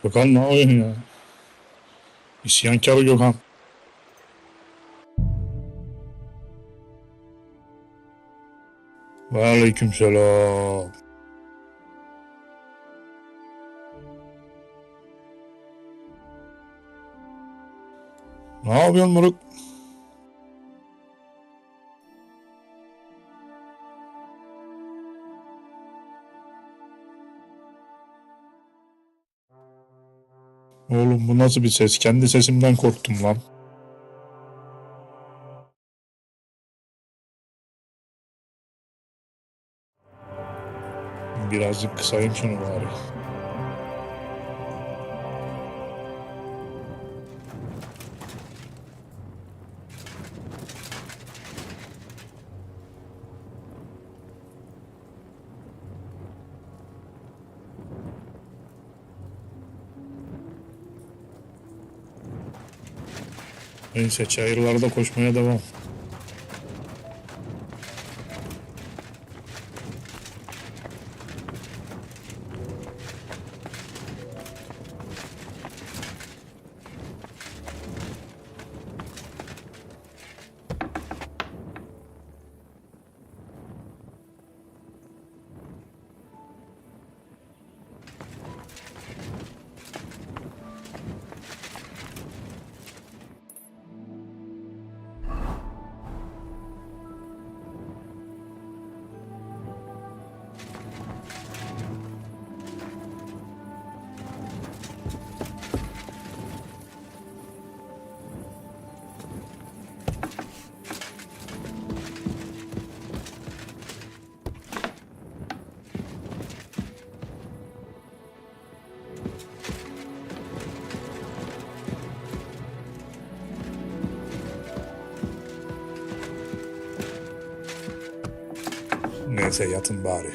Gökhan ne yapıyorsun ya? İsyankar Gökhan. Ve aleykümselam. Ne yapıyorsun moruk? Oğlum bu nasıl bir ses? Kendi sesimden korktum lan. Birazcık kısayım şunu bari. Neyse çayırlarda koşmaya devam. Neyse yatın bari.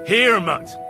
Here, mutt.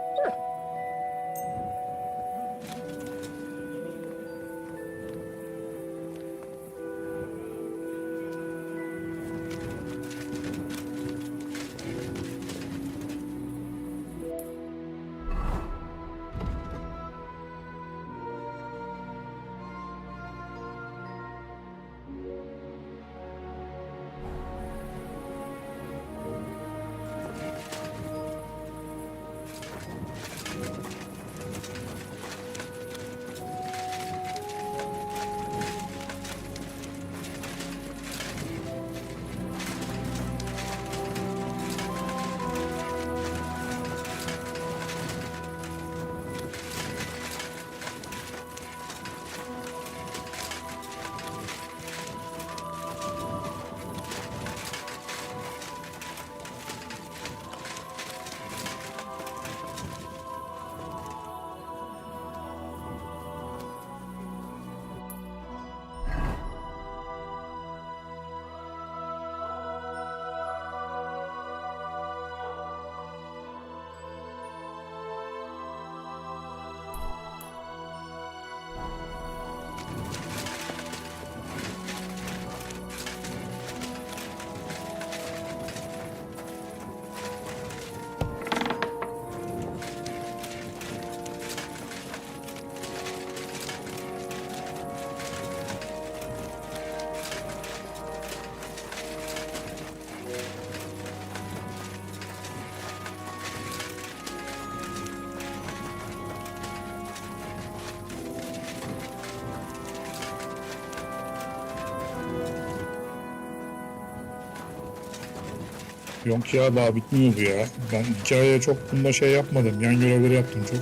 Yok ya daha bitmiyor bu ya. Ben hikayeye çok bunda şey yapmadım. Yan görevleri yaptım çok.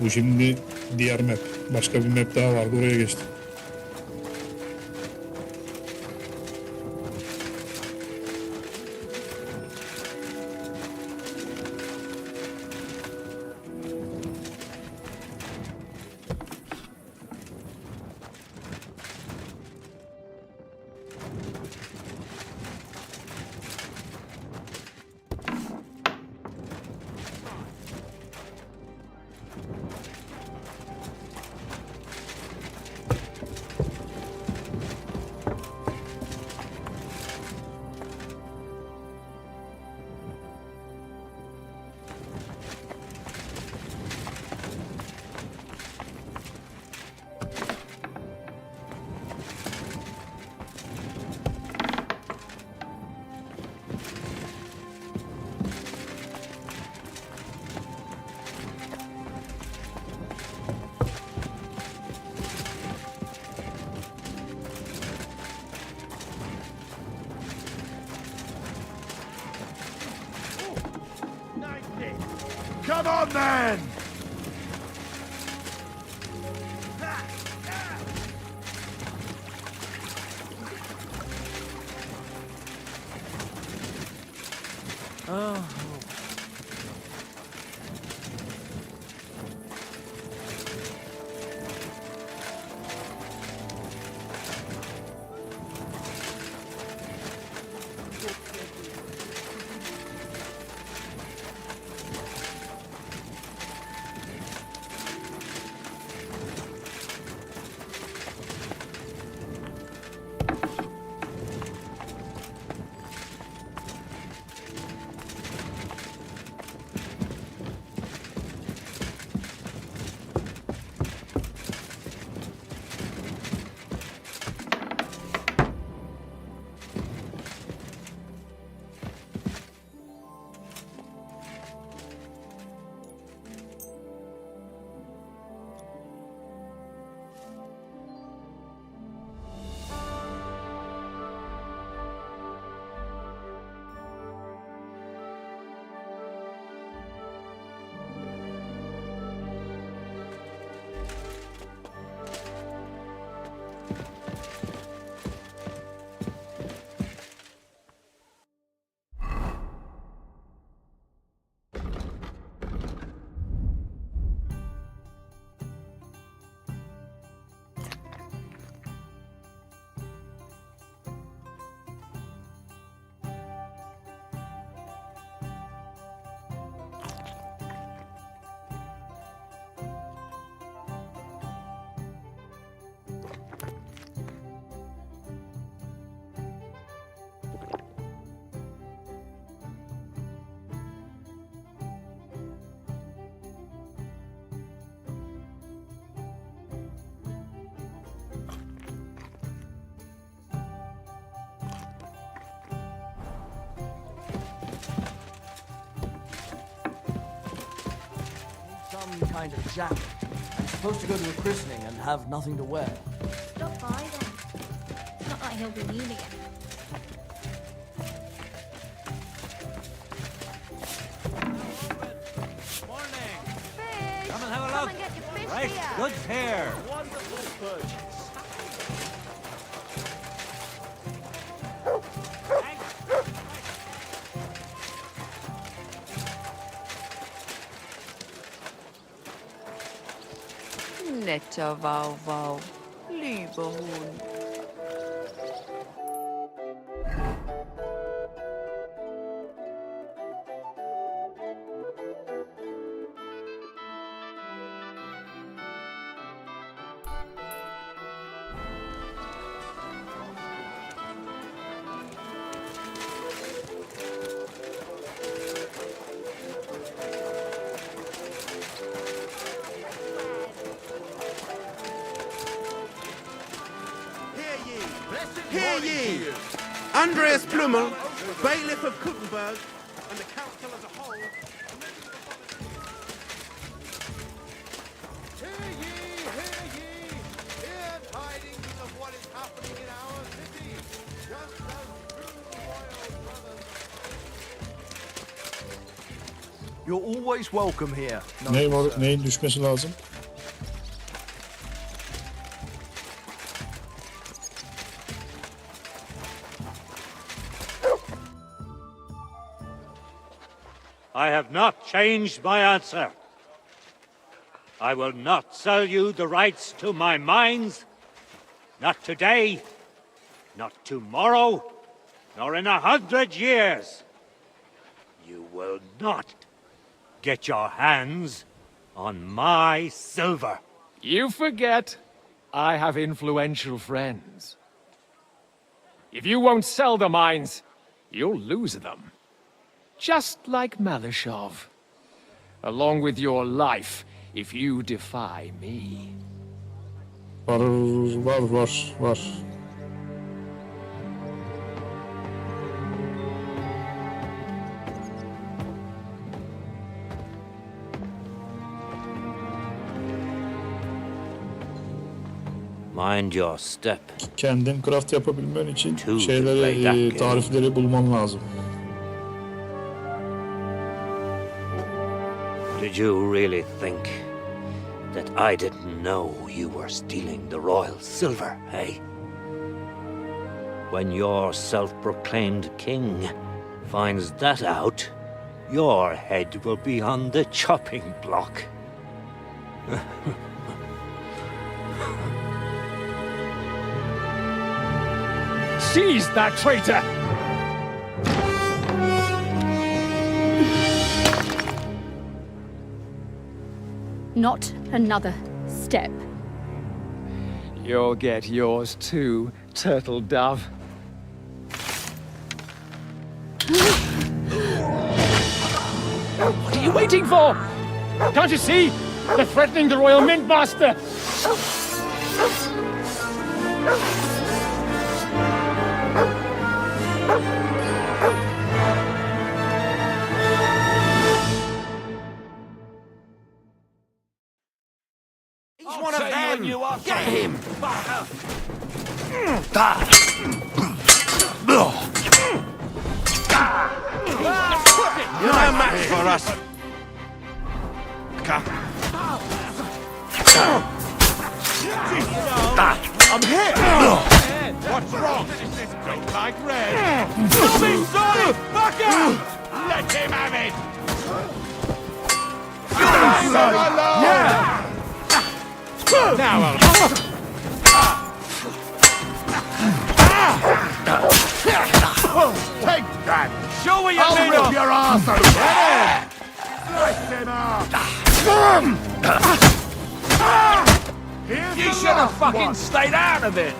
Bu şimdi diğer map. Başka bir map daha vardı oraya geçtim. Come on then! Oh. Some kind of jacket. I'm supposed to go to a christening and have nothing to wear. Stop by then. It's not like he'll be needing it. Morning. Fish! Come and have a Come look. and get your fish Right, here. good here. Wonderful purchase. Netter Wauwau, lieber Hund. Hear ye! Andreas Plummel, bailiff of Kuttenberg, and the council as a whole. Hear ye! Hear tidings of what is happening in our city, just as true royal brothers. You're always welcome here. Ne var? Neyin düşmesi lazım? I have not changed my answer. I will not sell you the rights to my mines. Not today, not tomorrow, nor in 100 years. You will not get your hands on my silver. You forget I have influential friends. If you won't sell the mines, you'll lose them. Just like Malishov. Along with your life, if you defy me. Var. Mind your step. Kendin craft yapabilmen için Two şeyleri, play that game. tarifleri bulman lazım. Did did you really think that I didn't know you were stealing the royal silver, eh? When your self-proclaimed king finds that out, your head will be on the chopping block. Seize that traitor! Not another step. You'll get yours too, turtle dove. What are you waiting for? Can't you see? They're threatening the Royal Mint Master! He's one of them! Get him! You're no match for us! I'm hit! What's wrong? Don't like red! Stop him, Sonic! Back up! Let him have it! Now I'll... Take that! Show what you made of! Your ass out! Slice him up! You should have fucking stayed out of it!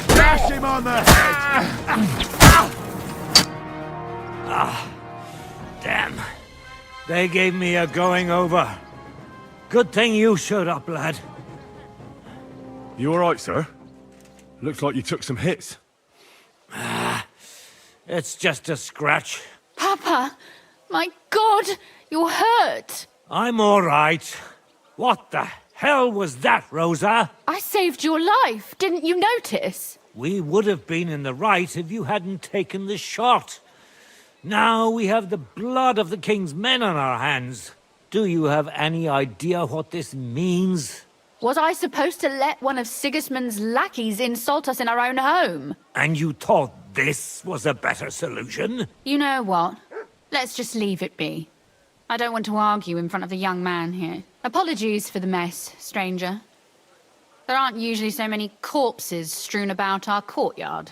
Dash him on the head! Damn. They gave me a going over. Good thing you showed up, lad. You all right, sir? Looks like you took some hits. It's just a scratch. Papa! My God! You're hurt! I'm all right. What the hell was that, Rosa? I saved your life. Didn't you notice? We would have been in the right if you hadn't taken the shot. Now we have the blood of the king's men on our hands. Do you have any idea what this means? Was I supposed to let one of Sigismund's lackeys insult us in our own home? And you thought this was a better solution? You know what? Let's just leave it be. I don't want to argue in front of the young man here. Apologies for the mess, stranger. There aren't usually so many corpses strewn about our courtyard.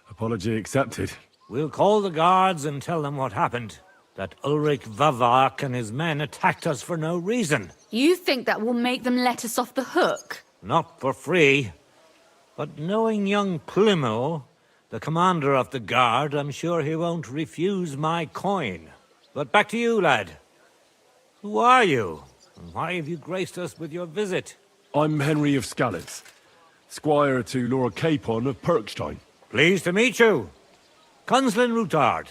Apology accepted. We'll call the guards and tell them what happened. That Ulrich Vavak and his men attacked us for no reason. You think that will make them let us off the hook? Not for free. But knowing young Plimmel, the commander of the guard, I'm sure he won't refuse my coin. But back to you, lad. Who are you? And why have you graced us with your visit? I'm Henry of Skalitz, squire to Lord Capon of Perkstein. Pleased to meet you. Conslin Routard.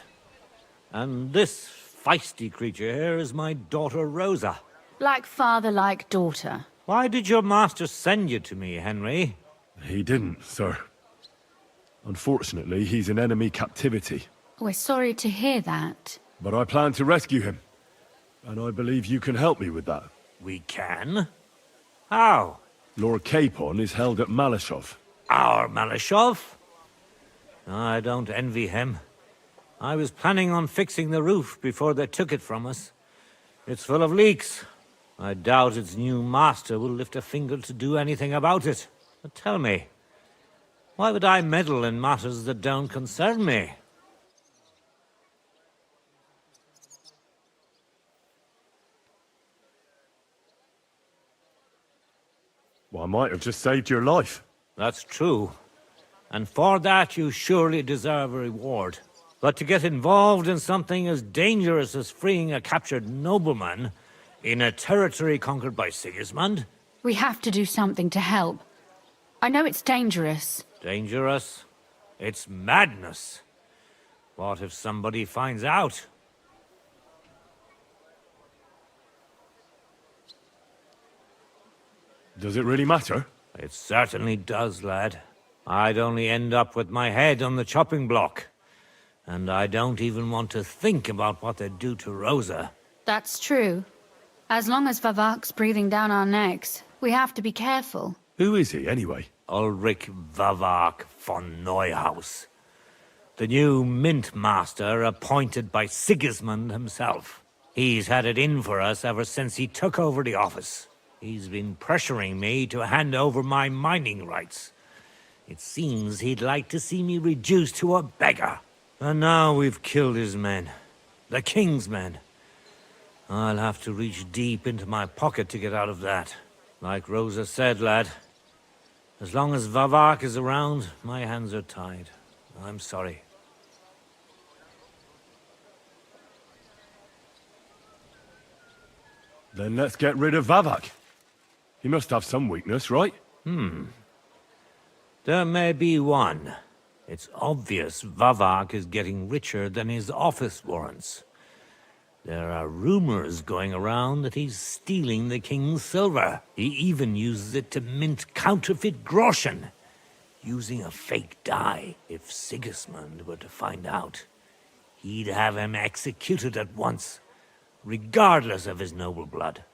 And this feisty creature here is my daughter Rosa. Like father, like daughter. Why did your master send you to me, Henry? He didn't, sir. Unfortunately, he's in enemy captivity. We're sorry to hear that. But I plan to rescue him. And I believe you can help me with that. We can? How? Lord Capon is held at Malashov. Our Malashov? I don't envy him. I was planning on fixing the roof before they took it from us. It's full of leaks. I doubt its new master will lift a finger to do anything about it. But tell me, why would I meddle in matters that don't concern me? Well, I might have just saved your life. That's true. And for that you surely deserve a reward. But to get involved in something as dangerous as freeing a captured nobleman in a territory conquered by Sigismund? We have to do something to help. I know it's dangerous. Dangerous? It's madness. What if somebody finds out? Does it really matter? It certainly does, lad. I'd only end up with my head on the chopping block. And I don't even want to think about what they'd do to Rosa. That's true. As long as Vavak's breathing down our necks, we have to be careful. Who is he, anyway? Ulrich Vavak von Neuhaus. The new mint master appointed by Sigismund himself. He's had it in for us ever since he took over the office. He's been pressuring me to hand over my mining rights. It seems he'd like to see me reduced to a beggar. And now we've killed his men. The king's men. I'll have to reach deep into my pocket to get out of that. Like Rosa said, lad, as long as Vavak is around, my hands are tied. I'm sorry. Then let's get rid of Vavak. He must have some weakness, right? There may be one. It's obvious Vavak is getting richer than his office warrants. There are rumors going around that he's stealing the king's silver. He even uses it to mint counterfeit groschen, using a fake dye. If Sigismund were to find out, he'd have him executed at once, regardless of his noble blood.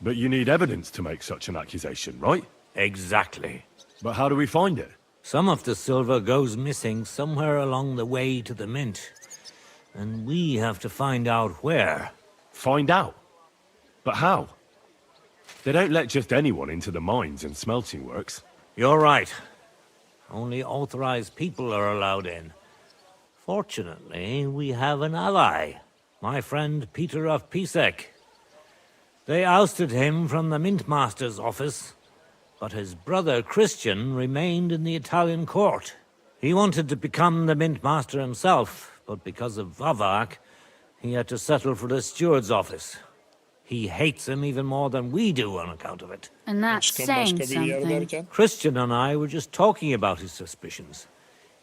But you need evidence to make such an accusation, right? Exactly. But how do we find it? Some of the silver goes missing somewhere along the way to the mint. And we have to find out where. Find out? But how? They don't let just anyone into the mines and smelting works. You're right. Only authorized people are allowed in. Fortunately, we have an ally. My friend Peter of Pisek. They ousted him from the Mintmaster's office, but his brother Christian remained in the Italian court. He wanted to become the Mintmaster himself, but because of Vavak, he had to settle for the steward's office. He hates him even more than we do on account of it. And that's saying something. Christian and I were just talking about his suspicions.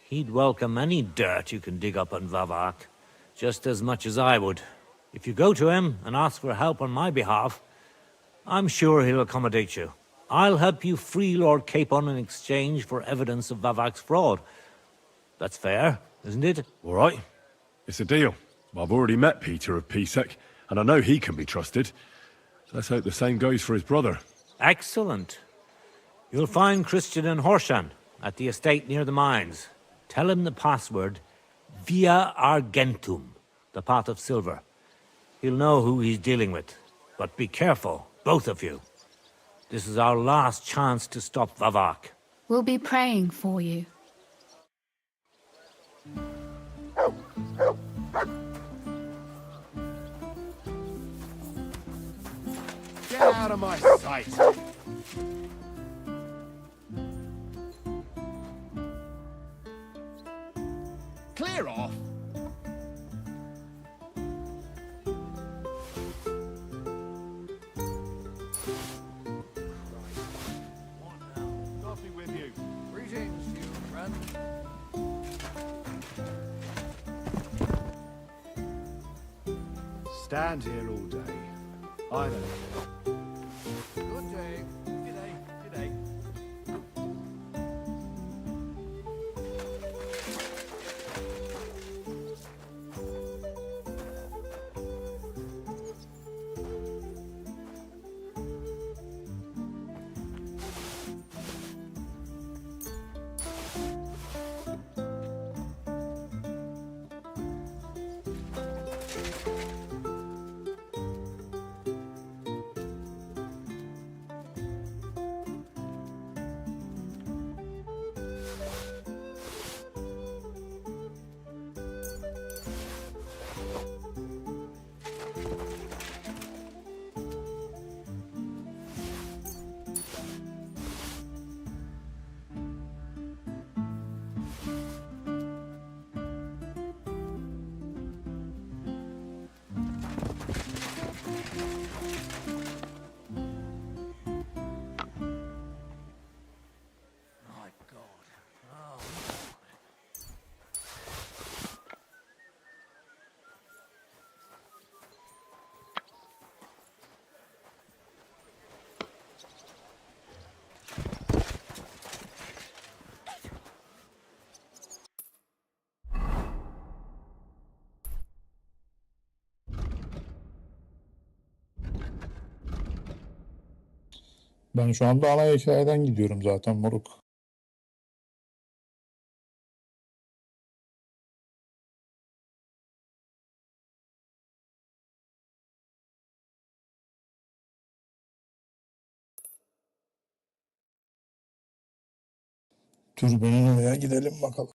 He'd welcome any dirt you can dig up on Vavak, just as much as I would. If you go to him and ask for help on my behalf, I'm sure he'll accommodate you. I'll help you free Lord Capon in exchange for evidence of Vavak's fraud. That's fair, isn't it? All right. It's a deal. I've already met Peter of Pisek, and I know he can be trusted. Let's hope the same goes for his brother. Excellent. You'll find Christian and Horshan at the estate near the mines. Tell him the password, Via Argentum, the pot of silver. He'll know who he's dealing with. But be careful, both of you. This is our last chance to stop Vavak. We'll be praying for you. Get out of my sight! Clear off! Coffee with you. Greetings to you, friend. Stand here all day. I don't know. Good day. G'day, g'day. Ben şu anda ana hikayeden gidiyorum zaten moruk. Türbenin oraya gidelim bakalım.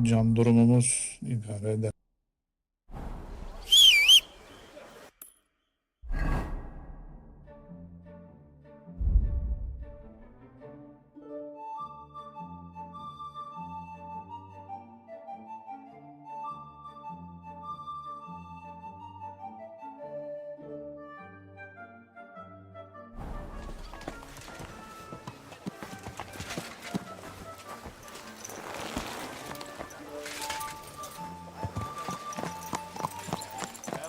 Can durumumuz idare eder.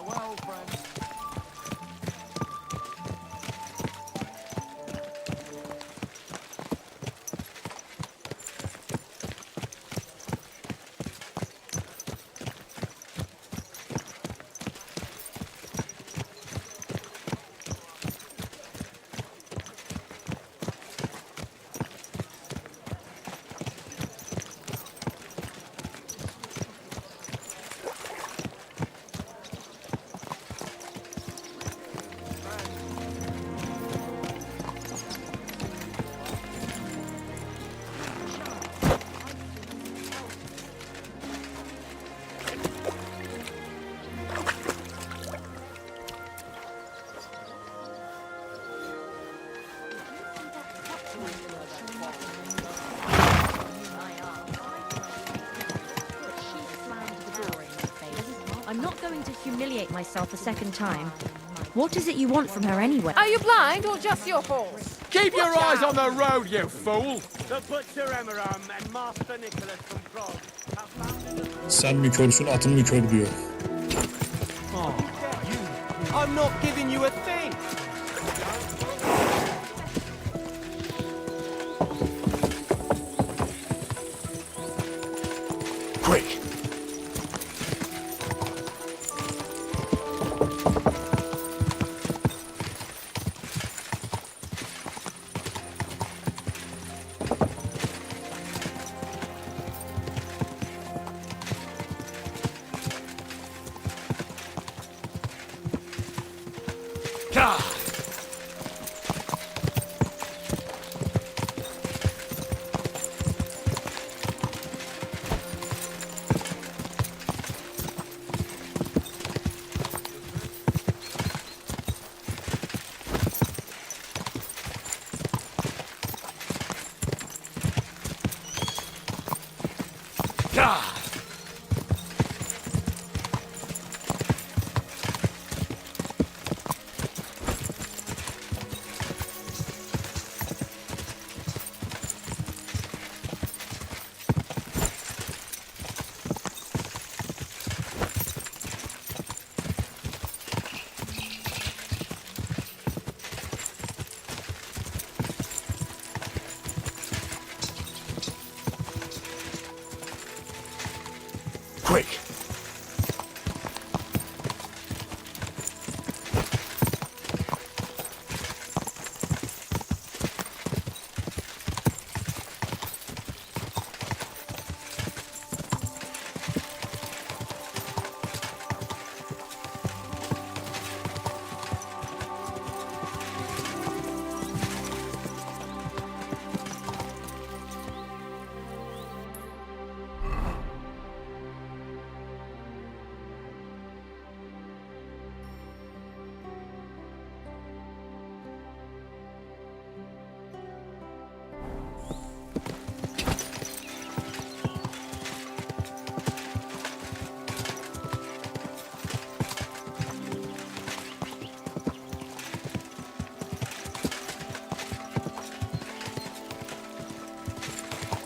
Farewell, friends. I'm not going to humiliate myself a second time. What is it you want from her anyway? Are you blind or just your horse? Keep your eyes on the road, you fool! The Butcher Emiram and Master Nicholas from Prague have founded a... Sen mi körsün atın mı kör diyor. I'm not giving you a thing! Quick! Quick!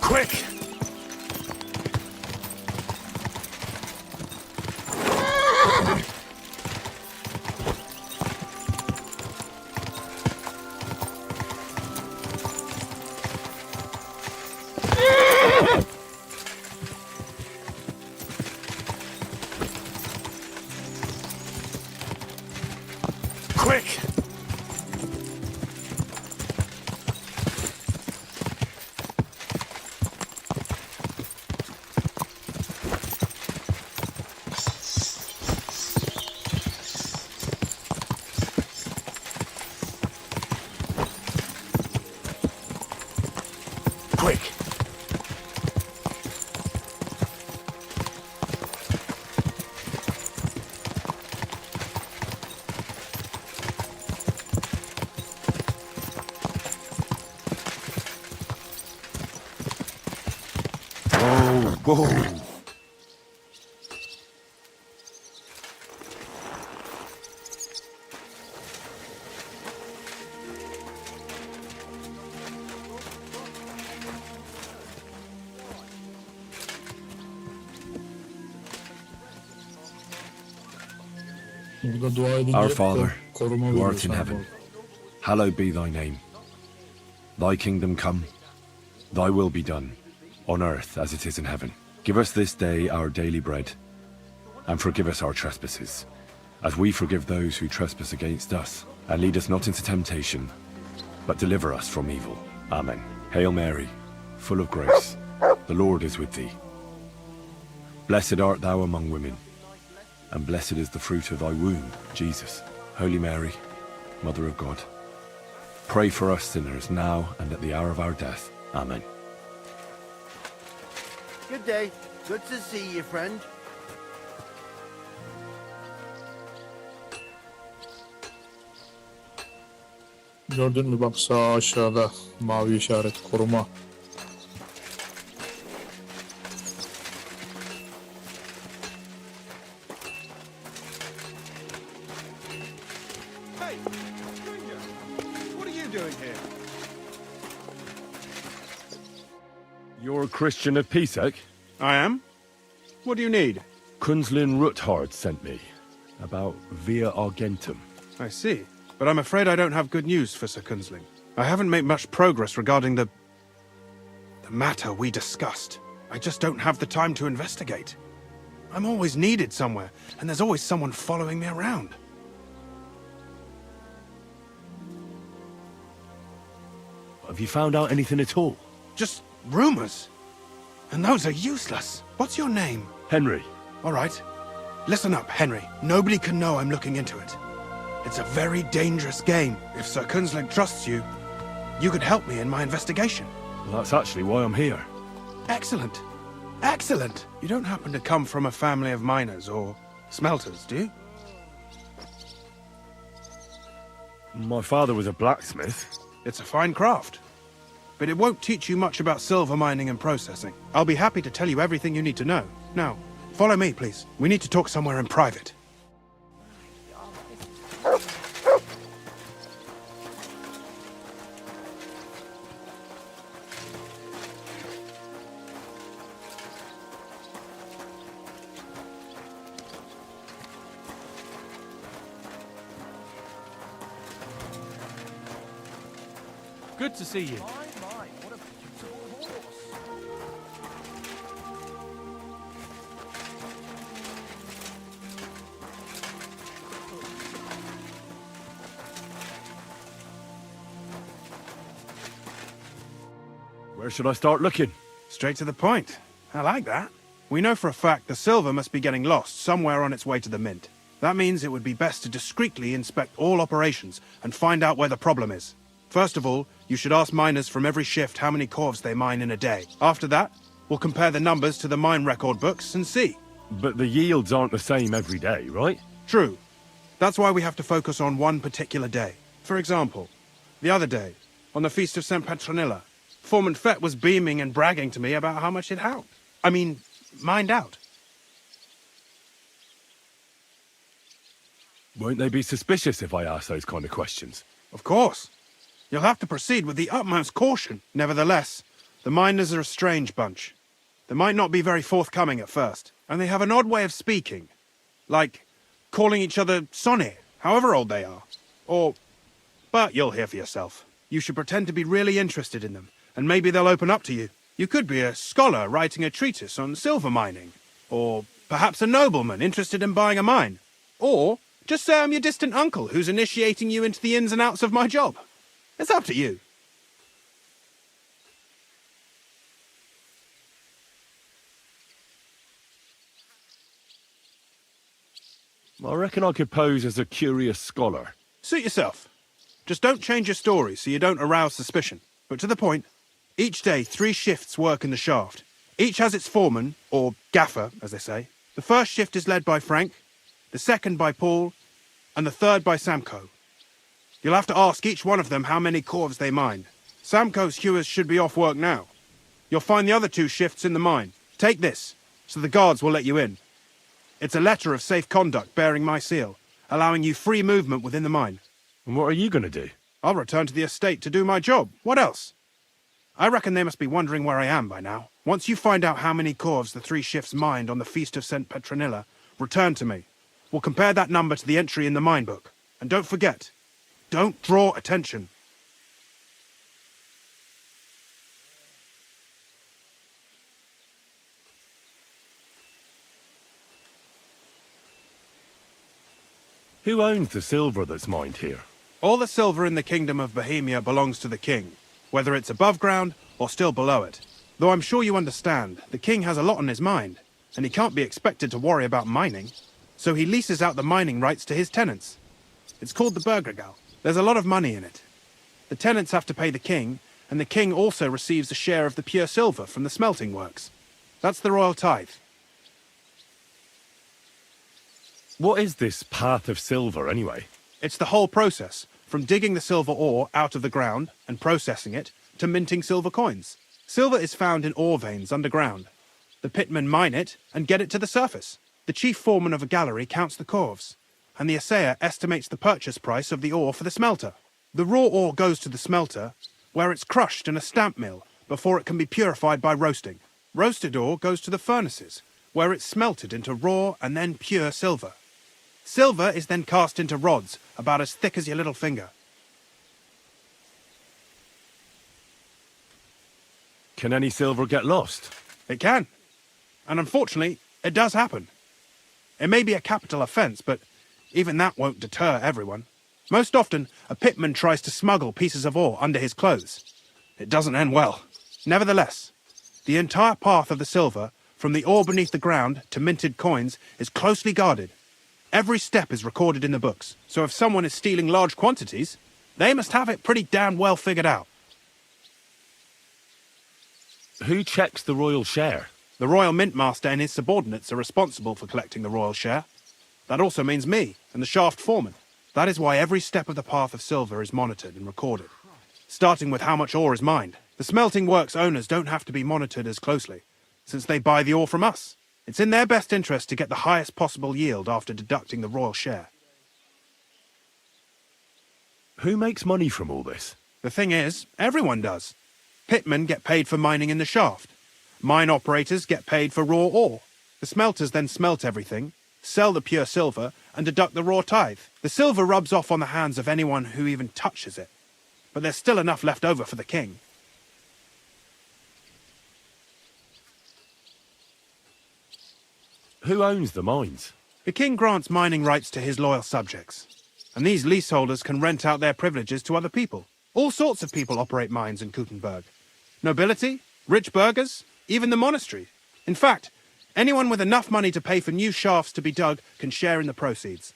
Quick! Quick! Quick! Whoa! Burada dua edince Our Father, koruma who veriyor art in sana heaven, bu. hallowed be thy name. Thy kingdom come, thy will be done, on earth as it is in heaven. Give us this day our daily bread, and forgive us our trespasses, as we forgive those who trespass against us. And lead us not into temptation, but deliver us from evil. Amen. Hail Mary, full of grace, the Lord is with thee. Blessed art thou among women, and blessed is the fruit of thy womb, Jesus. Holy Mary, Mother of God, pray for us sinners now and at the hour of our death. Amen. Good day. Good to see you, friend. Gördün mü bak sağ aşağıda mavi işaret koruma. Hey, stranger! What are you doing here? You're a Christian of Pisek? I am. What do you need? Kunzlin Ruthard sent me about Via Argentum. I see. But I'm afraid I don't have good news for Sir Kunzling. I haven't made much progress regarding the matter we discussed. I just don't have the time to investigate. I'm always needed somewhere, and there's always someone following me around. Have you found out anything at all? Just rumors. And those are useless. What's your name? Henry. All right. Listen up, Henry. Nobody can know I'm looking into it. It's a very dangerous game. If Sir Kunzling trusts you, you could help me in my investigation. Well, that's actually why I'm here. Excellent. Excellent. You don't happen to come from a family of miners or smelters, do you? My father was a blacksmith. It's a fine craft. But it won't teach you much about silver mining and processing. I'll be happy to tell you everything you need to know. Now, follow me, please. We need to talk somewhere in private. Good to see you. Where should I start looking? Straight to the point. I like that. We know for a fact the silver must be getting lost somewhere on its way to the mint. That means it would be best to discreetly inspect all operations and find out where the problem is. First of all, you should ask miners from every shift how many corves they mine in a day. After that, we'll compare the numbers to the mine record books and see. But the yields aren't the same every day, right? True. That's why we have to focus on one particular day. For example, the other day, on the Feast of St. Petronilla, Foreman Fett was beaming and bragging to me about how much it helped. Mined out. Won't they be suspicious if I ask those kind of questions? Of course. You'll have to proceed with the utmost caution. Nevertheless, the miners are a strange bunch. They might not be very forthcoming at first, and they have an odd way of speaking. Like calling each other Sonny, however old they are. But you'll hear for yourself. You should pretend to be really interested in them, and maybe they'll open up to you. You could be a scholar writing a treatise on silver mining, or perhaps a nobleman interested in buying a mine. Or Just say I'm your distant uncle who's initiating you into the ins and outs of my job. It's up to you. I reckon I could pose as a curious scholar. Suit yourself. Just don't change your story so you don't arouse suspicion. But to the point, each day 3 shifts work in the shaft. Each has its foreman, or gaffer, as they say. The first shift is led by Frank, the second by Paul, and the third by Samko. You'll have to ask each one of them how many corves they mine. Samko's hewers should be off work now. You'll find the other 2 shifts in the mine. Take this, so the guards will let you in. It's a letter of safe conduct bearing my seal, allowing you free movement within the mine. And what are you going to do? I'll return to the estate to do my job. What else? I reckon they must be wondering where I am by now. Once you find out how many corves the 3 shifts mined on the Feast of St. Petronilla, return to me. We'll compare that number to the entry in the mine book. And don't forget, don't draw attention. Who owns the silver that's mined here? All the silver in the kingdom of Bohemia belongs to the king, whether it's above ground or still below it. Though I'm sure you understand, the king has a lot on his mind, and he can't be expected to worry about mining. So he leases out the mining rights to his tenants. It's called the Burgergal. There's a lot of money in it. The tenants have to pay the king, and the king also receives a share of the pure silver from the smelting works. That's the royal tithe. What is this path of silver, anyway? It's the whole process, from digging the silver ore out of the ground and processing it, to minting silver coins. Silver is found in ore veins underground. The pitmen mine it and get it to the surface. The chief foreman of a gallery counts the corves, and the assayer estimates the purchase price of the ore for the smelter. The raw ore goes to the smelter, where it's crushed in a stamp mill before it can be purified by roasting. Roasted ore goes to the furnaces, where it's smelted into raw and then pure silver. Silver is then cast into rods about as thick as your little finger. Can any silver get lost? It can. And unfortunately, it does happen. It may be a capital offence, but even that won't deter everyone. Most often, a pitman tries to smuggle pieces of ore under his clothes. It doesn't end well. Nevertheless, the entire path of the silver, from the ore beneath the ground to minted coins, is closely guarded. Every step is recorded in the books, so if someone is stealing large quantities, they must have it pretty damn well figured out. Who checks the royal share? The royal mintmaster and his subordinates are responsible for collecting the royal share. That also means me and the shaft foreman. That is why every step of the path of silver is monitored and recorded, starting with how much ore is mined. The smelting works owners don't have to be monitored as closely, since they buy the ore from us. It's in their best interest to get the highest possible yield after deducting the royal share. Who makes money from all this? The thing is, everyone does. Pitmen get paid for mining in the shaft. Mine operators get paid for raw ore. The smelters then smelt everything, sell the pure silver, and deduct the raw tithe. The silver rubs off on the hands of anyone who even touches it. But there's still enough left over for the king. Who owns the mines? The king grants mining rights to his loyal subjects, and these leaseholders can rent out their privileges to other people. All sorts of people operate mines in Kuttenberg. Nobility, rich burghers, even the monastery. In fact, anyone with enough money to pay for new shafts to be dug can share in the proceeds.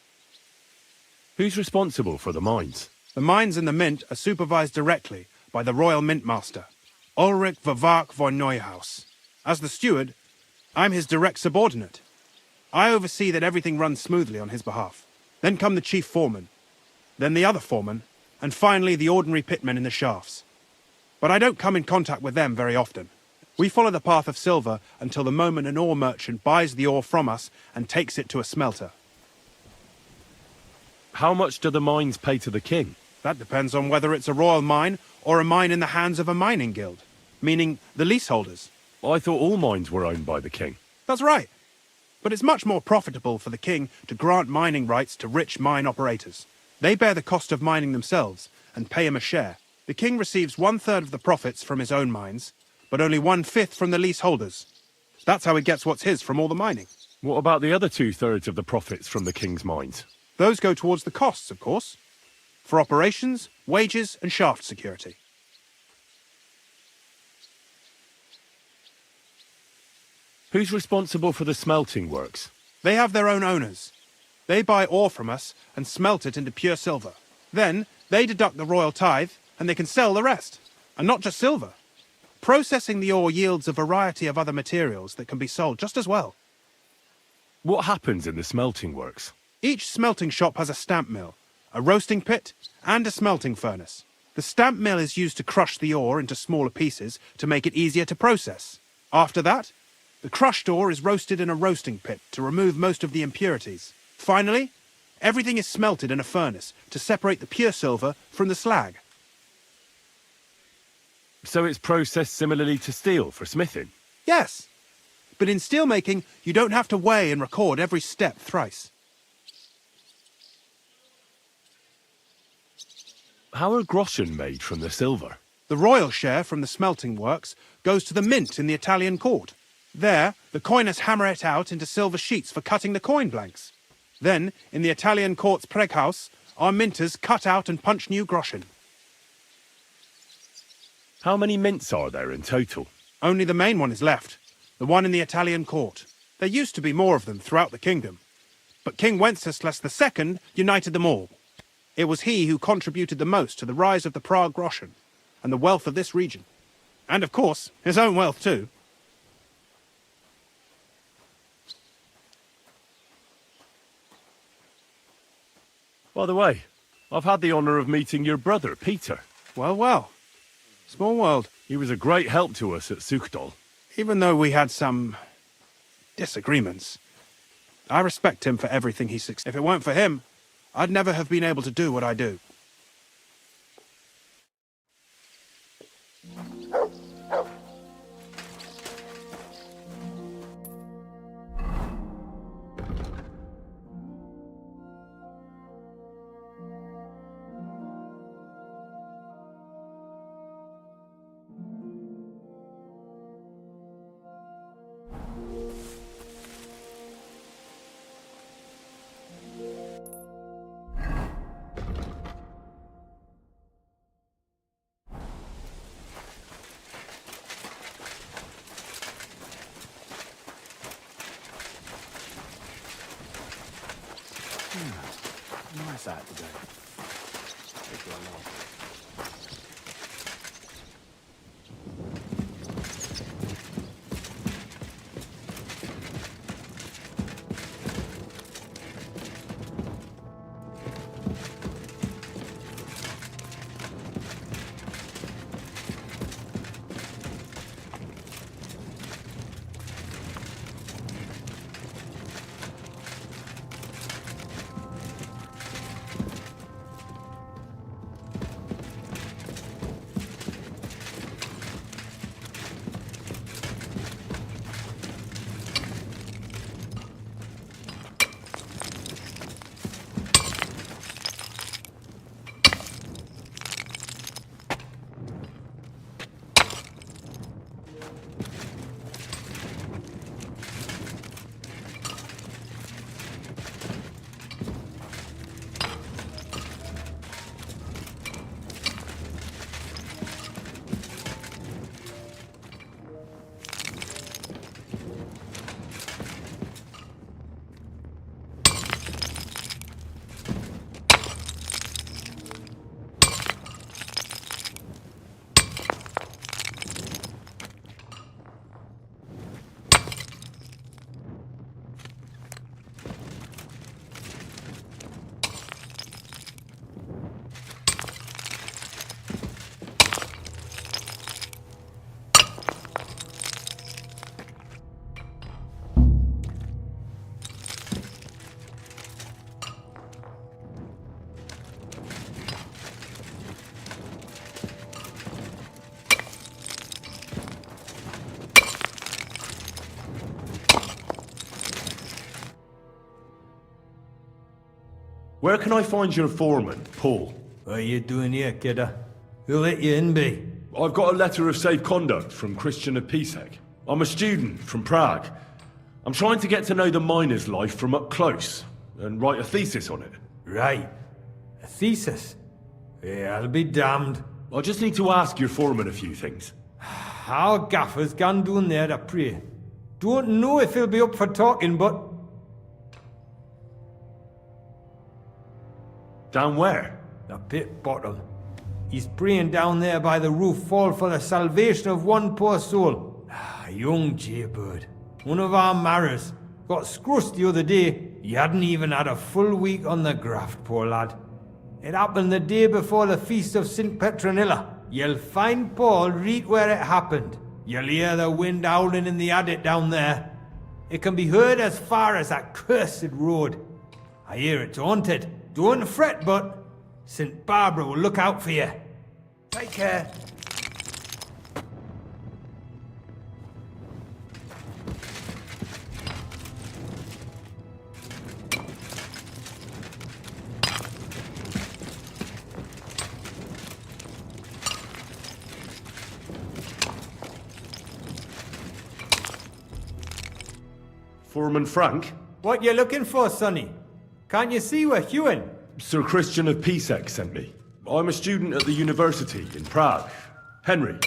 Who's responsible for the mines? The mines and the mint are supervised directly by the royal mintmaster, Ulrich Vervark von Neuhaus. As the steward, I'm his direct subordinate. I oversee that everything runs smoothly on his behalf. Then come the chief foreman, then the other foreman, and finally the ordinary pitmen in the shafts. But I don't come in contact with them very often. We follow the path of silver until the moment an ore merchant buys the ore from us and takes it to a smelter. How much do the mines pay to the king? That depends on whether it's a royal mine or a mine in the hands of a mining guild, meaning the leaseholders. I thought all mines were owned by the king. That's right. But it's much more profitable for the king to grant mining rights to rich mine operators. They bear the cost of mining themselves and pay him a share. The king receives 1/3 of the profits from his own mines, but only 1/5 from the leaseholders. That's how he gets what's his from all the mining. What about the other 2/3 of the profits from the king's mines? Those go towards the costs, of course. For operations, wages, and shaft security. Who's responsible for the smelting works? They have their own owners. They buy ore from us and smelt it into pure silver. Then, they deduct the royal tithe, and they can sell the rest. And not just silver. Processing the ore yields a variety of other materials that can be sold just as well. What happens in the smelting works? Each smelting shop has a stamp mill, a roasting pit, and a smelting furnace. The stamp mill is used to crush the ore into smaller pieces to make it easier to process. After that, the crushed ore is roasted in a roasting pit to remove most of the impurities. Finally, everything is smelted in a furnace to separate the pure silver from the slag. So it's processed similarly to steel for smithing? Yes, but in steelmaking, you don't have to weigh and record every step thrice. How are groschen made from the silver? The royal share from the smelting works goes to the mint in the Italian court. There, the coiners hammer it out into silver sheets for cutting the coin blanks. Then, in the Italian court's preghouse, our minters cut out and punch new groschen. How many mints are there in total? Only the main one is left, the one in the Italian court. There used to be more of them throughout the kingdom, but King Wenceslas II united them all. It was he who contributed the most to the rise of the Prague groschen and the wealth of this region. And of course, his own wealth too. By the way, I've had the honour of meeting your brother, Peter. Well, well. Small world. He was a great help to us at Suchdol. Even though we had some disagreements, I respect him for everything he succeeded. If it weren't for him, I'd never have been able to do what I do. Nice out today. Where can I find your foreman, Paul? What are you doing here, kidder? Who let you in, be? I've got a letter of safe conduct from Christian of Pisek. I'm a student from Prague. I'm trying to get to know the miner's life from up close and write a thesis on it. Right. A thesis? Yeah, I'll be damned. I just need to ask your foreman a few things. Our gaffer's gone down there to pray. Don't know if he'll be up for talking, but... Down where? The pit bottom. He's praying down there by the roof fall for the salvation of one poor soul. A young jaybird. One of our marrows. Got scrushed the other day. He hadn't even had a full week on the graft, poor lad. It happened the day before the feast of St. Petronilla. You'll find Paul right where it happened. You'll hear the wind howling in the adit down there. It can be heard as far as that cursed road. I hear it's haunted. Don't fret, but St. Barbara will look out for you. Take care. Foreman Frank? What you looking for, Sonny? Can't you see we're hewing? Sir Christian of Pisek sent me. I'm a student at the university in Prague. Henry.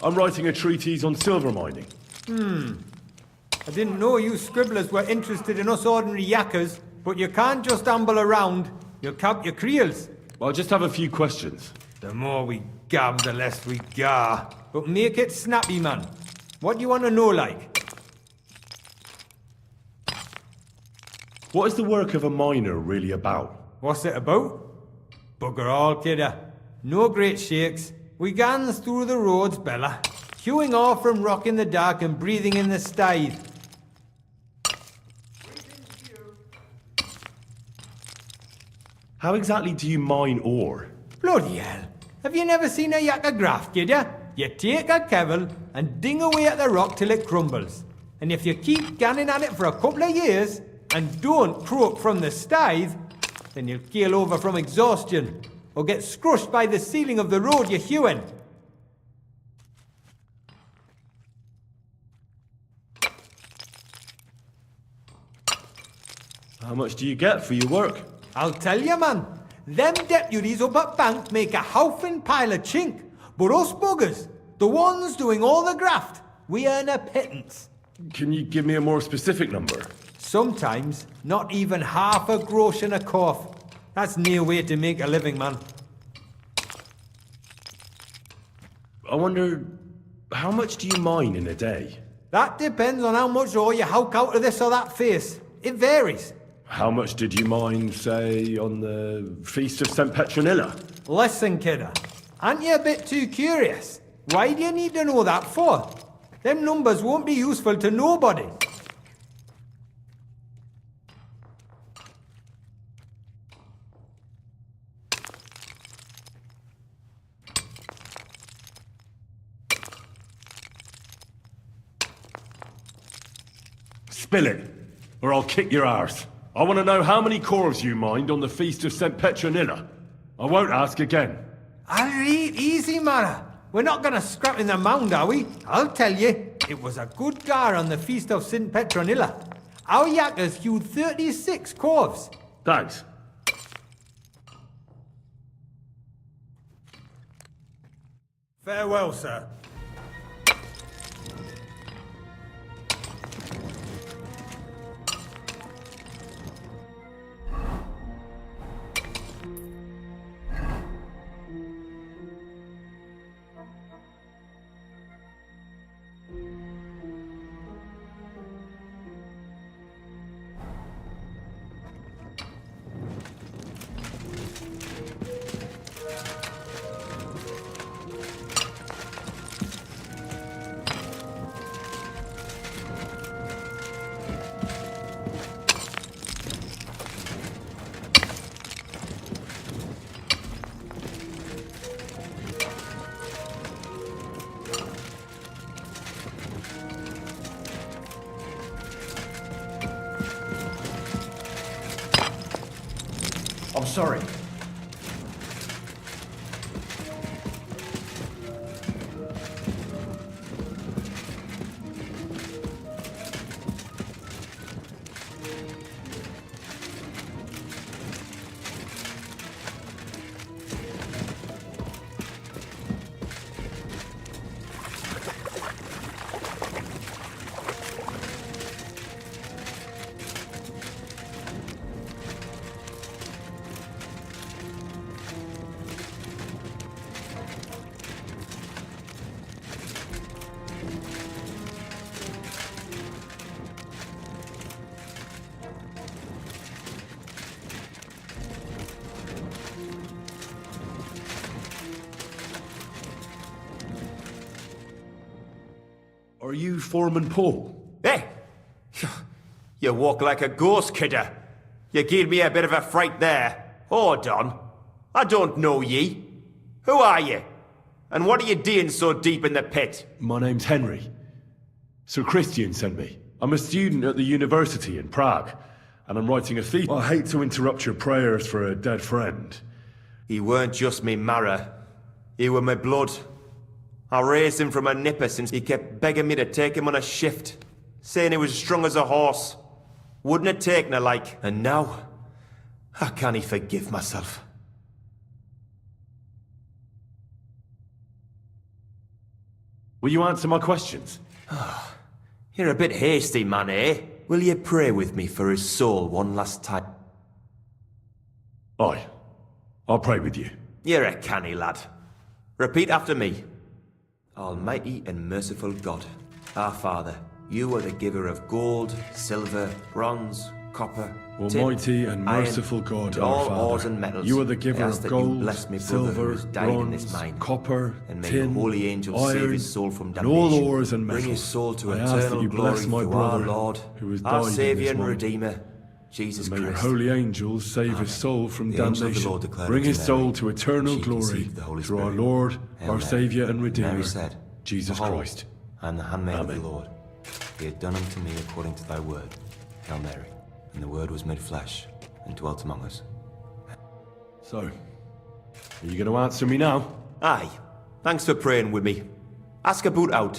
I'm writing a treatise on silver mining. I didn't know you scribblers were interested in us ordinary yakkers, but you can't just amble around. You'll cap your creels. I just have a few questions. The more we gab, the less we gar. But make it snappy, man. What do you want to know, like? What is the work of a miner really about? What's it about? Bugger all, kidder. No great shakes. We gans through the roads, Bella. Hewing off from rock in the dark and breathing in the stide. How exactly do you mine ore? Bloody hell. Have you never seen a yakka graft, kidder? You take a kevel and ding away at the rock till it crumbles. And if you keep ganning at it for a couple of years, and don't croak from the stithe, then you'll keel over from exhaustion, or get scrushed by the ceiling of the road you're hewing. How much do you get for your work? I'll tell you, man. Them deputies up at bank make a howfing pile of chink, but us buggers, the ones doing all the graft, we earn a pittance. Can you give me a more specific number? Sometimes, not even half a grosh and a cough. That's near way to make a living, man. I wonder, how much do you mine in a day? That depends on how much ore you howk out of this or that face. It varies. How much did you mine, say, on the Feast of St. Petronilla? Listen, kidder. Aren't you a bit too curious? Why do you need to know that for? Them numbers won't be useful to nobody. Spill it, or I'll kick your arse. I want to know how many cores you mined on the Feast of St. Petronilla. I won't ask again. Alright, easy, Mara. We're not gonna scrap in the mound, are we? I'll tell you, it was a good gar on the Feast of St. Petronilla. Our yakkers hewed 36 corves. Thanks. Farewell, sir. I'm sorry. Are you Foreman Paul? Hey! You walk like a ghost, kidder. You gave me a bit of a fright there. Hold on. I don't know ye. Who are you? And what are you doing so deep in the pit? My name's Henry. Sir Christian sent me. I'm a student at the university in Prague, and I'm writing a thesis. I hate to interrupt your prayers for a dead friend. He weren't just me marrow. He were my blood. I raised him from a nipper since he kept begging me to take him on a shift, saying he was strong as a horse. Wouldn't have taken her like, and now, I can't forgive myself. Will you answer my questions? You're a bit hasty, man, eh? Will you pray with me for his soul one last time? Aye. I'll pray with you. You're a canny lad. Repeat after me. Almighty and merciful God, our Father, you are the giver of gold, silver, bronze, copper, Almighty tin, and iron, merciful God, and all our Father, ores and metals. you are the giver I ask of that gold, you bless me brother who silver, has died in this bronze, mine, copper, and may tin, your holy angels iron, save his soul from and damnation. all ores and metals. Bring his soul to I ask that eternal you glory bless my through our brother, Lord, who has our died in Saviour this and mine. Redeemer, Jesus May your Christ. holy angels save his soul from The angel of the damnation. Lord declared Bring unto his Mary, soul to eternal she glory conceived the Holy through our Spirit. Lord, Hail our Mary. Saviour and Redeemer, Mary said, Jesus Behold, Christ. I am the handmaid of Amen. the Lord. Be it done unto me according to thy word. Hail Mary. And the word was made flesh and dwelt among us. So, are you going to answer me now? Aye. Thanks for praying with me. Ask a boot out.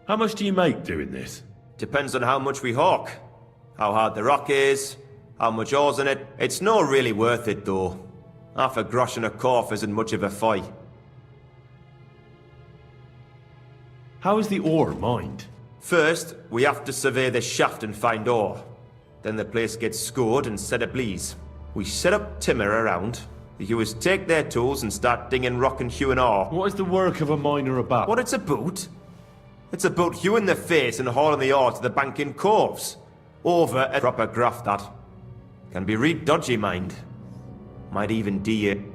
How much do you make doing this? Depends on how much we hawk. How hard the rock is, how much ore's in it. It's not really worth it, though. Half a grosh and a corf isn't much of a fight. How is the ore mined? First, we have to survey the shaft and find ore. Then the place gets scored and set ablaze. We set up timber around. The hewers take their tools and start dinging rock and hewing ore. What is the work of a miner about? What it's about? It's about hewing the face and hauling the ore to the bank in coves. Over a proper graft, that. Can be real dodgy, mind. Might even do you.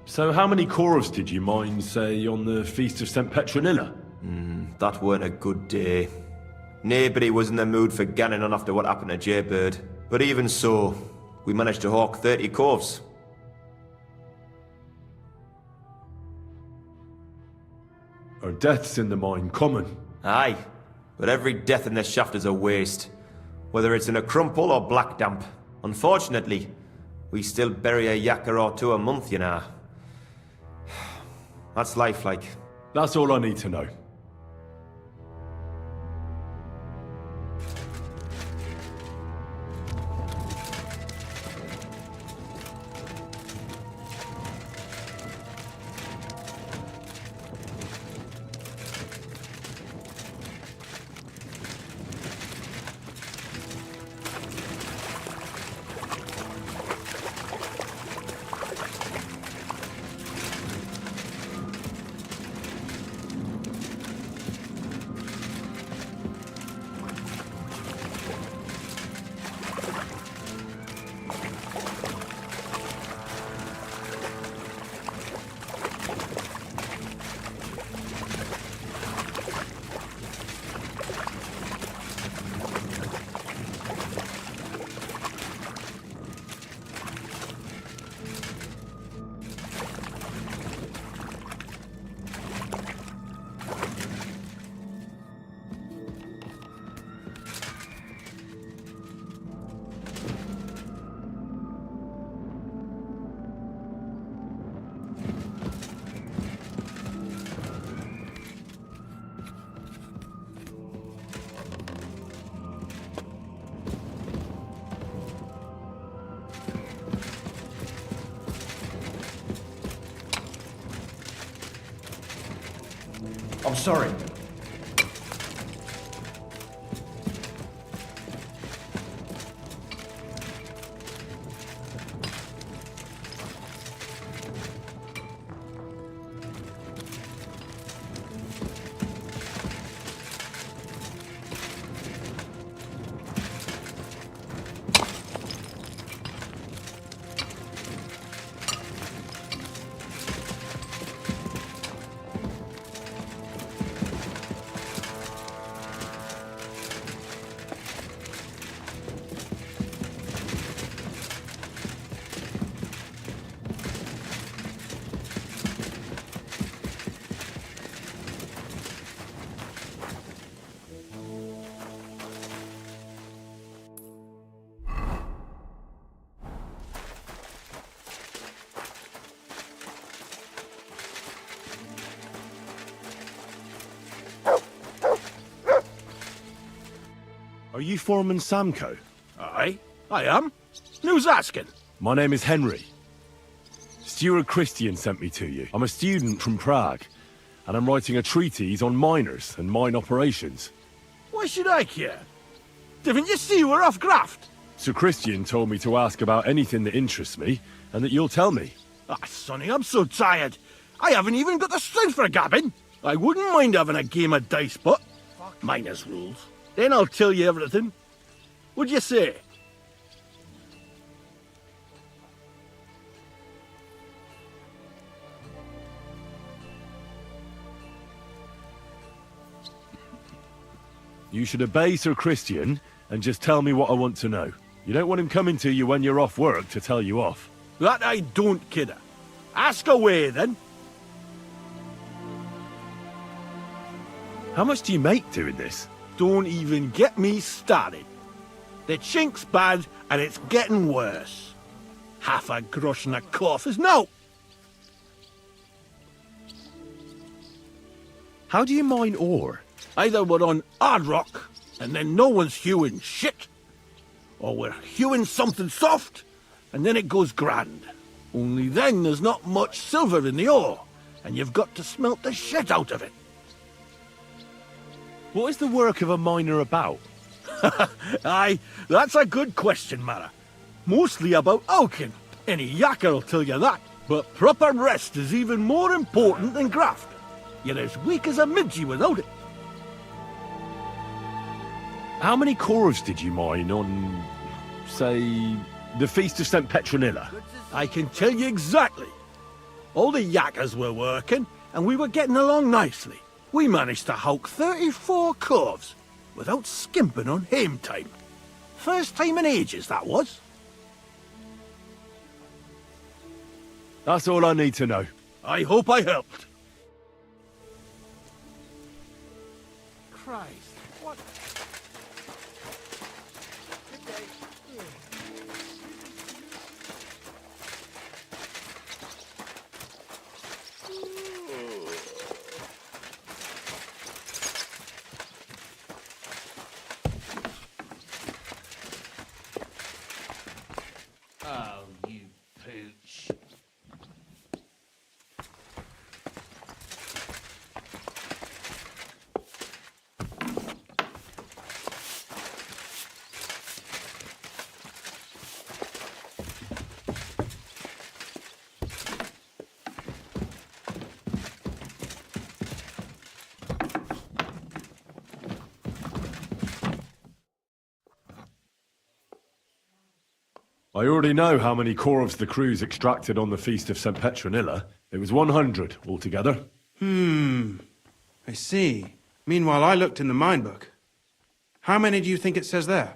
So how many corves did you mine, say, on the Feast of St. Petronilla? That weren't a good day. Nobody was in the mood for ganning on after what happened to Jaybird. But even so, we managed to hawk 30 corves. Are deaths in the mine common? Aye, but every death in the shaft is a waste. Whether it's in a crumple or black damp. Unfortunately, we still bury a yakker or two a month, you know. That's life like. That's all I need to know. I'm sorry. Are you Foreman Samco? Aye, I am. Who's asking? My name is Henry. Steward Christian sent me to you. I'm a student from Prague, and I'm writing a treatise on miners and mine operations. Why should I care? Didn't you see we're off graft? Sir Christian told me to ask about anything that interests me, and that you'll tell me. Ah, Sonny, I'm so tired. I haven't even got the strength for gabbing. I wouldn't mind having a game of dice, but minus rules. Then I'll tell you everything. What'd you say? You should obey Sir Christian and just tell me what I want to know. You don't want him coming to you when you're off work to tell you off. That I don't, kidder. Ask away, then. How much do you make doing this? Don't even get me started. The chink's bad, and it's getting worse. Half a grosh and a cough is no. How do you mine ore? Either we're on hard rock, and then no one's hewing shit, or we're hewing something soft, and then it goes grand. Only then there's not much silver in the ore, and you've got to smelt the shit out of it. What is the work of a miner about? Aye, that's a good question, Mara. Mostly about oaking. Any yakker'll tell you that. But proper rest is even more important than graft. You're as weak as a midgie without it. How many corves did you mine on, say, the Feast of St. Petronilla? I can tell you exactly. All the yakkers were working, and we were getting along nicely. We managed to howk 34 corves without skimping on hame time. First time in ages, that was. That's all I need to know. I hope I helped. Christ, what? Oh, you pooch. I already know how many corves the crews extracted on the Feast of St. Petronilla. It was 100 altogether. I see. Meanwhile, I looked in the mine book. How many do you think it says there?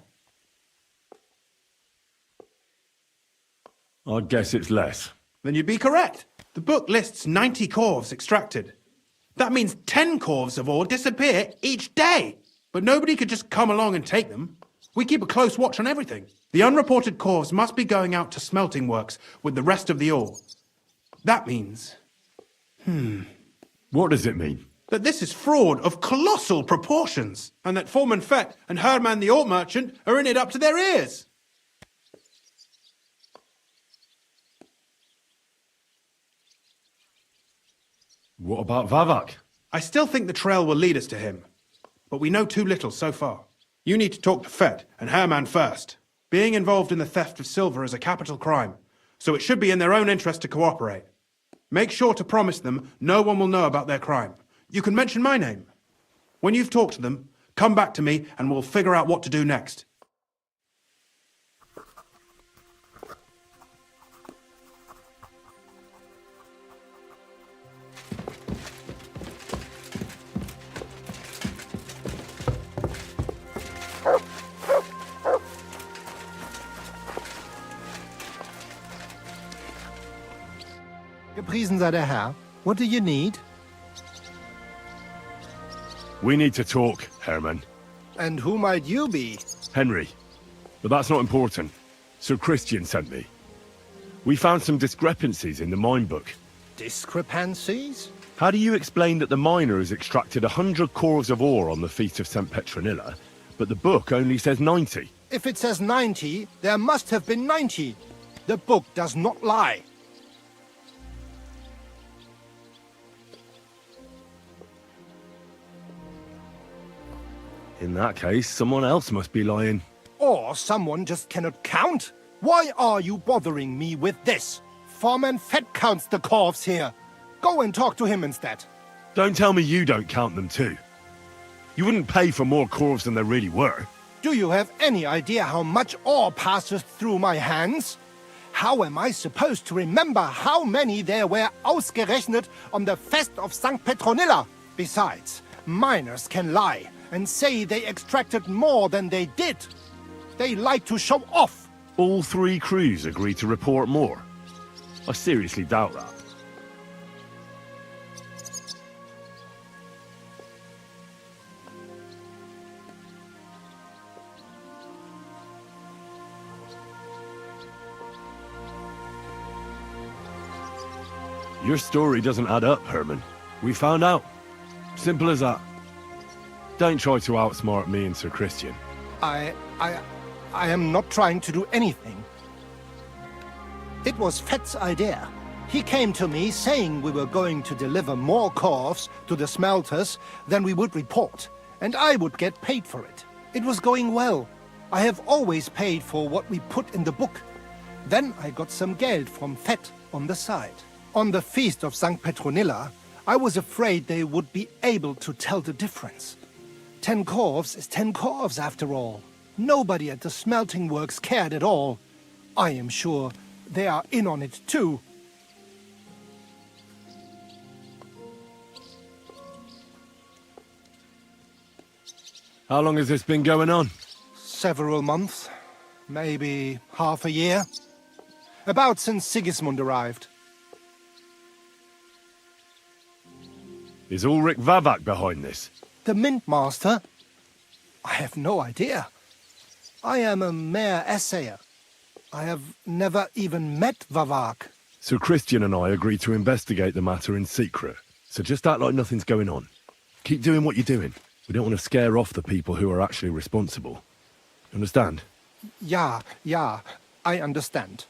I'd guess it's less. Then you'd be correct. The book lists 90 corves extracted. That means 10 corves of ore disappear each day. But nobody could just come along and take them. We keep a close watch on everything. The unreported corves must be going out to smelting works with the rest of the ore. That means... What does it mean? that this is fraud of colossal proportions, and that Foreman Fett and Herman the ore merchant are in it up to their ears. What about Vavak? I still think the trail will lead us to him, but we know too little so far. You need to talk to Fett and Herman first. Being involved in the theft of silver is a capital crime, so it should be in their own interest to cooperate. Make sure to promise them no one will know about their crime. You can mention my name. When you've talked to them, come back to me and we'll figure out what to do next. Gepriesen sei der Herr. What do you need? We need to talk, Herman. And who might you be? Henry. But that's not important. Sir Christian sent me. We found some discrepancies in the mine book. Discrepancies? How do you explain that the miner has extracted 100 cores of ore on the Feast of St. Petronilla, but the book only says 90. If it says 90, there must have been 90. The book does not lie. In that case, someone else must be lying. Or someone just cannot count. Why are you bothering me with this? Foreman Fett counts the corves here. Go and talk to him instead. Don't tell me you don't count them too. You wouldn't pay for more corves than there really were. Do you have any idea how much ore passes through my hands? How am I supposed to remember how many there were ausgerechnet on the Fest of St. Petronilla? Besides, miners can lie and say they extracted more than they did. They like to show off. All 3 crews agreed to report more. I seriously doubt that. Your story doesn't add up, Herman. We found out. Simple as that. Don't try to outsmart me and Sir Christian. I am not trying to do anything. It was Fett's idea. He came to me saying we were going to deliver more corves to the smelters than we would report, and I would get paid for it. It was going well. I have always paid for what we put in the book. Then I got some geld from Fett on the side. On the feast of St. Petronilla, I was afraid they would be able to tell the difference. 10 corves is 10 corves after all. Nobody at the smelting works cared at all. I am sure they are in on it too. How long has this been going on? Several months. Maybe half a year. About since Sigismund arrived. Is Ulrich Vavak behind this? The Mint Master? I have no idea. I am a mere assayer. I have never even met Vavak. Sir Christian and I agreed to investigate the matter in secret, so just act like nothing's going on. Keep doing what you're doing. We don't want to scare off the people who are actually responsible. Understand? Yeah, I understand.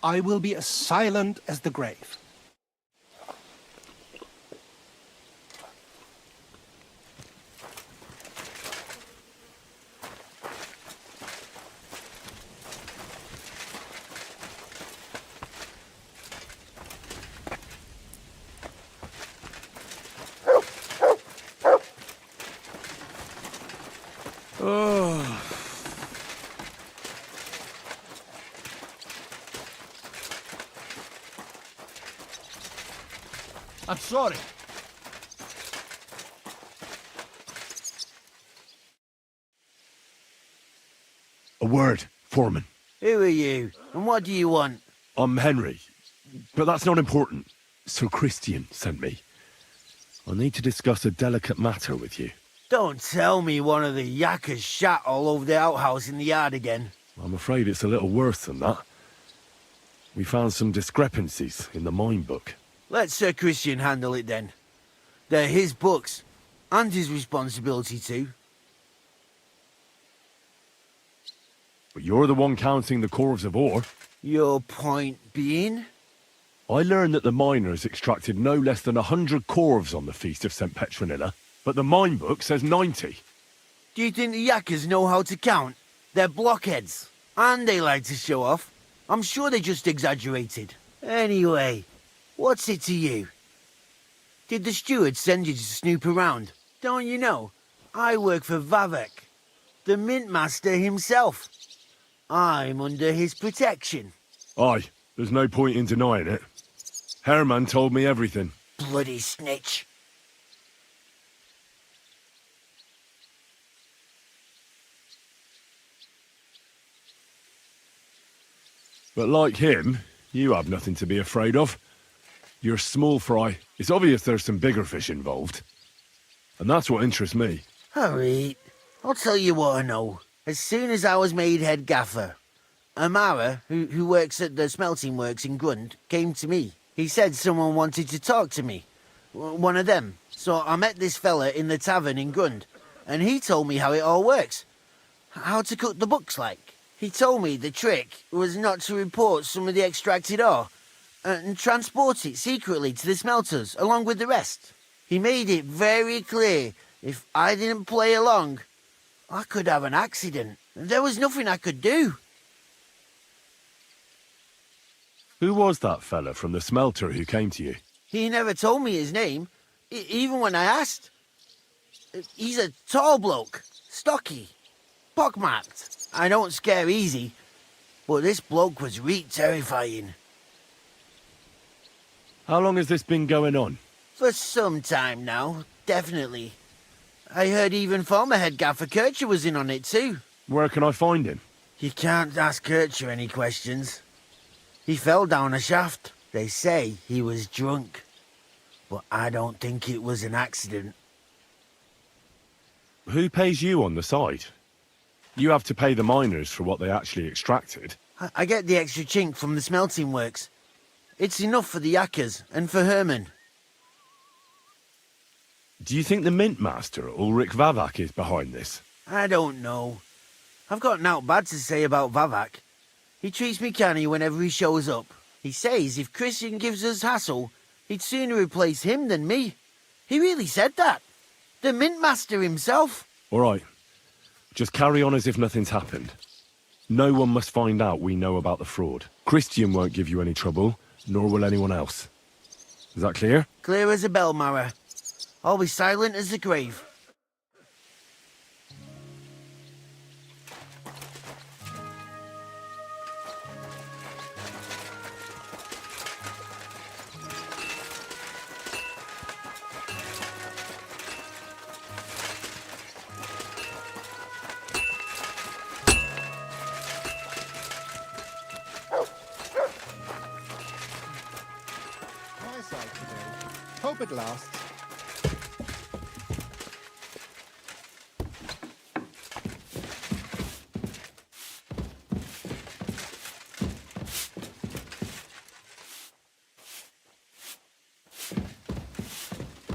I will be as silent as the grave. I'm sorry. A word, Foreman. Who are you, and what do you want? I'm Henry, but that's not important. Sir Christian sent me. I need to discuss a delicate matter with you. Don't tell me one of the yakkers shat all over the outhouse in the yard again. I'm afraid it's a little worse than that. We found some discrepancies in the mine book. Let Sir Christian handle it then. They're his books, and his responsibility too. But you're the one counting the corves of ore. Your point being? I learned that the miners extracted no less than 100 corves on the Feast of St. Petronilla, but the mine book says 90. Do you think the yakkers know how to count? They're blockheads, and they like to show off. I'm sure they just exaggerated. Anyway, what's it to you? Did the steward send you to snoop around? Don't you know? I work for Vavek, the mint master himself. I'm under his protection. Aye, there's no point in denying it. Herman told me everything. Bloody snitch. But like him, you have nothing to be afraid of. You're small fry. It's obvious there's some bigger fish involved. And that's what interests me. Alright, I'll tell you what I know. As soon as I was made head gaffer, Amara, who works at the smelting works in Grund, came to me. He said someone wanted to talk to me. One of them. So I met this fella in the tavern in Grund, and he told me how it all works. How to cook the books, like. He told me the trick was not to report some of the extracted ore and transport it secretly to the smelters along with the rest. He made it very clear if I didn't play along, I could have an accident. There was nothing I could do. Who was that fella from the smelter who came to you? He never told me his name, even when I asked. He's a tall bloke, stocky, pockmarked. I don't scare easy, but this bloke was reet terrifying. How long has this been going on? For some time now, definitely. I heard even former head gaffer Kircher was in on it too. Where can I find him? You can't ask Kircher any questions. He fell down a shaft. They say he was drunk, but I don't think it was an accident. Who pays you on the side? You have to pay the miners for what they actually extracted. I get the extra chink from the smelting works. It's enough for the yakkers and for Herman. Do you think the mint master, Ulrich Vavak, is behind this? I don't know. I've got naught bad to say about Vavak. He treats me canny whenever he shows up. He says if Christian gives us hassle, he'd sooner replace him than me. He really said that. The mint master himself. All right. Just carry on as if nothing's happened. No one must find out we know about the fraud. Christian won't give you any trouble, nor will anyone else. Is that clear? Clear as a bell, Mara. I'll be silent as the grave. Hope it lasts.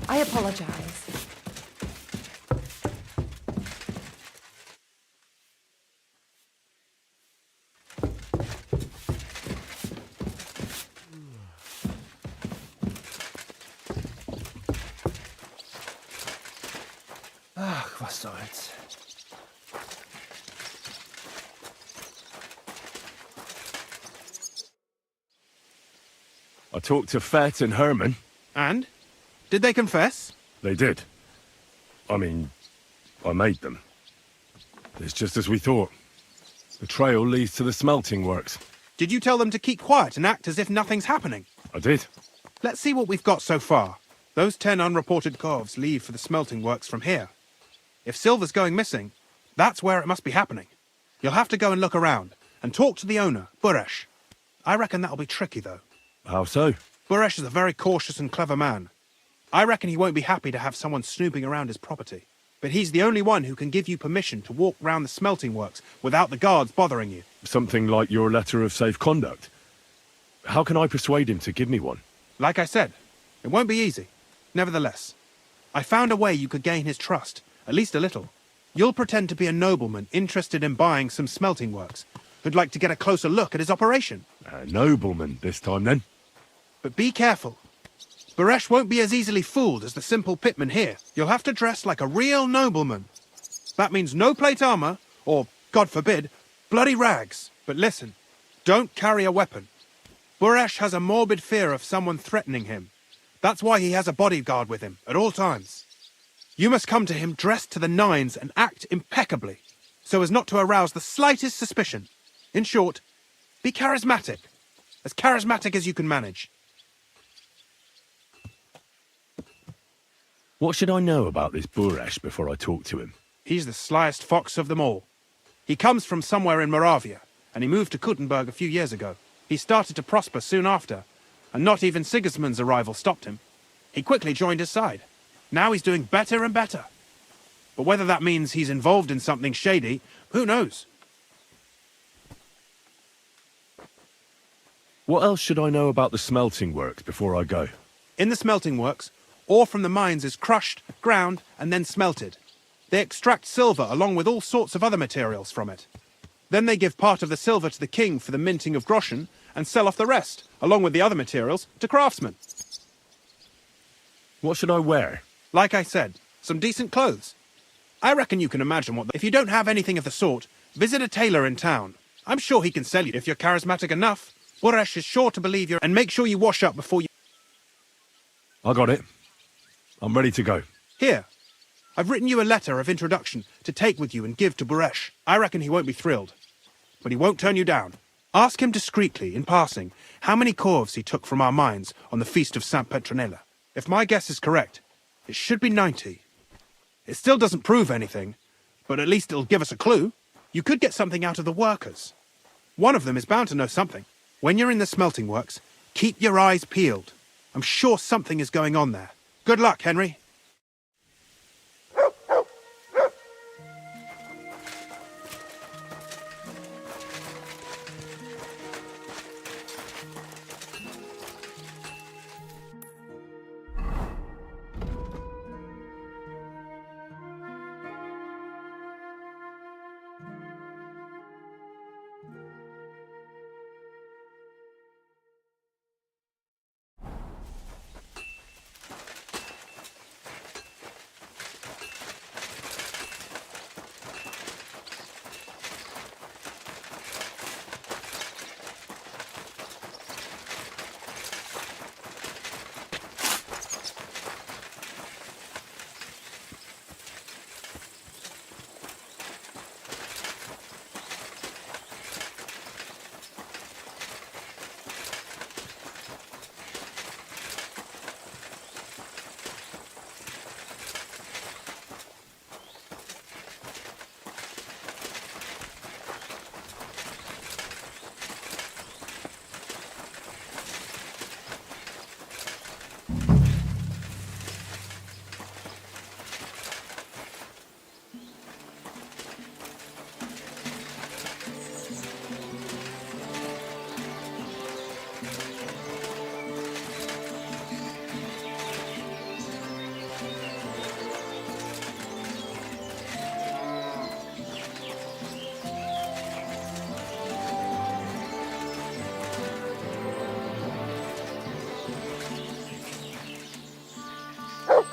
I apologize. Ach, was soll's. I talked to Fett and Herman. And? Did they confess? They did. I mean, I made them. It's just as we thought. The trail leads to the smelting works. Did you tell them to keep quiet and act as if nothing's happening? I did. Let's see what we've got so far. Those 10 unreported corves leave for the smelting works from here. If silver's going missing, that's where it must be happening. You'll have to go and look around, and talk to the owner, Buresh. I reckon that'll be tricky, though. How so? Buresh is a very cautious and clever man. I reckon he won't be happy to have someone snooping around his property. But he's the only one who can give you permission to walk round the smelting works without the guards bothering you. Something like your letter of safe conduct. How can I persuade him to give me one? Like I said, it won't be easy. Nevertheless, I found a way you could gain his trust, at least a little. You'll pretend to be a nobleman interested in buying some smelting works, who'd like to get a closer look at his operation. A nobleman this time, then. But be careful. Buresh won't be as easily fooled as the simple pitman here. You'll have to dress like a real nobleman. That means no plate armor, or, God forbid, bloody rags. But listen, don't carry a weapon. Buresh has a morbid fear of someone threatening him. That's why he has a bodyguard with him at all times. You must come to him dressed to the nines and act impeccably, so as not to arouse the slightest suspicion. In short, be charismatic as you can manage. What should I know about this Buresh before I talk to him? He's the slyest fox of them all. He comes from somewhere in Moravia, and he moved to Kuttenberg a few years ago. He started to prosper soon after, and not even Sigismund's arrival stopped him. He quickly joined his side. Now he's doing better and better. But whether that means he's involved in something shady, who knows? What else should I know about the smelting works before I go? In the smelting works, ore from the mines is crushed, ground, and then smelted. They extract silver along with all sorts of other materials from it. Then they give part of the silver to the king for the minting of groschen and sell off the rest, along with the other materials, to craftsmen. What should I wear? Like I said, some decent clothes. I reckon you can imagine what... If you don't have anything of the sort, visit a tailor in town. I'm sure he can sell you if you're charismatic enough. Boresh is sure to believe you, and make sure you wash up before you... I got it. I'm ready to go. Here. I've written you a letter of introduction to take with you and give to Boresh. I reckon he won't be thrilled. But he won't turn you down. Ask him discreetly, in passing, how many corves he took from our mines on the feast of Saint Petronella. If my guess is correct, it should be 90. It still doesn't prove anything, but at least it'll give us a clue. You could get something out of the workers. One of them is bound to know something. When you're in the smelting works, keep your eyes peeled. I'm sure something is going on there. Good luck, Henry.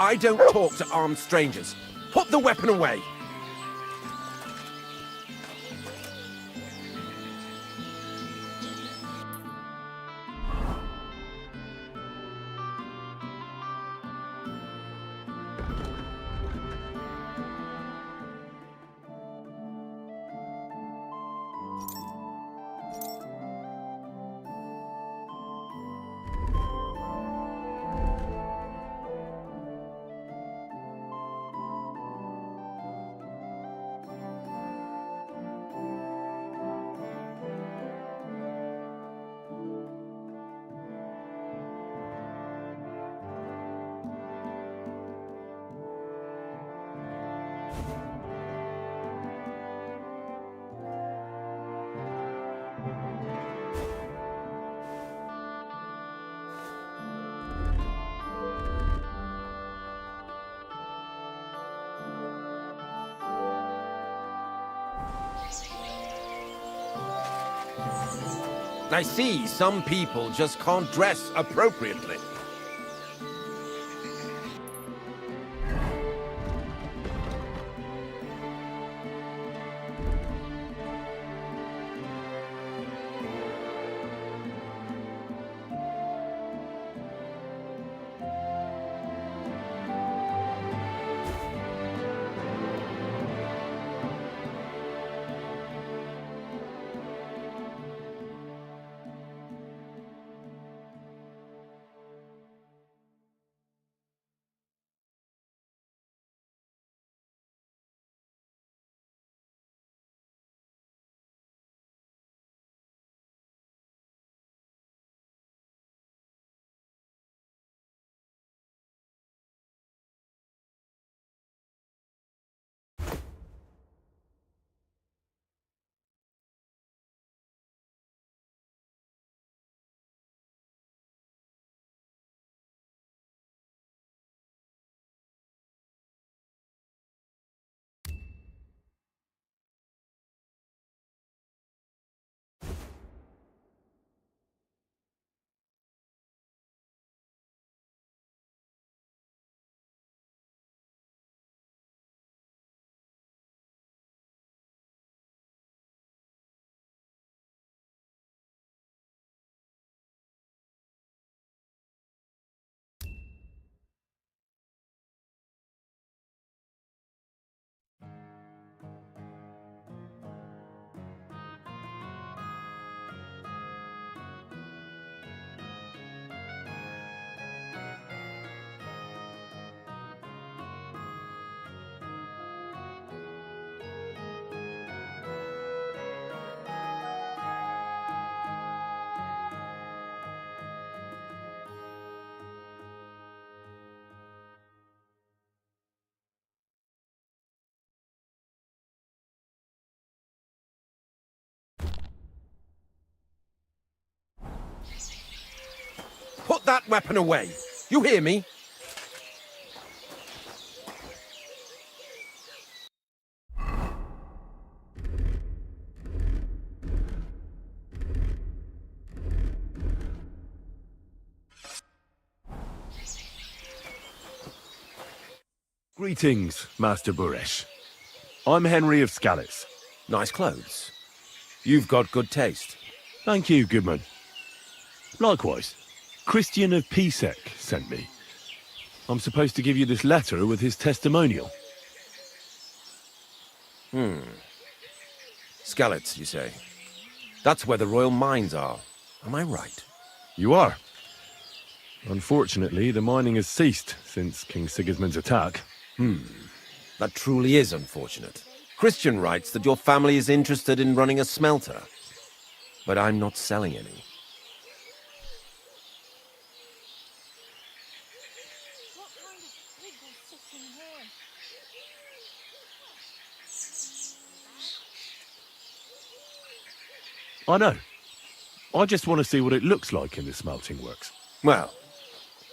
I don't talk to armed strangers. Put the weapon away. I see some people just can't dress appropriately. that weapon away. You hear me? Greetings, Master Buresh. I'm Henry of Scallis. Nice clothes. You've got good taste. Thank you, Goodman. Likewise, Christian of Pisek sent me. I'm supposed to give you this letter with his testimonial. Skalitz, you say? That's where the royal mines are. Am I right? You are. Unfortunately, the mining has ceased since King Sigismund's attack. That truly is unfortunate. Christian writes that your family is interested in running a smelter. But I'm not selling any. I know. I just want to see what it looks like in the smelting works. Well,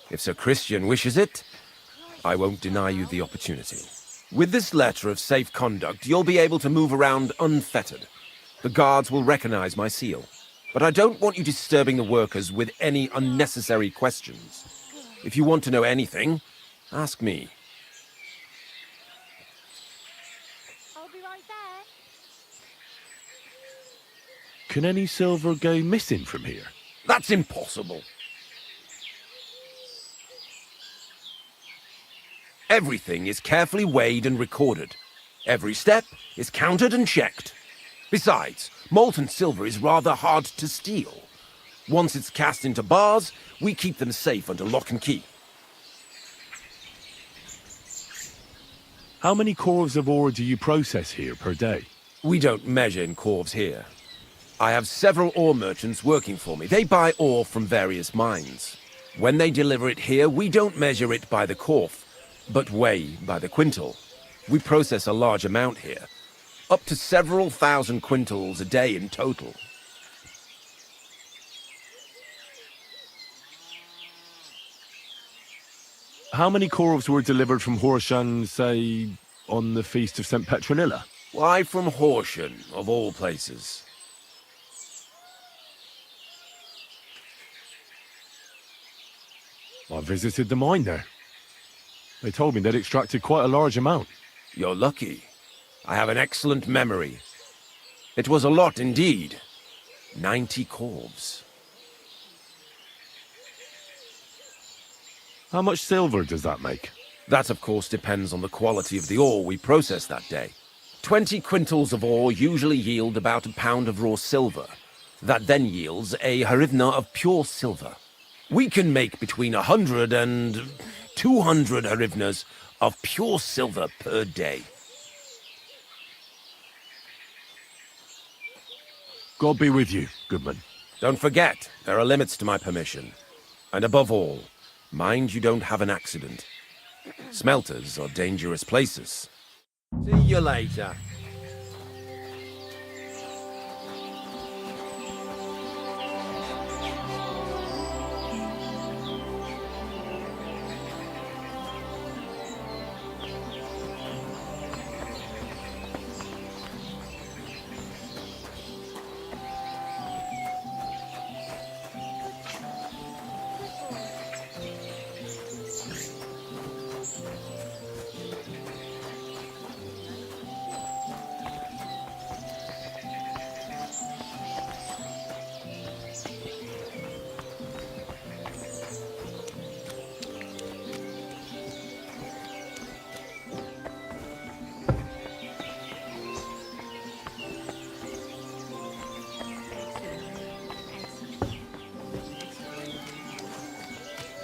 if Sir Christian wishes it, I won't deny you the opportunity. With this letter of safe conduct, you'll be able to move around unfettered. The guards will recognize my seal. But I don't want you disturbing the workers with any unnecessary questions. If you want to know anything, ask me. I'll be right there. Can any silver go missing from here? That's impossible. Everything is carefully weighed and recorded. Every step is counted and checked. Besides, molten silver is rather hard to steal. Once it's cast into bars, we keep them safe under lock and key. How many corves of ore do you process here per day? We don't measure in corves here. I have several ore merchants working for me. They buy ore from various mines. When they deliver it here, we don't measure it by the corf, but weigh by the quintal. We process a large amount here, up to several thousand quintals a day in total. How many corves were delivered from Horshan, say, on the Feast of St. Petronilla? Why from Horsham, of all places? I visited the mine there. They told me they'd extracted quite a large amount. You're lucky. I have an excellent memory. It was a lot indeed. 90 corves. How much silver does that make? That, of course, depends on the quality of the ore we process that day. 20 quintals of ore usually yield about a pound of raw silver. That then yields a harivna of pure silver. We can make between 100 and 200 harivnas of pure silver per day. God be with you, Goodman. Don't forget, there are limits to my permission. And above all, mind you don't have an accident. Smelters are dangerous places. See you later.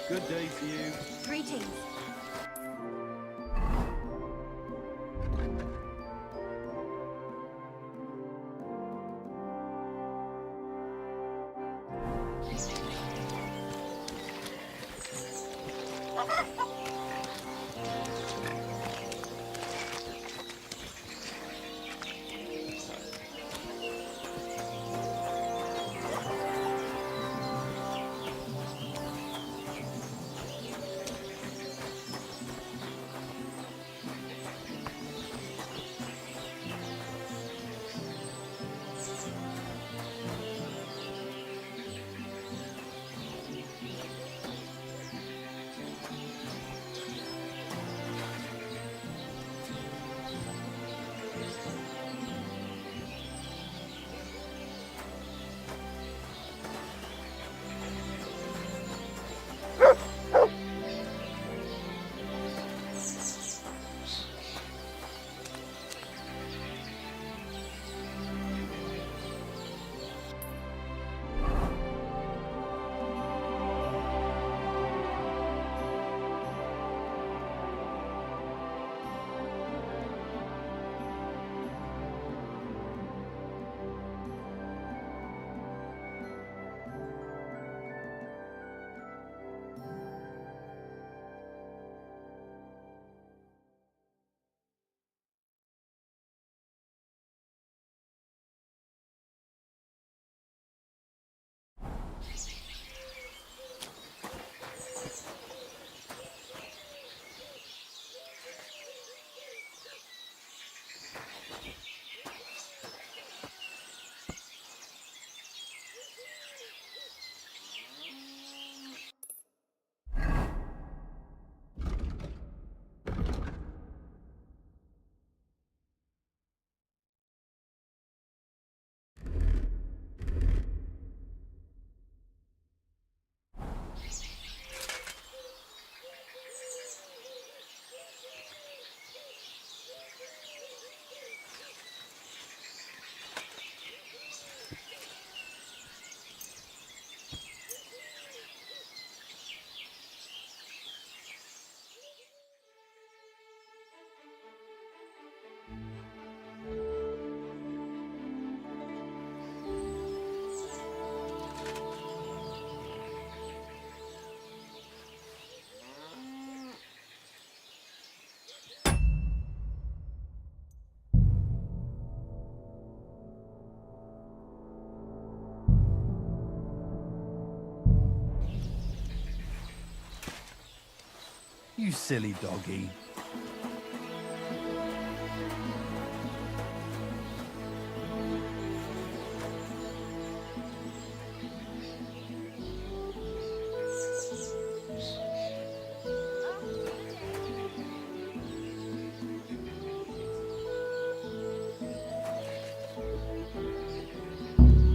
Good day to you. Greetings. You silly doggy.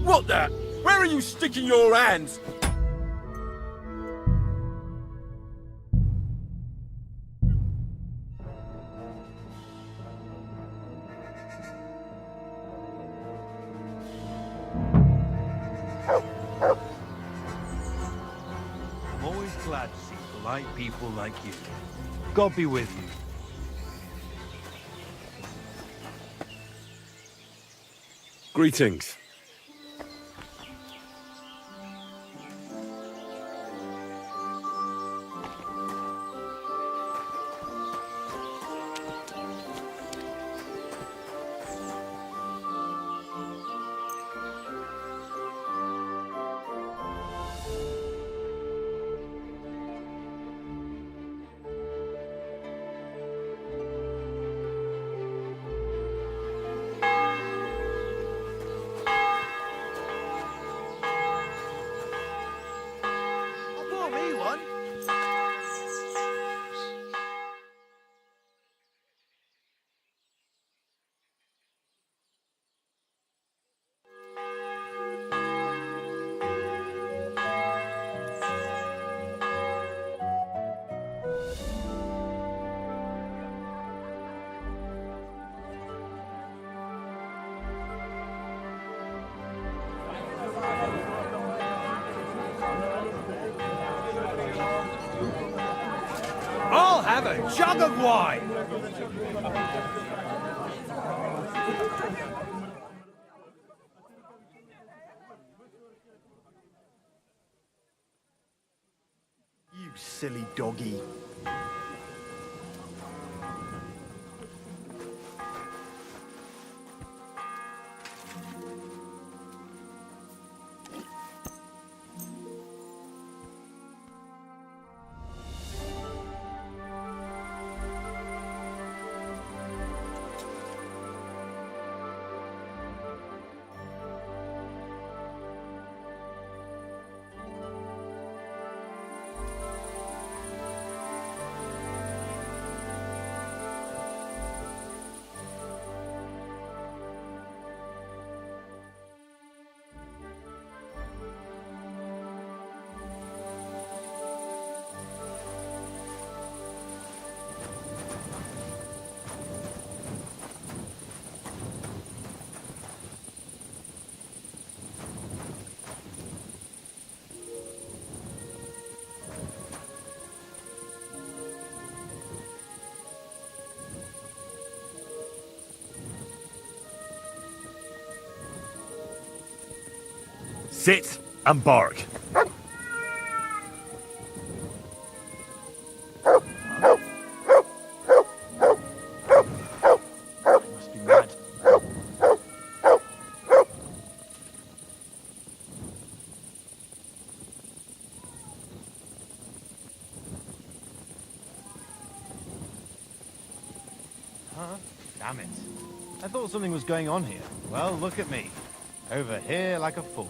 What the? Where are you sticking your hands? I'm always glad to see polite people like you. God be with you. Greetings. Pour me one. I'll have a jug of wine. You silly doggy. Sit and bark. Must be mad. Huh? Damn it. I thought something was going on here. Well, look at me. Over here like a fool.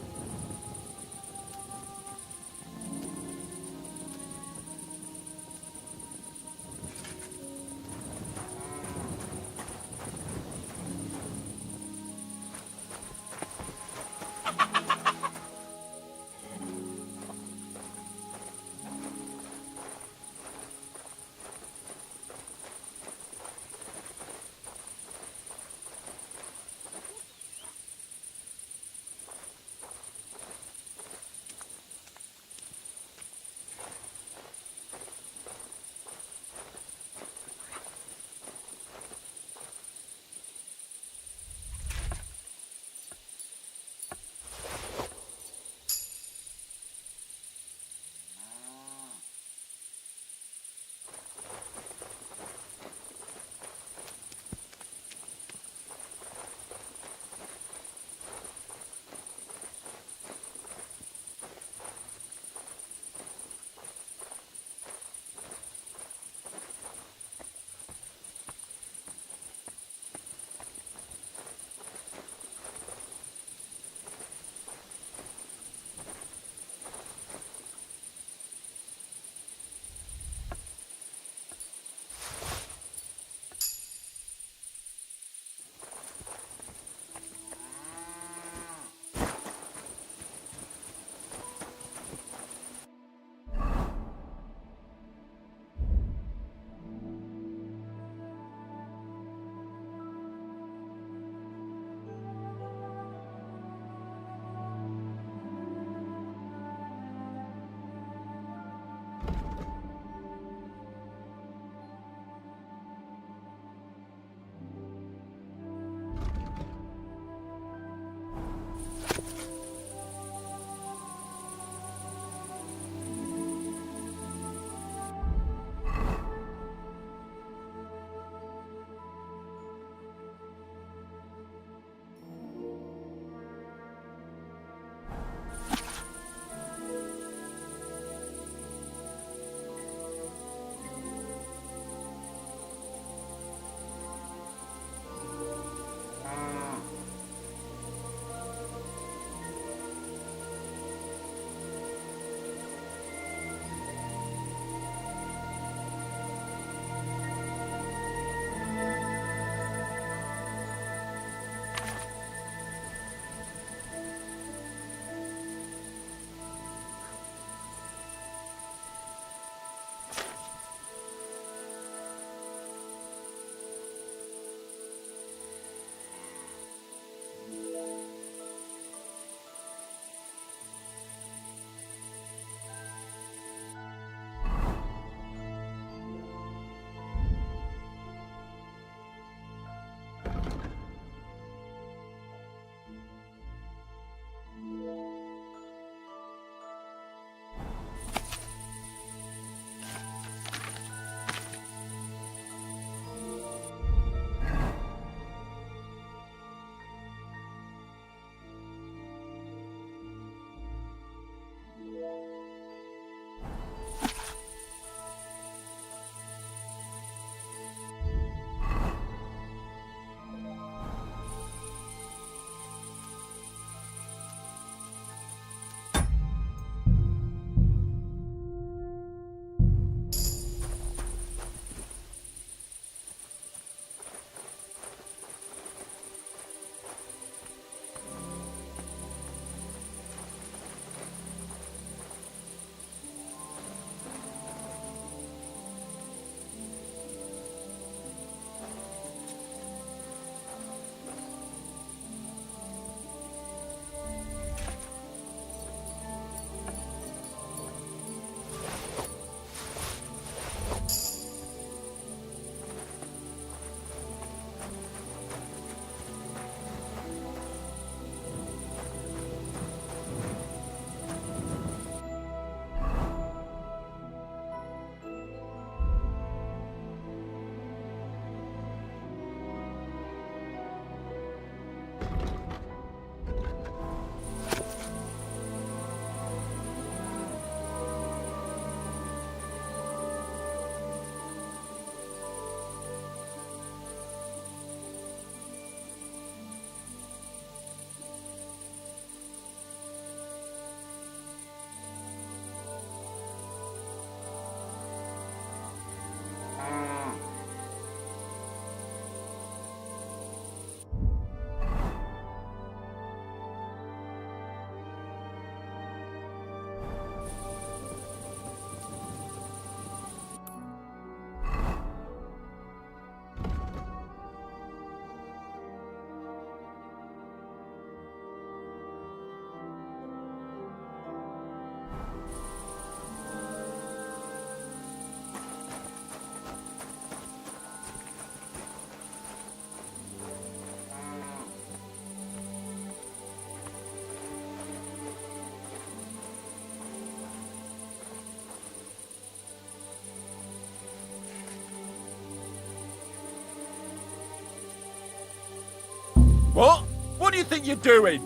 What? What do you think you're doing?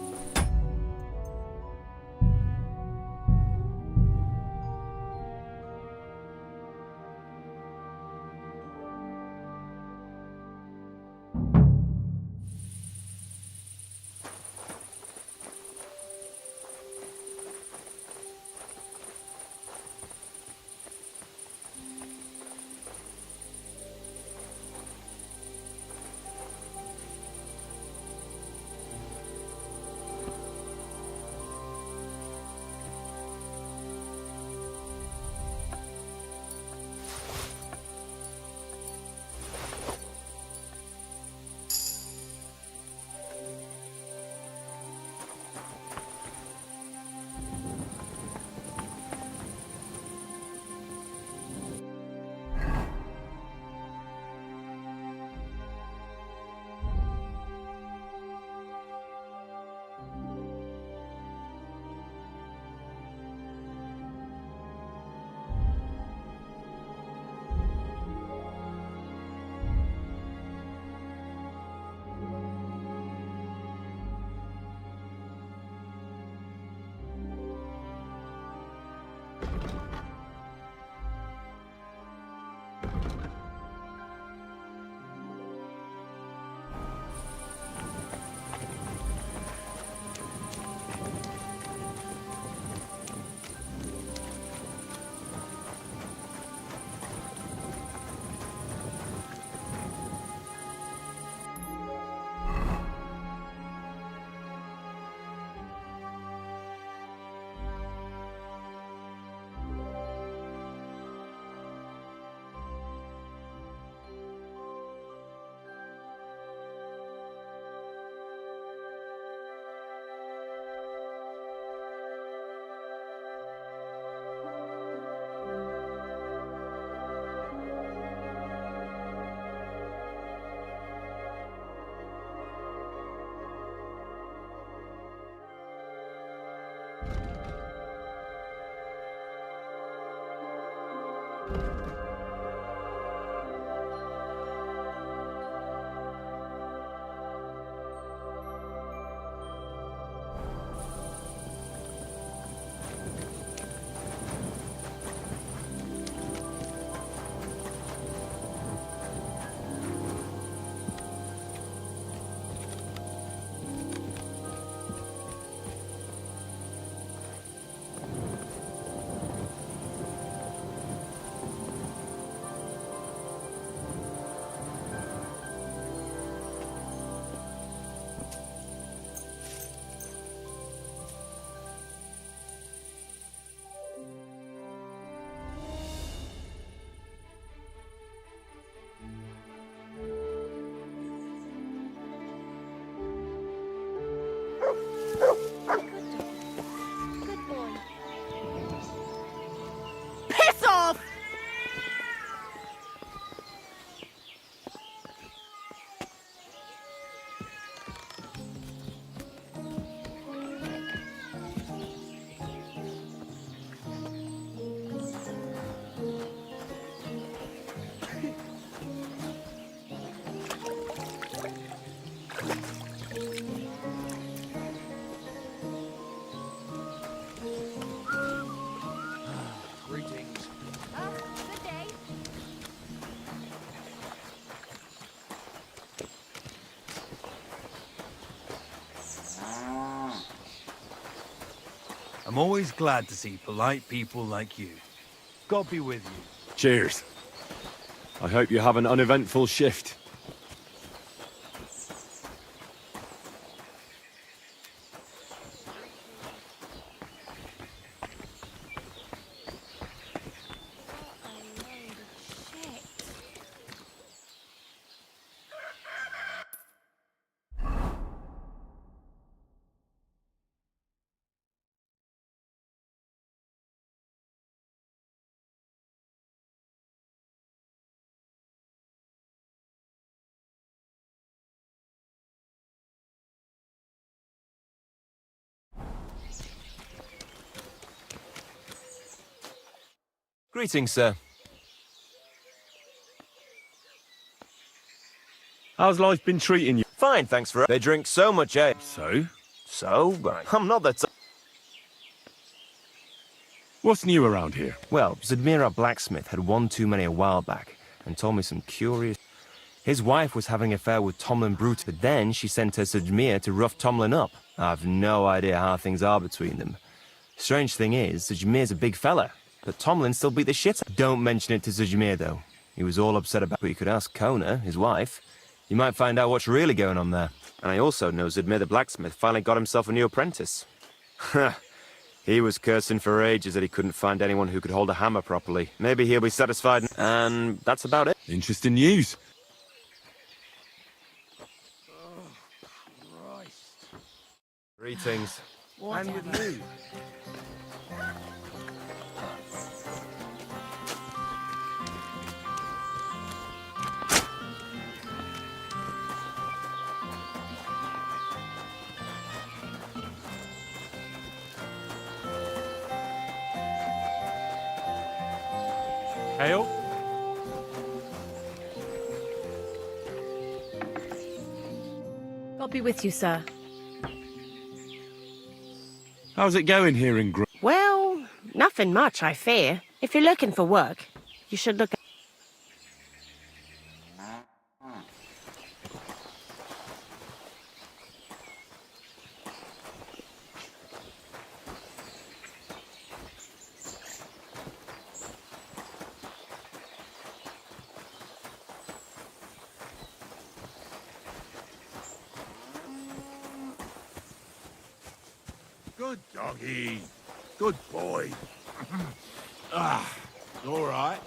I'm always glad to see polite people like you. God be with you. Cheers. I hope you have an uneventful shift. Greetings, sir. How's life been treating you? Fine, thanks for it. They drink so much ale. So? So? I'm not that... What's new around here? Well, Zadmira Blacksmith had one too many a while back, and told me some curious... His wife was having an affair with Tomlin Brute, but then she sent her Zadmir to rough Tomlin up. I've no idea how things are between them. Strange thing is, Zadmir's a big fella, but Tomlin still beat the shit. Don't mention it to Zadmir, though. He was all upset about it, but you could ask Kona, his wife. You might find out what's really going on there. And I also know Zadmir the Blacksmith finally got himself a new apprentice. He was cursing for ages that he couldn't find anyone who could hold a hammer properly. Maybe he'll be satisfied, and that's about it. Interesting news. Greetings. And with you. Hail. God be with you, sir. How's it going here in Well, nothing much, I fear. If you're looking for work, you should look at... Good doggy. Good boy. All right.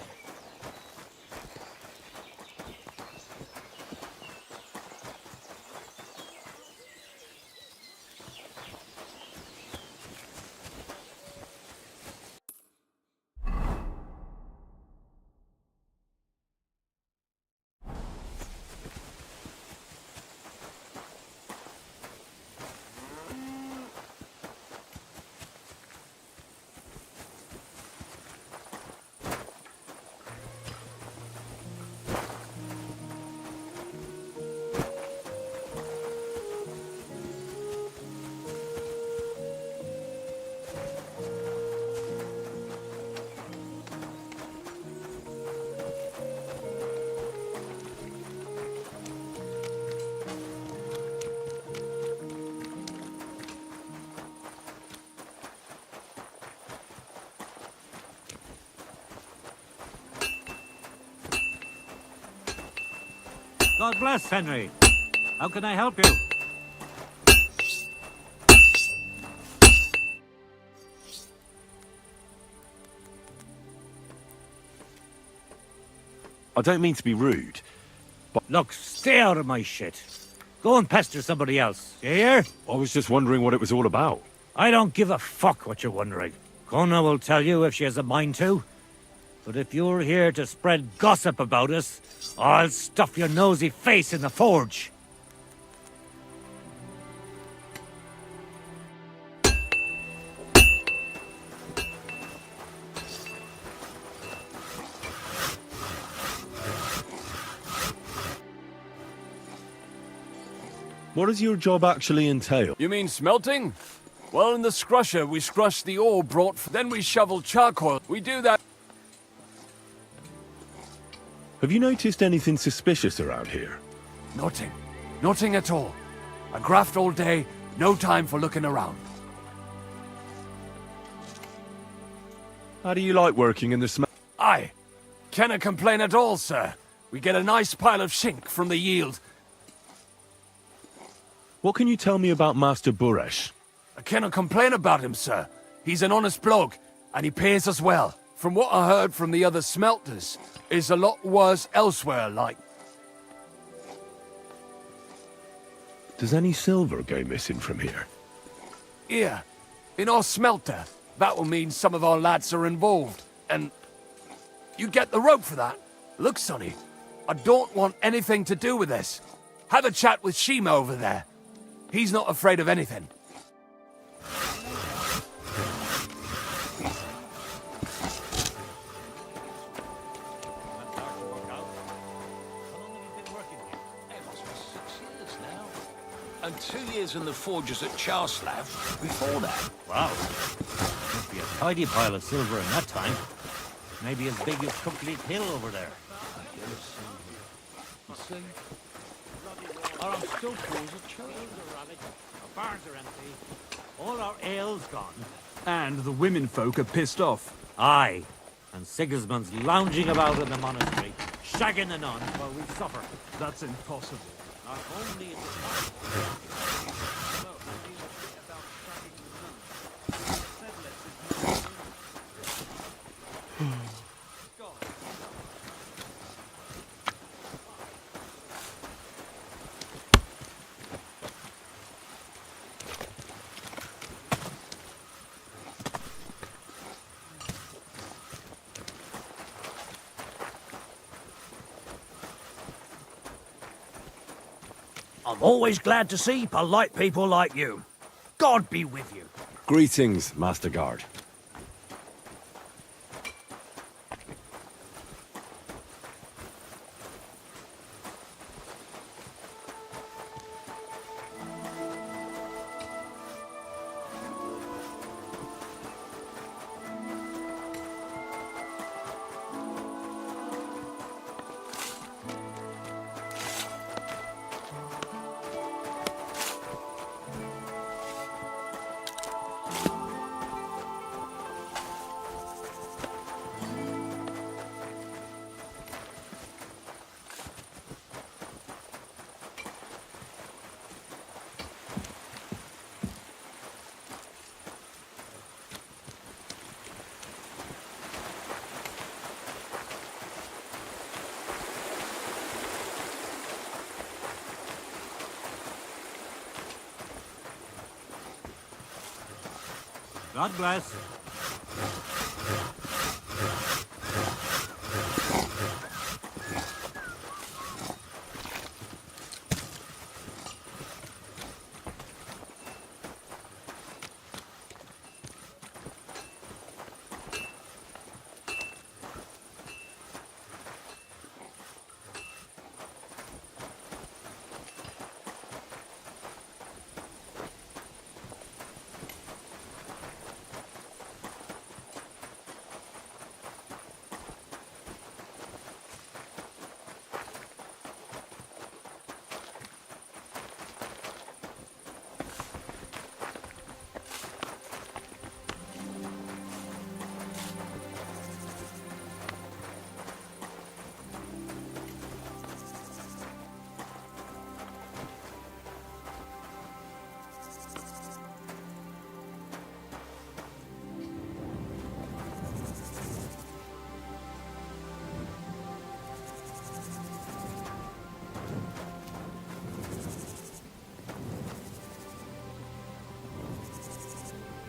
God bless, Henry. How can I help you? I don't mean to be rude, but... Look, stay out of my shit. Go and pester somebody else, you hear? I was just wondering what it was all about. I don't give a fuck what you're wondering. Kona will tell you if she has a mind to. But if you're here to spread gossip about us, I'll stuff your nosy face in the forge. What does your job actually entail? You mean smelting? Well, in the scrusher, we scrush the ore brought, then we shovel charcoal. We do that. Have you noticed anything suspicious around here? Nothing. Nothing at all. I graft all day, no time for looking around. How do you like working in the smell? Aye. Canna complain at all, sir. We get a nice pile of shink from the yield. What can you tell me about Master Buresh? I cannot complain about him, sir. He's an honest bloke, and he pays us well. From what I heard from the other smelters, is a lot worse elsewhere, like. Does any silver go missing from here? Here, in our smelter. That will mean some of our lads are involved, and you get the rope for that. Look, Sonny, I don't want anything to do with this. Have a chat with Shima over there. He's not afraid of anything. and 2 years in the forges at Charslav before that. Wow. Must be a tidy pile of silver in that time. Maybe as big as Cookleaf Hill over there. Our still pools at church. Our barns are empty. All our ale's gone. And the women folk are pissed off. Aye. And Sigismund's lounging about in the monastery, shagging the nuns while we suffer. That's impossible. Our only I'm always glad to see polite people like you. God be with you. Greetings, Master Guard. God bless.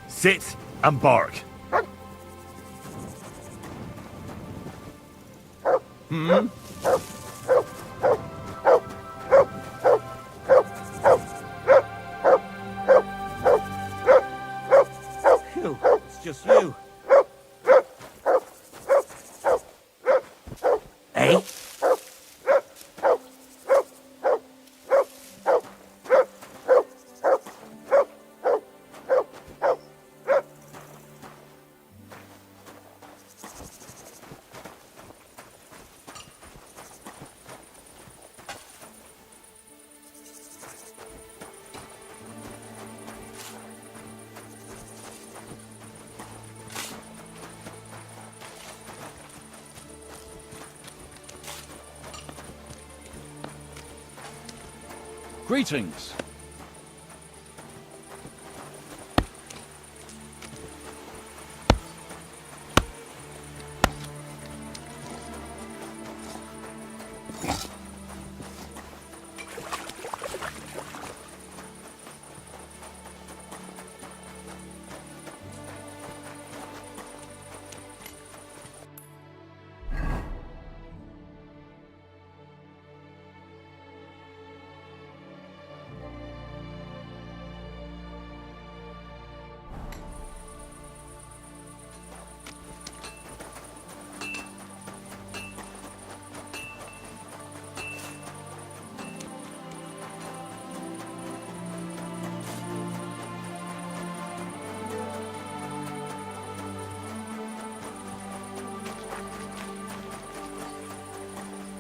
Sit and bark. Hmm? Phew, it's just you. Eh? Greetings.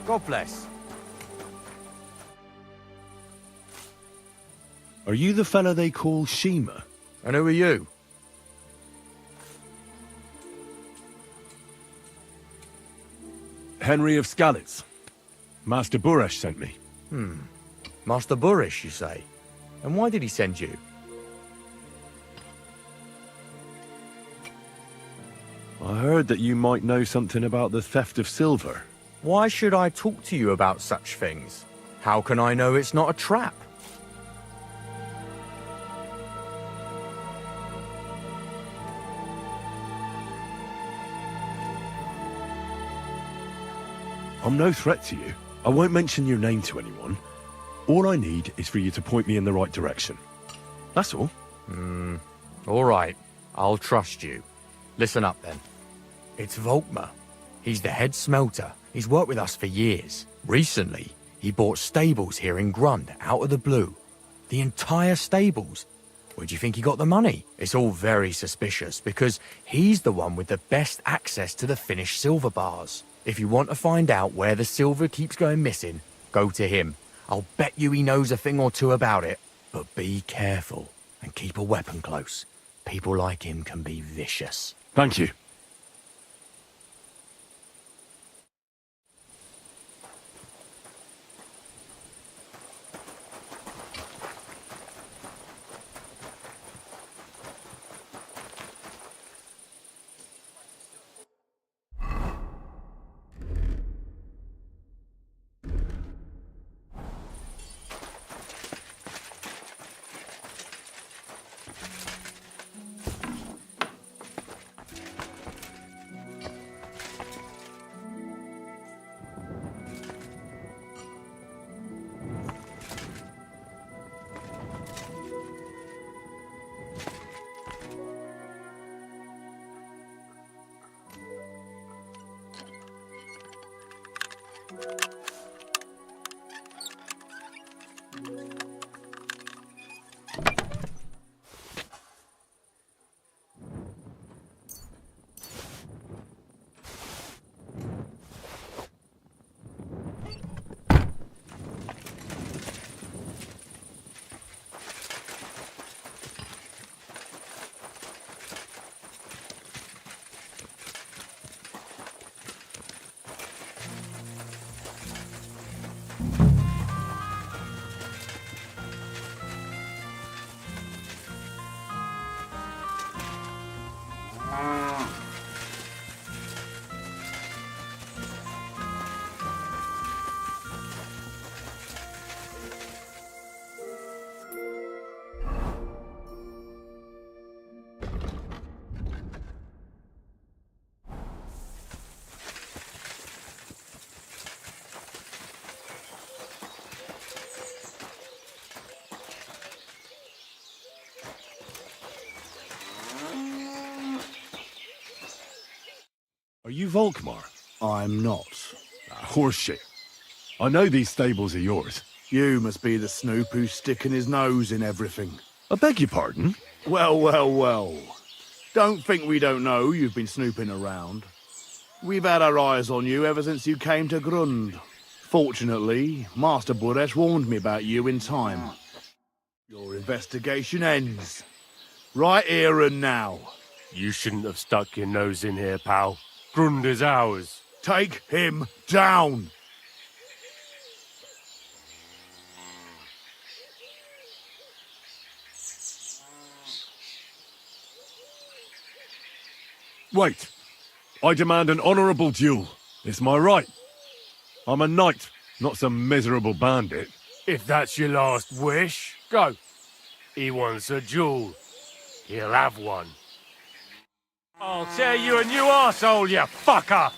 God bless. Are you the fella they call Shima? And who are you? Henry of Skalitz. Master Buresh sent me. Master Burish, you say? And why did he send you? I heard that you might know something about the theft of silver. Why should I talk to you about such things? How can I know it's not a trap? I'm no threat to you. I won't mention your name to anyone. All I need is for you to point me in the right direction. That's all. All right. I'll trust you. Listen up, then. It's Volkmar. He's the head smelter. He's worked with us for years. Recently, he bought stables here in Grund, out of the blue. The entire stables. Where do you think he got the money? It's all very suspicious, because he's the one with the best access to the finished silver bars. If you want to find out where the silver keeps going missing, go to him. I'll bet you he knows a thing or two about it. But be careful, and keep a weapon close. People like him can be vicious. Thank you. Are you Volkmar? I'm not. Horseshit. I know these stables are yours. You must be the snoop who's sticking his nose in everything. I beg your pardon? Well, well, well. Don't think we don't know you've been snooping around. We've had our eyes on you ever since you came to Grund. Fortunately, Master Buresh warned me about you in time. Your investigation ends. Right here and now. You shouldn't have stuck your nose in here, pal. Grund is ours. Take him down! Wait. I demand an honourable duel. It's my right. I'm a knight, not some miserable bandit. If that's your last wish, go. He wants a duel. He'll have one. I'll tear you a new arsehole, you fucker!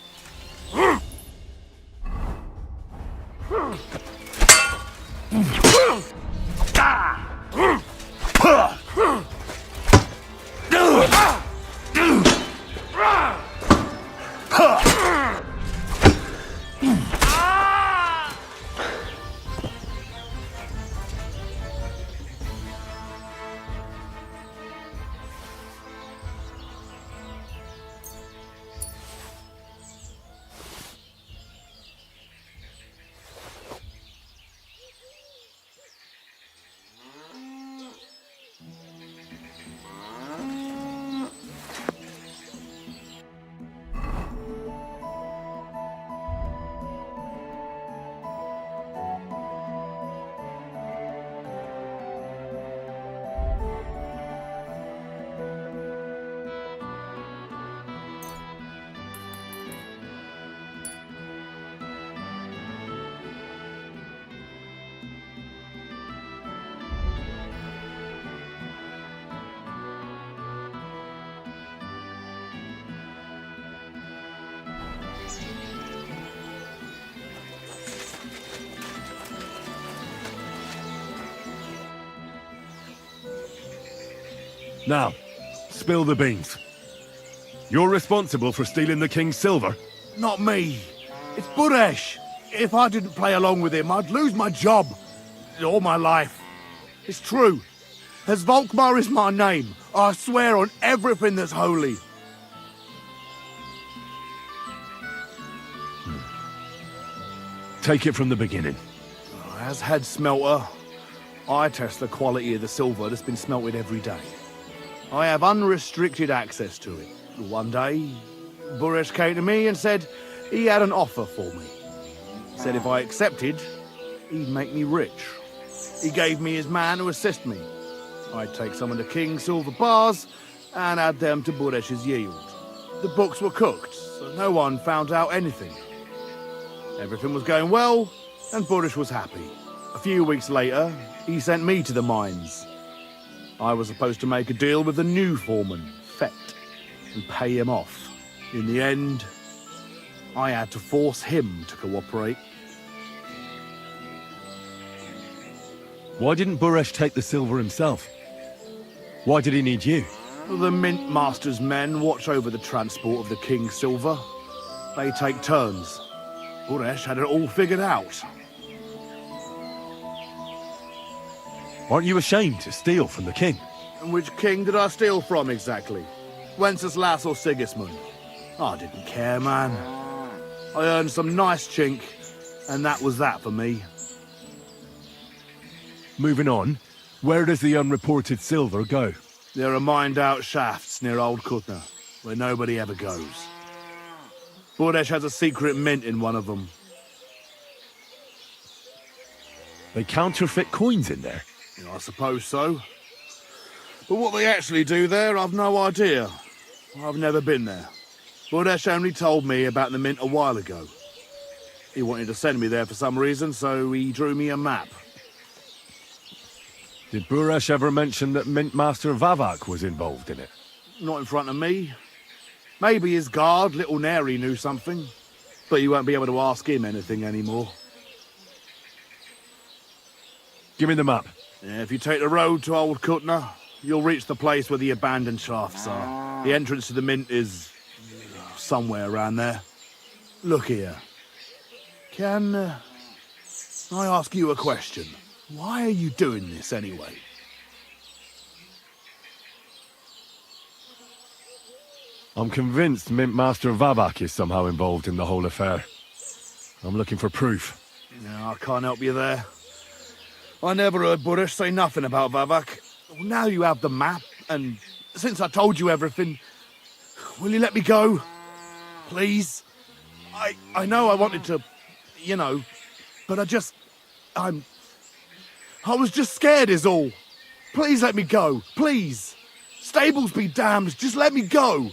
Now, spill the beans. You're responsible for stealing the king's silver? Not me. It's Buresh. If I didn't play along with him, I'd lose my job. All my life. It's true. As Volkmar is my name, I swear on everything that's holy. Take it from the beginning. As head smelter, I test the quality of the silver that's been smelted every day. I have unrestricted access to it. One day, Buresh came to me and said he had an offer for me. Said if I accepted, he'd make me rich. He gave me his man to assist me. I'd take some of the king's silver bars and add them to Buresh's yield. The books were cooked, so no one found out anything. Everything was going well, and Buresh was happy. A few weeks later, he sent me to the mines. I was supposed to make a deal with the new foreman, Fett, and pay him off. In the end, I had to force him to cooperate. Why didn't Buresh take the silver himself? Why did he need you? The Mint Master's men watch over the transport of the king's silver. They take turns. Buresh had it all figured out. Aren't you ashamed to steal from the king? And which king did I steal from exactly? Wenceslas or Sigismund? I didn't care, man. I earned some nice chink, and that was that for me. Moving on, where does the unreported silver go? There are mined-out shafts near Old Kutna, where nobody ever goes. Buresh has a secret mint in one of them. They counterfeit coins in there? I suppose so. But what they actually do there, I've no idea. I've never been there. Buresh only told me about the mint a while ago. He wanted to send me there for some reason, so he drew me a map. Did Buresh ever mention that Mint Master Vavak was involved in it? Not in front of me. Maybe his guard, Little Neri, knew something. But you won't be able to ask him anything anymore. Give me the map. Yeah, if you take the road to Old Kutna, you'll reach the place where the abandoned shafts are. The entrance to the mint is somewhere around there. Look here. Can I ask you a question? Why are you doing this anyway? I'm convinced Mint Master Vavak is somehow involved in the whole affair. I'm looking for proof. No, I can't help you there. I never heard Buresh say nothing about Vavak. Well, now you have the map, and since I told you everything, will you let me go? Please? I know I wanted to, you know, but I was just scared is all. Please let me go, please. Stables be damned, just let me go.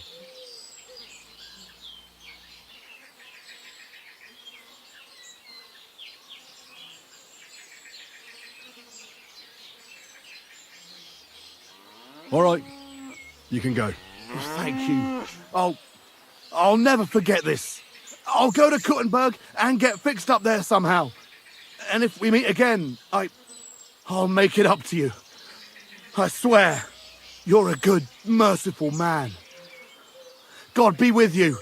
All right, you can go. Thank you. I'll never forget this. I'll go to Kuttenberg and get fixed up there somehow. And if we meet again, I'll make it up to you. I swear, you're a good, merciful man. God be with you.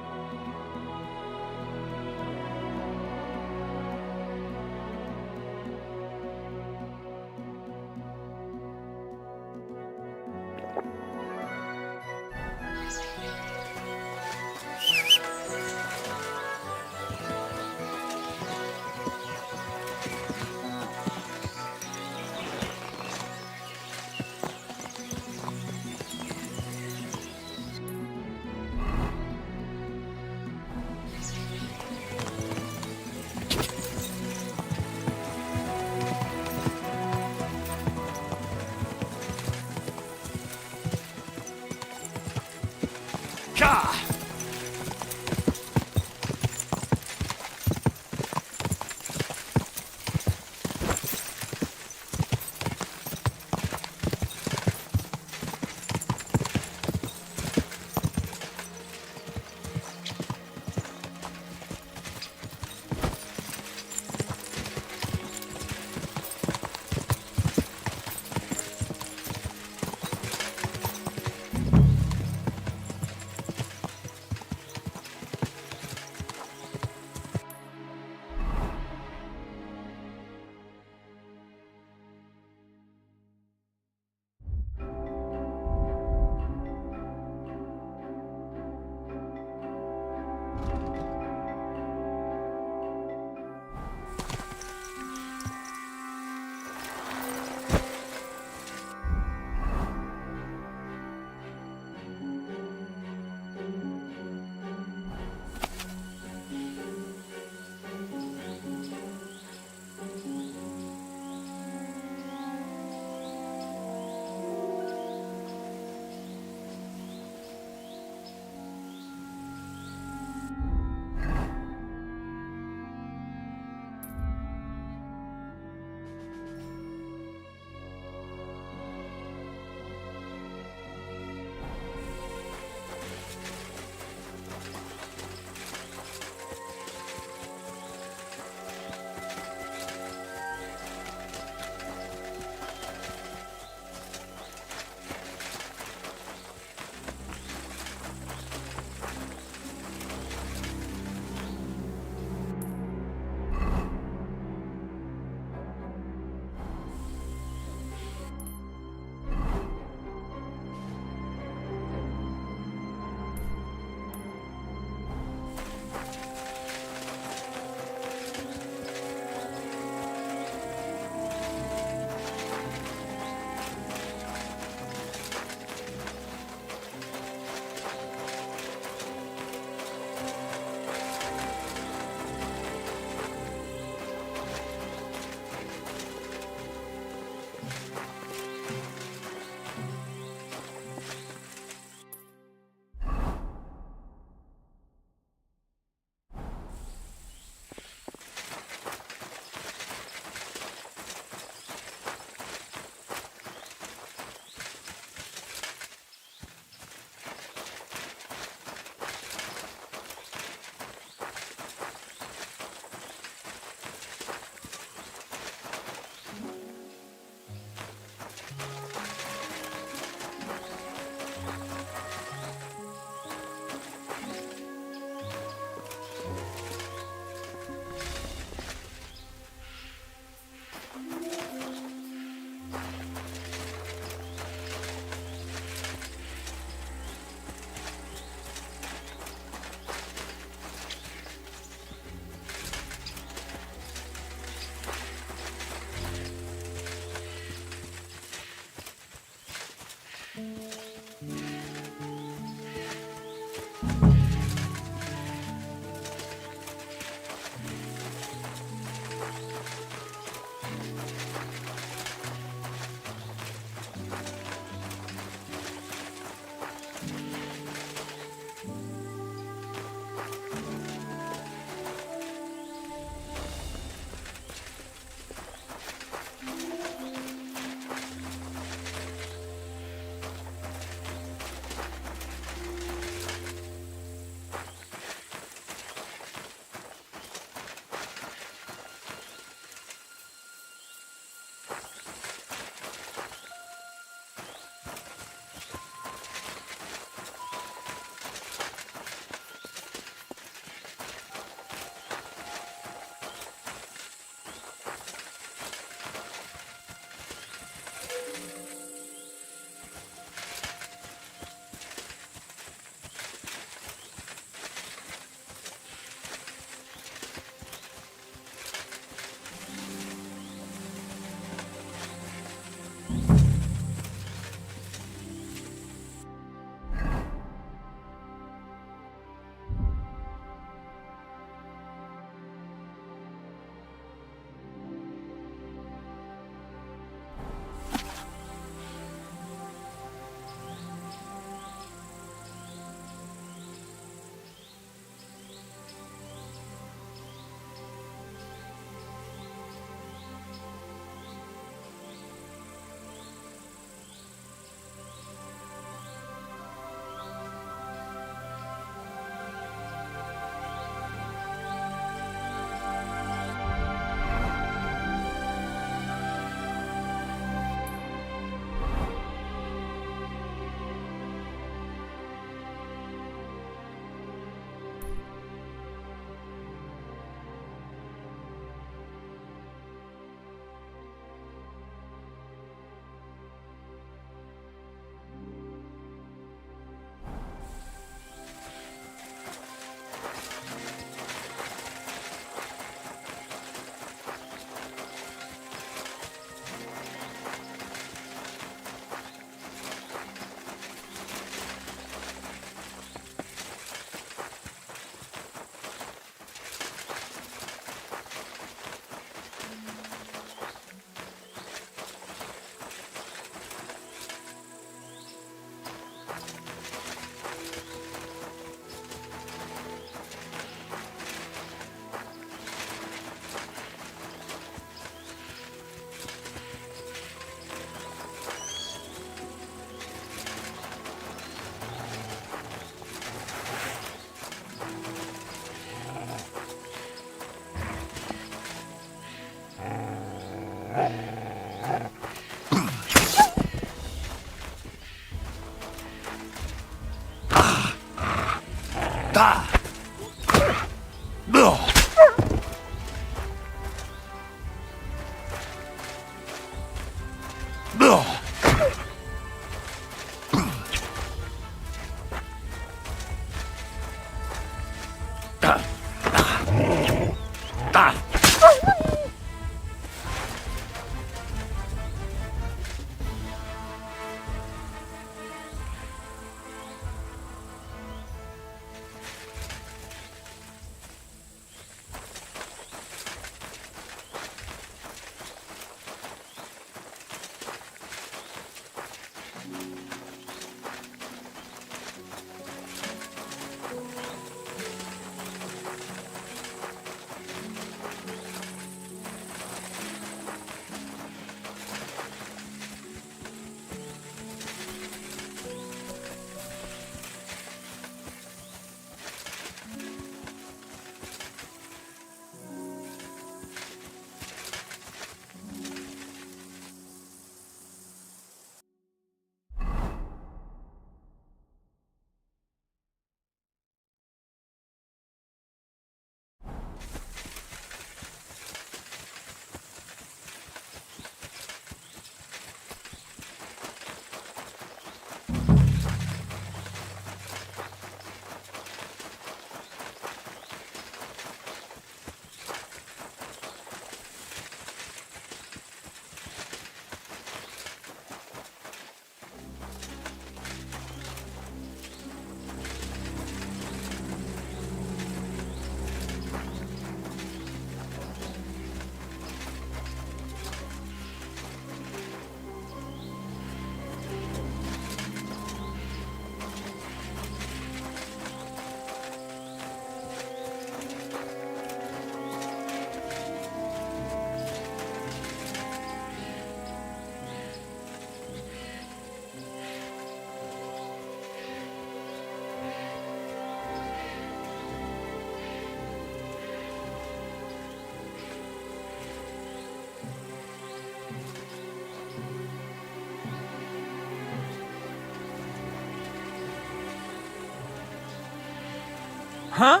Huh?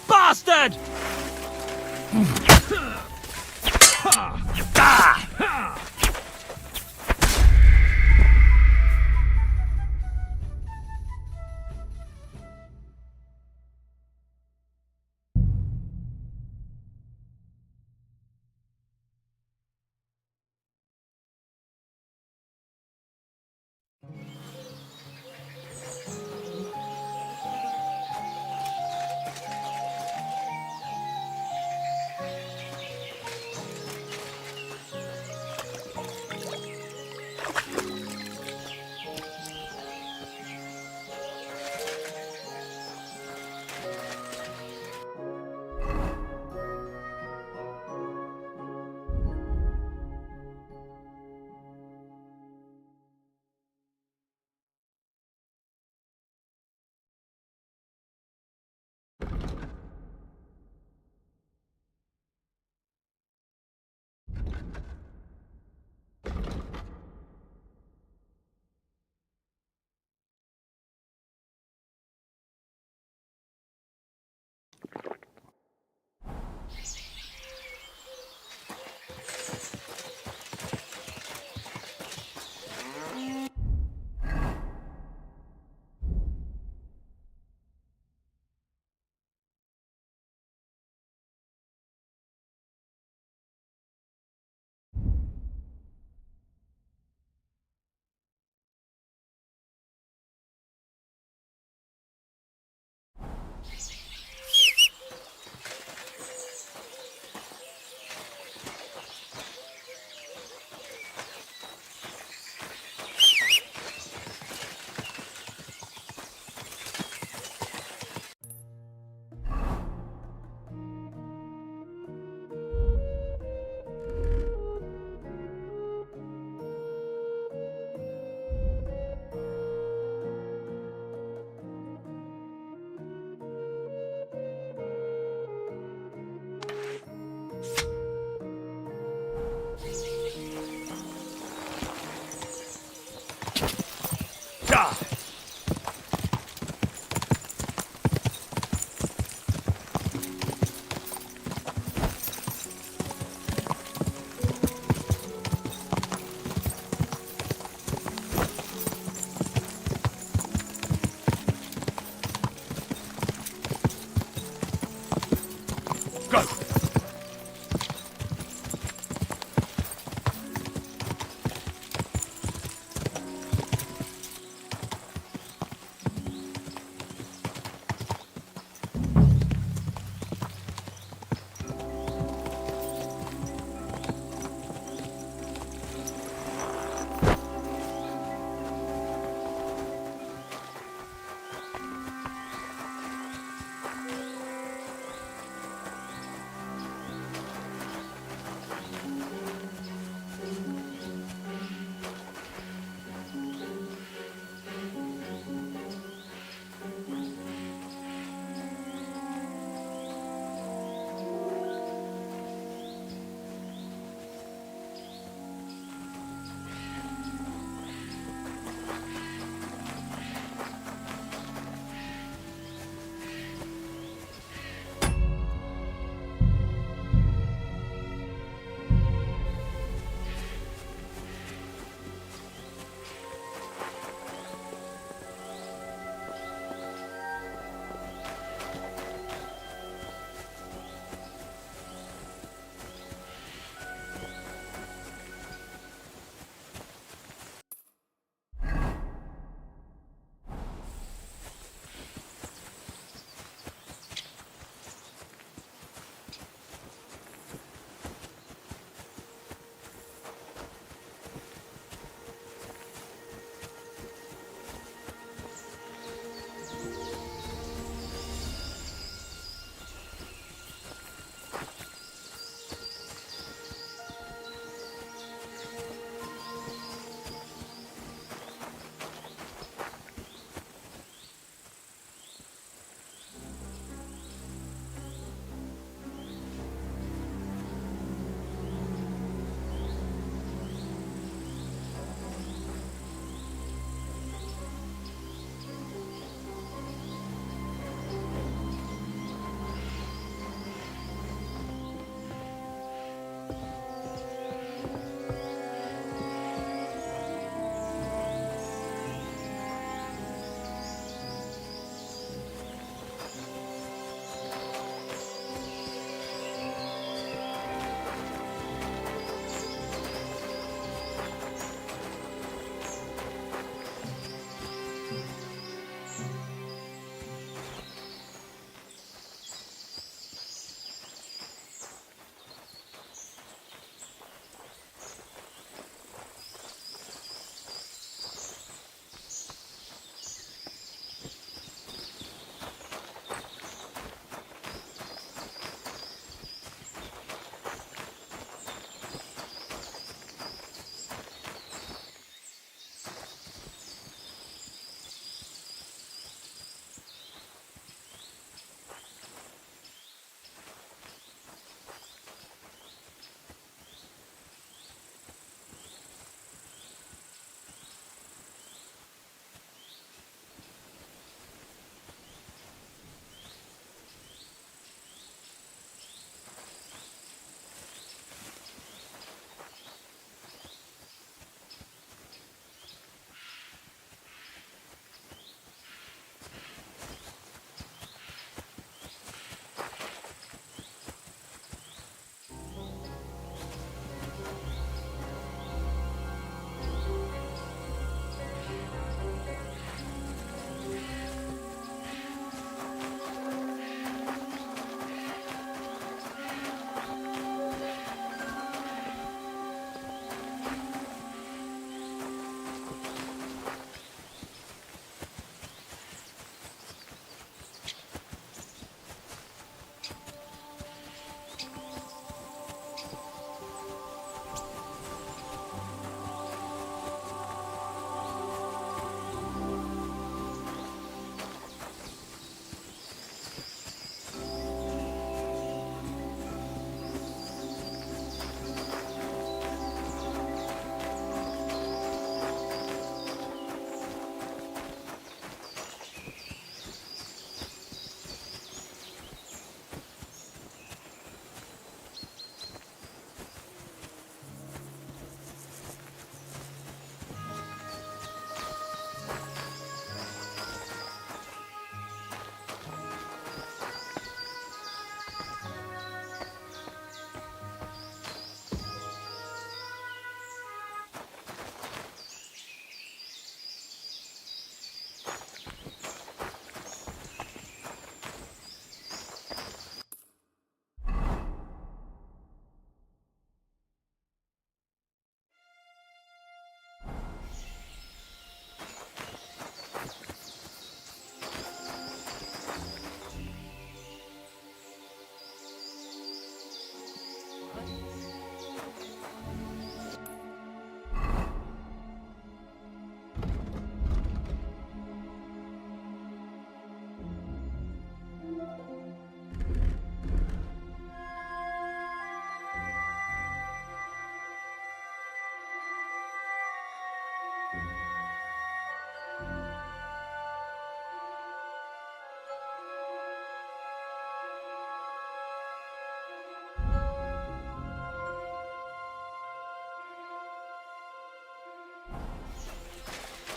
Bastard! Die! Go!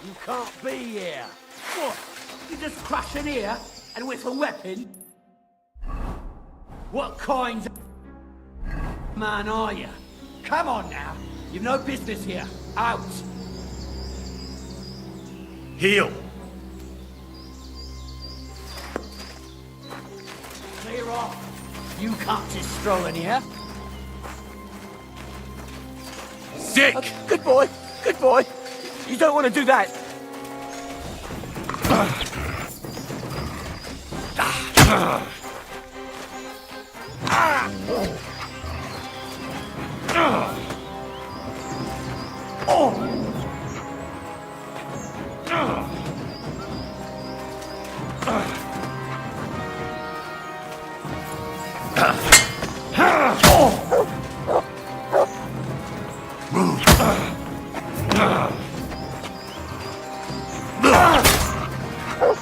You can't be here. What? You just crash in here and with a weapon? What kind of man are you? Come on now. You've no business here. Out. Heel. Clear off. You can't just stroll in here. Sick! Good boy. Good boy. You don't want to do that.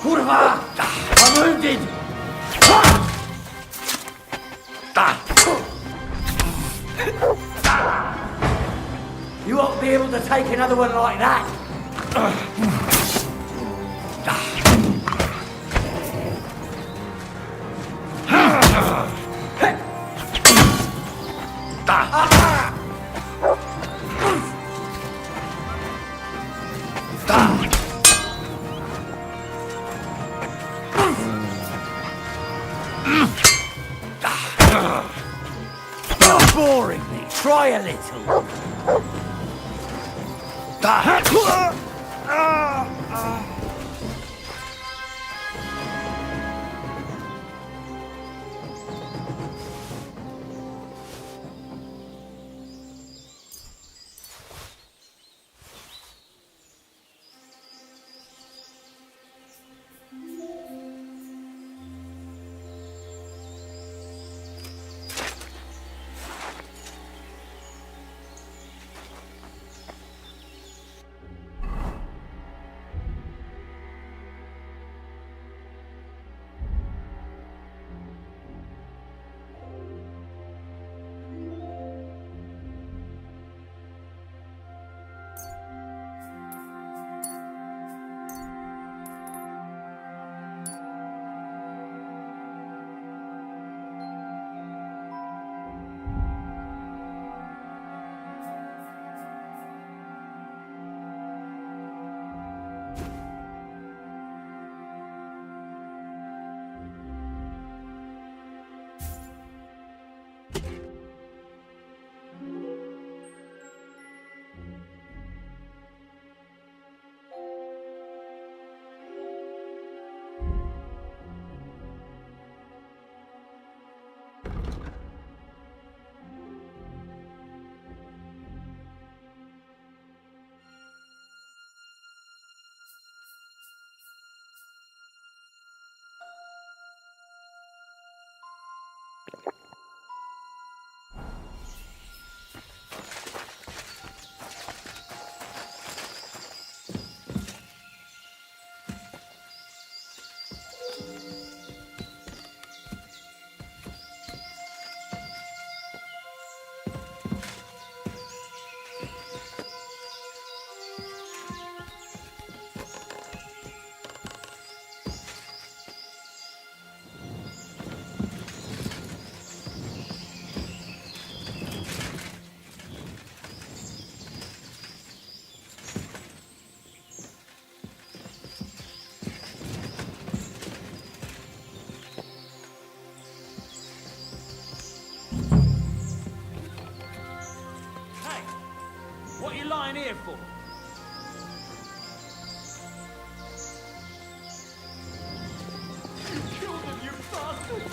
Kurwa! I'm wounded! You won't be able to take another one like that. You're boring me. Try a little. What are you lying here for? You killed him, you bastard!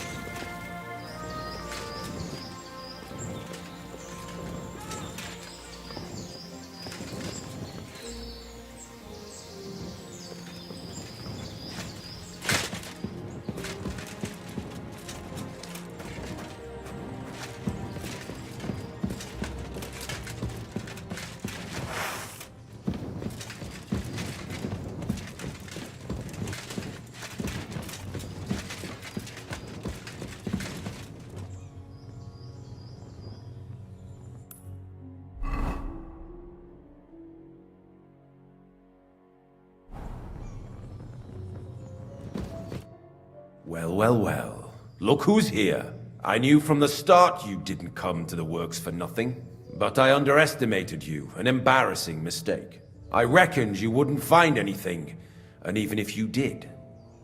Well, well, well. Look who's here. I knew from the start you didn't come to the works for nothing. But I underestimated you, an embarrassing mistake. I reckoned you wouldn't find anything, and even if you did,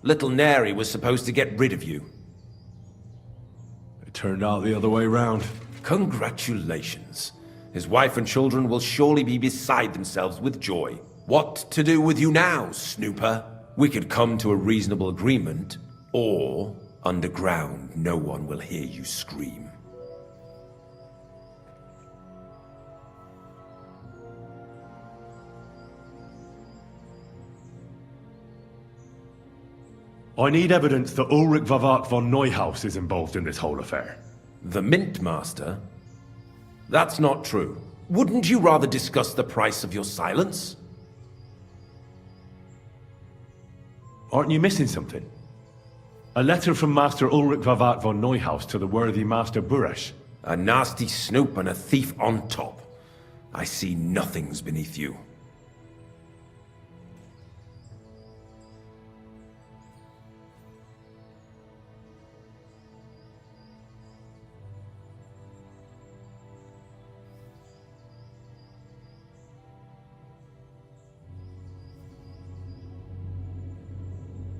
little Neri was supposed to get rid of you. It turned out the other way round. Congratulations. His wife and children will surely be beside themselves with joy. What to do with you now, snooper? We could come to a reasonable agreement, or underground no one will hear you scream. I need evidence that Ulrich Vavart von Neuhaus is involved in this whole affair. The Mint Master? That's not true. Wouldn't you rather discuss the price of your silence? Aren't you missing something? A letter from Master Ulrich Vavart von Neuhaus to the worthy Master Buresh. A nasty snoop and a thief on top. I see nothing's beneath you.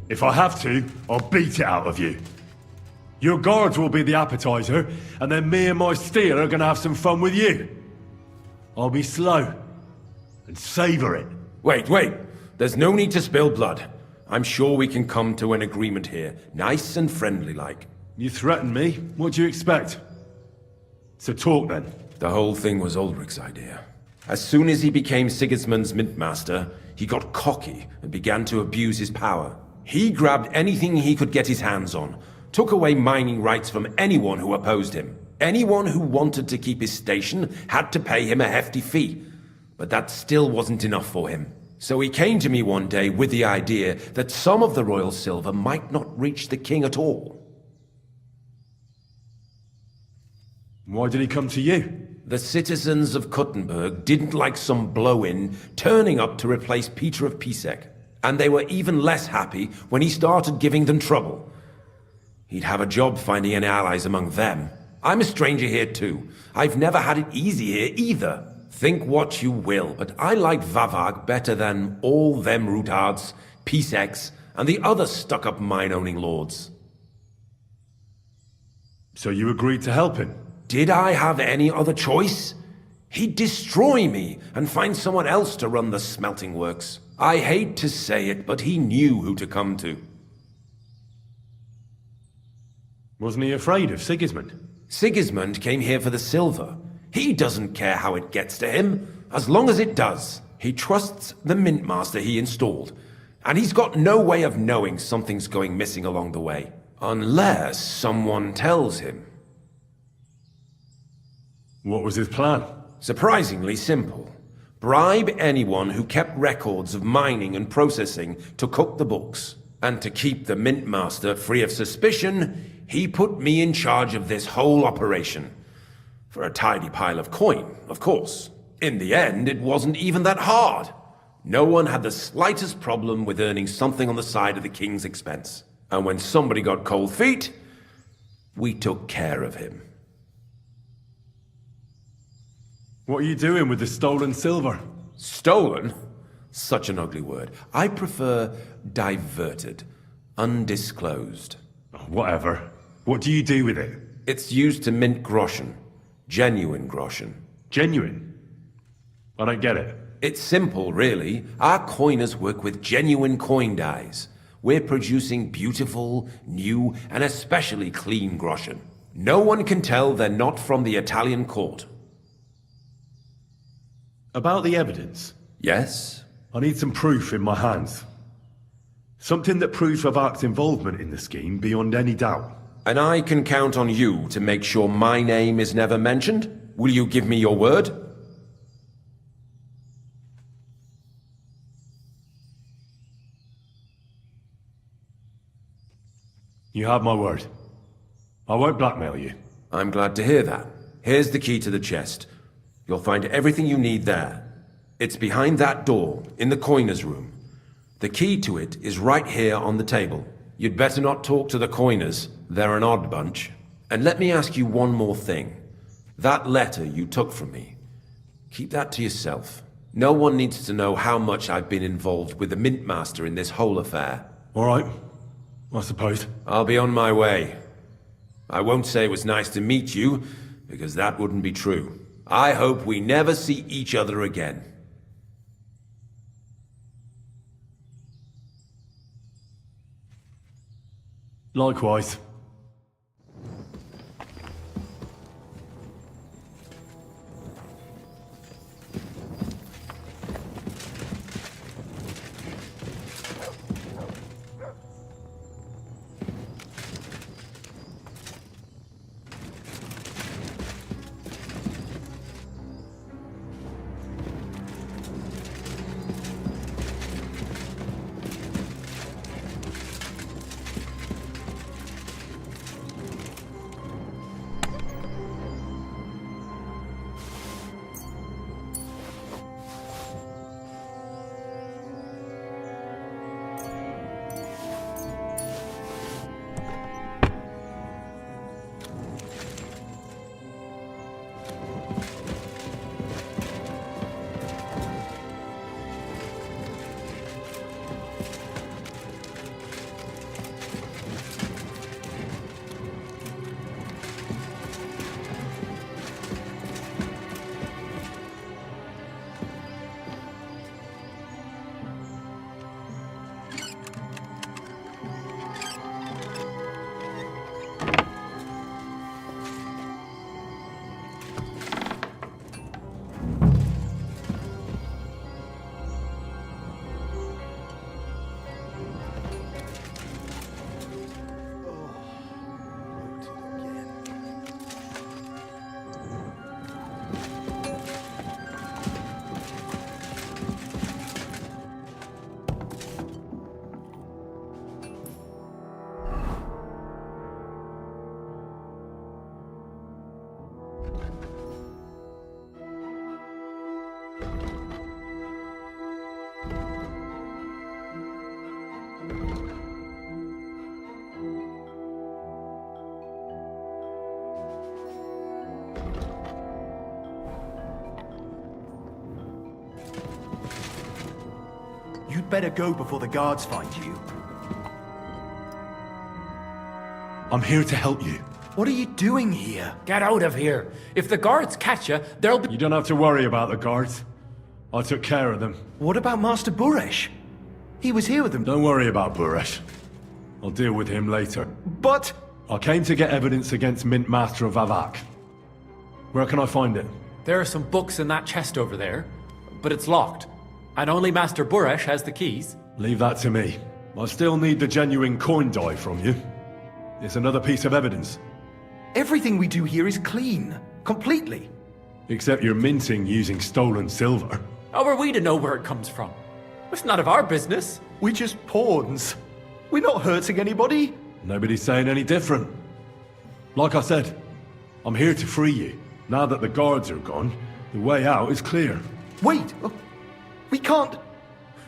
If I have to, I'll beat it out of you. Your guards will be the appetizer, and then me and my steer are gonna have some fun with you. I'll be slow, and savor it. Wait. There's no need to spill blood. I'm sure we can come to an agreement here, nice and friendly-like. You threaten me? What do you expect? So talk then. The whole thing was Ulrich's idea. As soon as he became Sigismund's Mintmaster, he got cocky and began to abuse his power. He grabbed anything he could get his hands on, took away mining rights from anyone who opposed him. Anyone who wanted to keep his station had to pay him a hefty fee. But that still wasn't enough for him. So he came to me one day with the idea that some of the royal silver might not reach the king at all. Why did he come to you? The citizens of Kuttenberg didn't like some blow-in turning up to replace Peter of Pisek. And they were even less happy when he started giving them trouble. He'd have a job finding any allies among them. I'm a stranger here too. I've never had it easy here either. Think what you will, but I like Vavag better than all them Rutards, Piseks, and the other stuck-up mine-owning lords. So you agreed to help him? Did I have any other choice? He'd destroy me and find someone else to run the smelting works. I hate to say it, but he knew who to come to. Wasn't he afraid of Sigismund? Sigismund came here for the silver. He doesn't care how it gets to him, as long as it does. He trusts the Mint Master he installed, and he's got no way of knowing something's going missing along the way. Unless someone tells him. What was his plan? Surprisingly simple. Bribe anyone who kept records of mining and processing to cook the books. And to keep the Mint Master free of suspicion, he put me in charge of this whole operation. For a tidy pile of coin, of course. In the end, it wasn't even that hard. No one had the slightest problem with earning something on the side of the king's expense. And when somebody got cold feet, we took care of him. What are you doing with the stolen silver? Stolen? Such an ugly word. I prefer diverted, undisclosed. Whatever. What do you do with it? It's used to mint groschen. Genuine groschen. Genuine? I don't get it. It's simple, really. Our coiners work with genuine coin dies. We're producing beautiful, new, and especially clean groschen. No one can tell they're not from the Italian court. About the evidence? Yes? I need some proof in my hands. Something that proves Vavart's involvement in the scheme beyond any doubt. And I can count on you to make sure my name is never mentioned? Will you give me your word? You have my word. I won't blackmail you. I'm glad to hear that. Here's the key to the chest. You'll find everything you need there. It's behind that door, in the coiner's room. The key to it is right here on the table. You'd better not talk to the coiners. They're an odd bunch. And let me ask you one more thing. That letter you took from me, keep that to yourself. No one needs to know how much I've been involved with the Mint Master in this whole affair. All right, I suppose. I'll be on my way. I won't say it was nice to meet you, because that wouldn't be true. I hope we never see each other again. Likewise. You'd better go before the guards find you. I'm here to help you. What are you doing here? Get out of here. If the guards catch you, they'll be... You don't have to worry about the guards. I took care of them. What about Master Buresh? He was here with them. Don't worry about Buresh. I'll deal with him later. But... I came to get evidence against Mint Master of Avak. Where can I find it? There are some books in that chest over there, but it's locked. And only Master Buresh has the keys. Leave that to me. I still need the genuine coin die from you. It's another piece of evidence. Everything we do here is clean. Completely. Except you're minting using stolen silver. How are we to know where it comes from? It's none of our business. We're just pawns. We're not hurting anybody. Nobody's saying any different. Like I said, I'm here to free you. Now that the guards are gone, the way out is clear. Wait! We can't...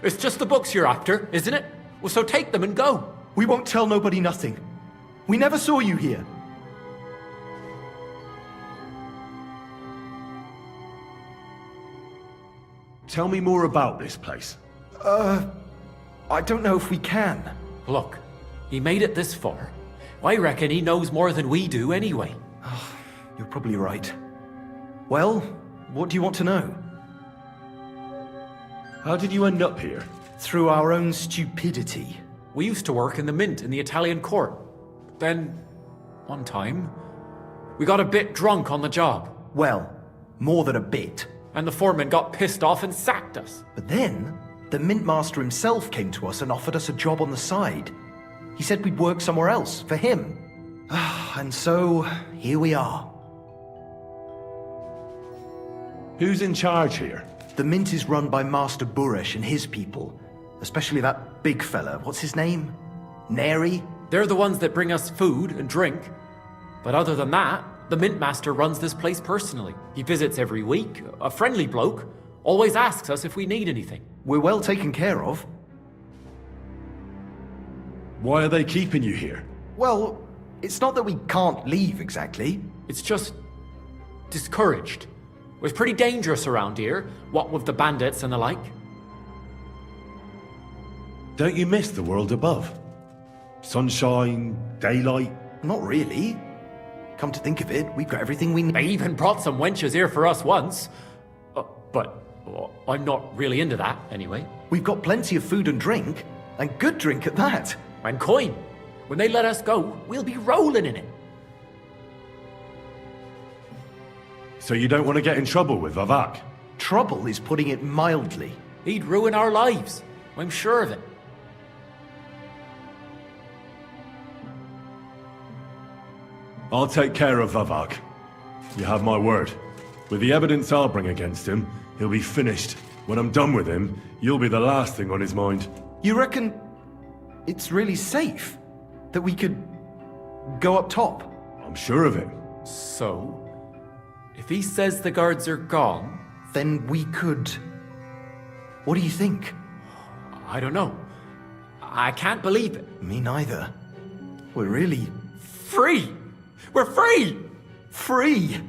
It's just the books you're after, isn't it? Well, so take them and go. We won't tell nobody nothing. We never saw you here. Tell me more about this place. I don't know if we can. Look, he made it this far. I reckon he knows more than we do anyway. You're probably right. Well, what do you want to know? How did you end up here? Through our own stupidity. We used to work in the mint in the Italian court. Then, one time, we got a bit drunk on the job. Well, more than a bit. And the foreman got pissed off and sacked us. But then, the mint master himself came to us and offered us a job on the side. He said we'd work somewhere else, for him. And so, here we are. Who's in charge here? The mint is run by Master Buresh and his people. Especially that big fella. What's his name? Neri? They're the ones that bring us food and drink. But other than that, the mint master runs this place personally. He visits every week, a friendly bloke, always asks us if we need anything. We're well taken care of. Why are they keeping you here? Well, it's not that we can't leave exactly. It's just discouraged. It was pretty dangerous around here, what with the bandits and the like. Don't you miss the world above? Sunshine, daylight? Not really. Come to think of it, we've got everything we need. They even brought some wenches here for us once. But I'm not really into that, anyway. We've got plenty of food and drink, and good drink at that. And coin. When they let us go, we'll be rolling in it. So you don't want to get in trouble with Vavak? Trouble is putting it mildly. He'd ruin our lives. I'm sure of it. I'll take care of Vavak. You have my word. With the evidence I'll bring against him, he'll be finished. When I'm done with him, you'll be the last thing on his mind. You reckon it's really safe that we could go up top? I'm sure of it. So, if he says the guards are gone, then we could... What do you think? I don't know. I can't believe it. Me neither. We're really... Free! We're free! Free!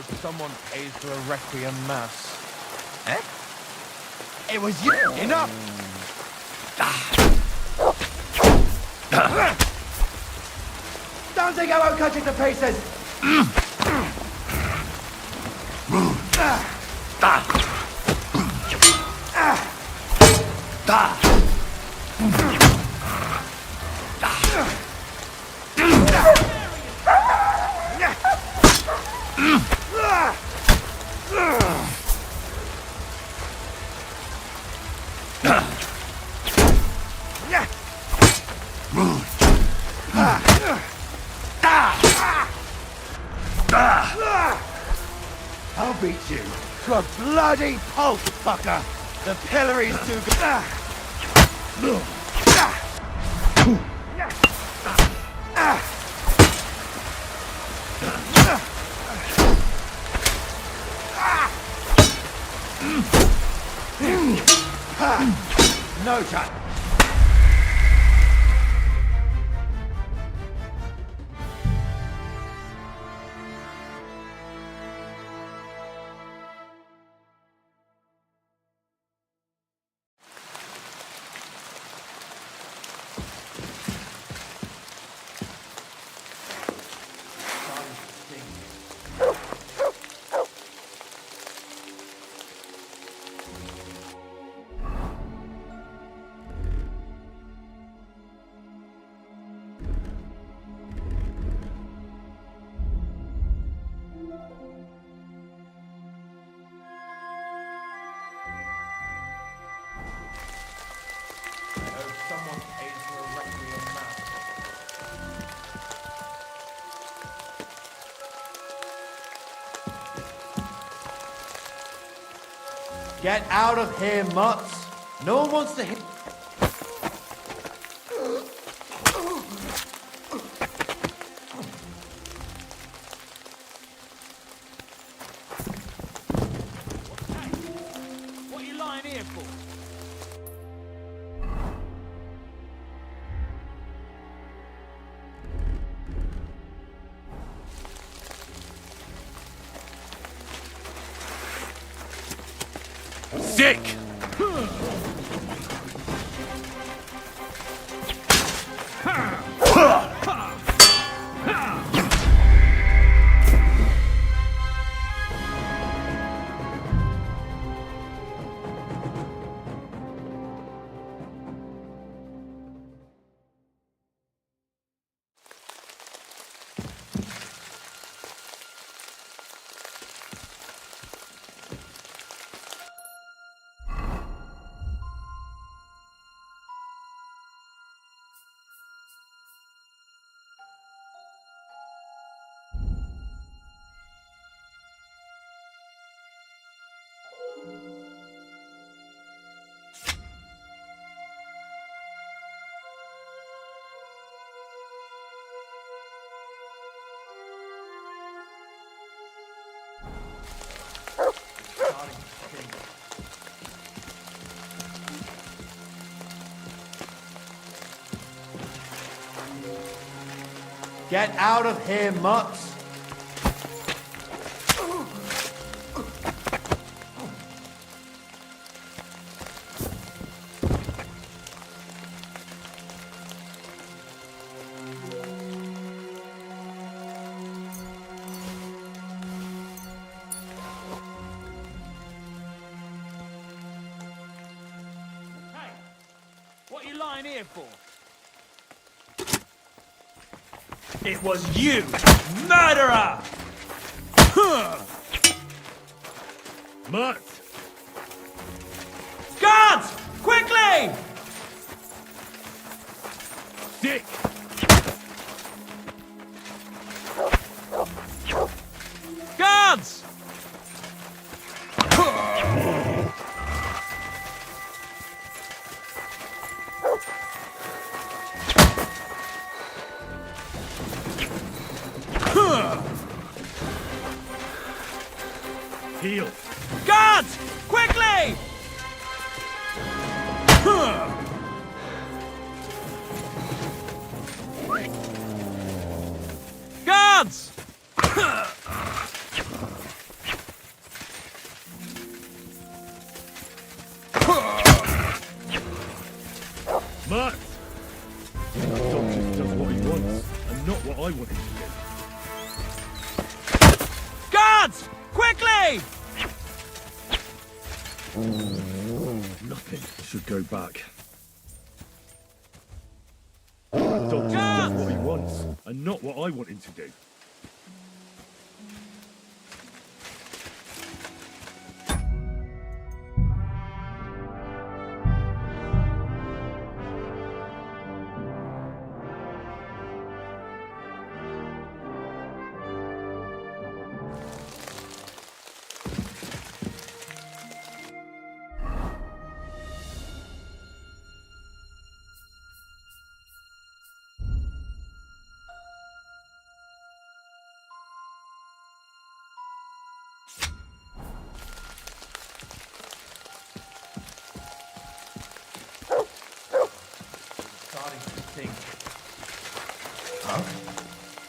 hope someone pays for a requiem mass. Eh? It was you! Enough! Don't think I won't cut you to pieces! I'll beat you to a bloody pulp, fucker! The pillory's too good. No time. Someone pays for a requiem mass. Get out of here, mutts! No one wants to hit. What are you lying here for? Sick! Get out of here, mutts! What are you lying here for? It was you, murderer! Mutt! Guards! Quickly! Dick! Guards! Heal! Guards! Quickly! Guards! I wanted to do. Guards! Quickly! Nothing. Should go back. Guards! What he wants, and not what I want him to do.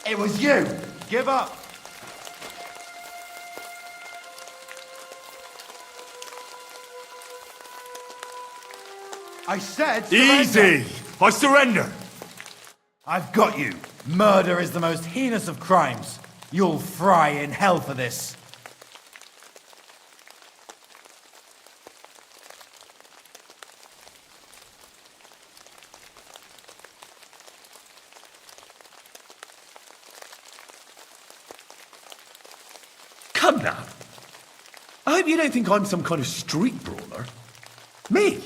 It was you! Give up! I said surrender. Easy! I surrender! I've got you. Murder is the most heinous of crimes. You'll fry in hell for this. Come now. I hope you don't think I'm some kind of street brawler. Me,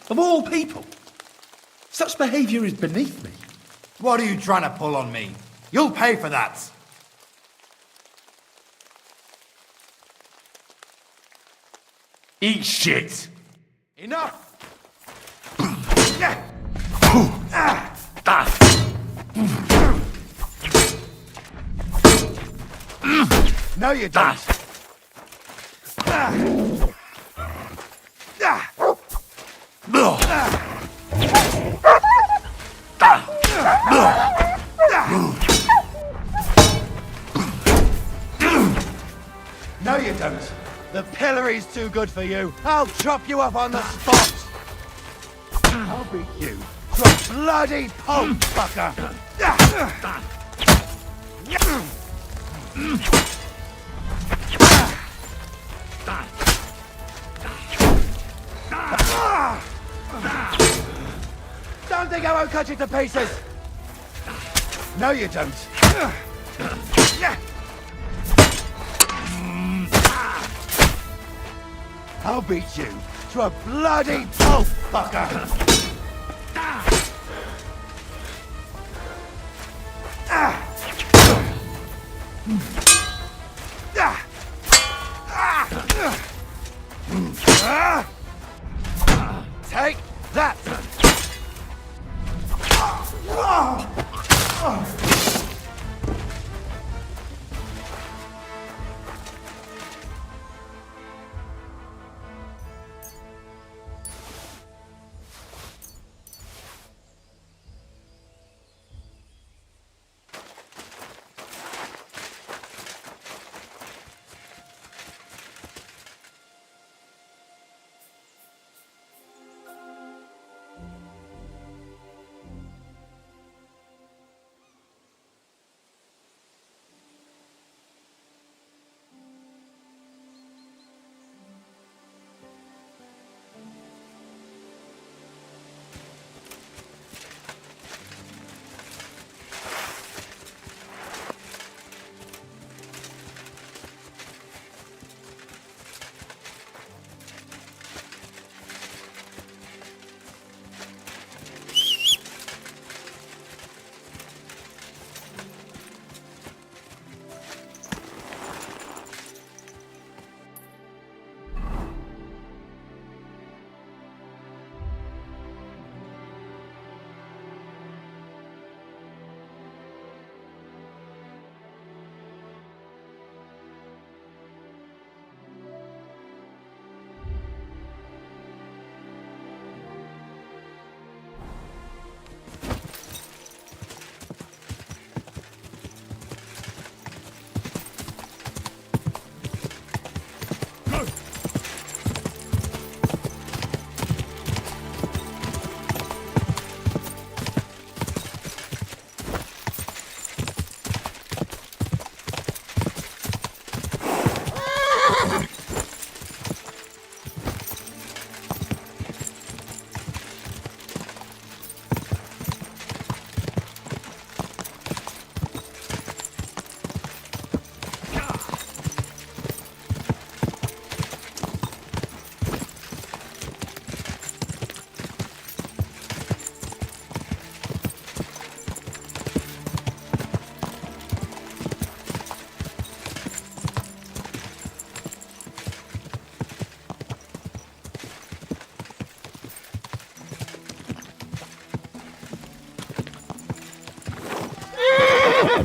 of all people. Such behaviour is beneath me. What are you trying to pull on me? You'll pay for that. Eat shit. Enough! No, you don't. No, you don't. The pillory's too good for you. I'll chop you up on the spot. I'll beat you to a bloody pulp, fucker. Don't think I won't cut you to pieces. No, you don't. I'll beat you to a bloody pulp, fucker. Take that!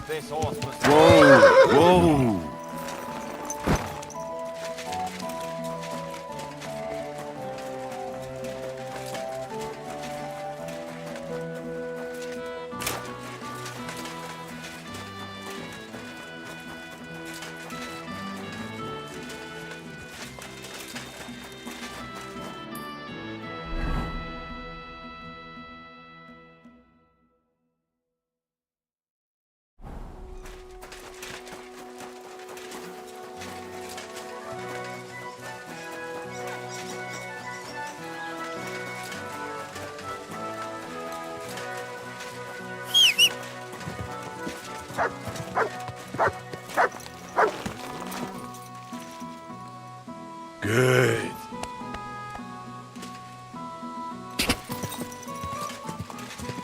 This horse was... Whoa! Whoa! Good.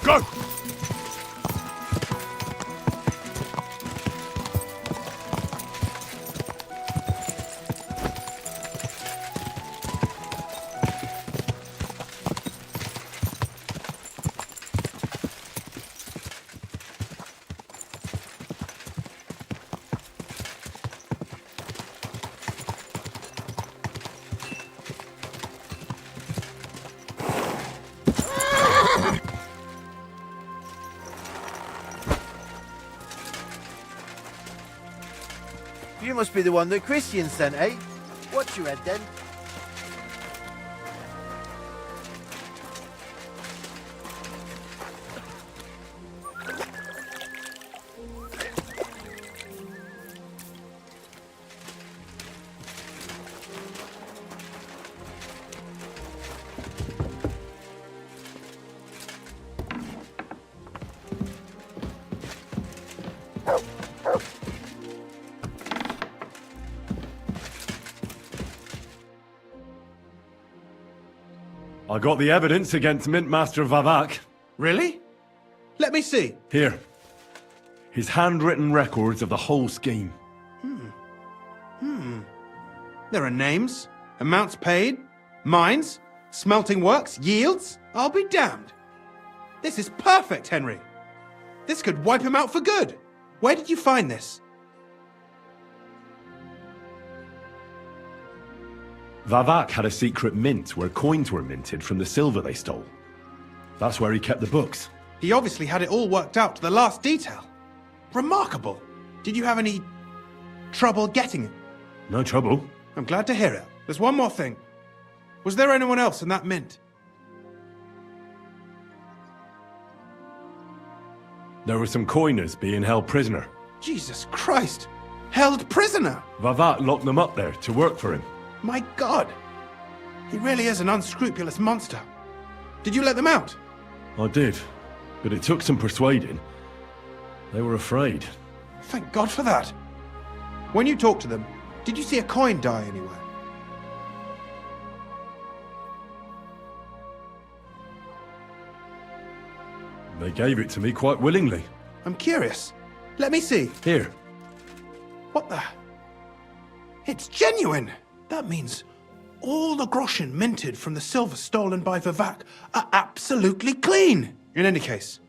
Go! You must be the one that Christian sent, eh? What's your head then? I got the evidence against Mint Master Vavak. Really? Let me see. Here. His handwritten records of the whole scheme. There are names, amounts paid, mines, smelting works, yields. I'll be damned. This is perfect, Henry. This could wipe him out for good. Where did you find this? Vavak had a secret mint where coins were minted from the silver they stole. That's where he kept the books. He obviously had it all worked out to the last detail. Remarkable. Did you have any trouble getting it? No trouble. I'm glad to hear it. There's one more thing. Was there anyone else in that mint? There were some coiners being held prisoner. Jesus Christ! Held prisoner! Vavak locked them up there to work for him. My God! He really is an unscrupulous monster. Did you let them out? I did, but it took some persuading. They were afraid. Thank God for that. When you talked to them, did you see a coin die anywhere? They gave it to me quite willingly. I'm curious. Let me see. Here. What the? It's genuine! That means all the groschen minted from the silver stolen by Vivek are absolutely clean! In any case,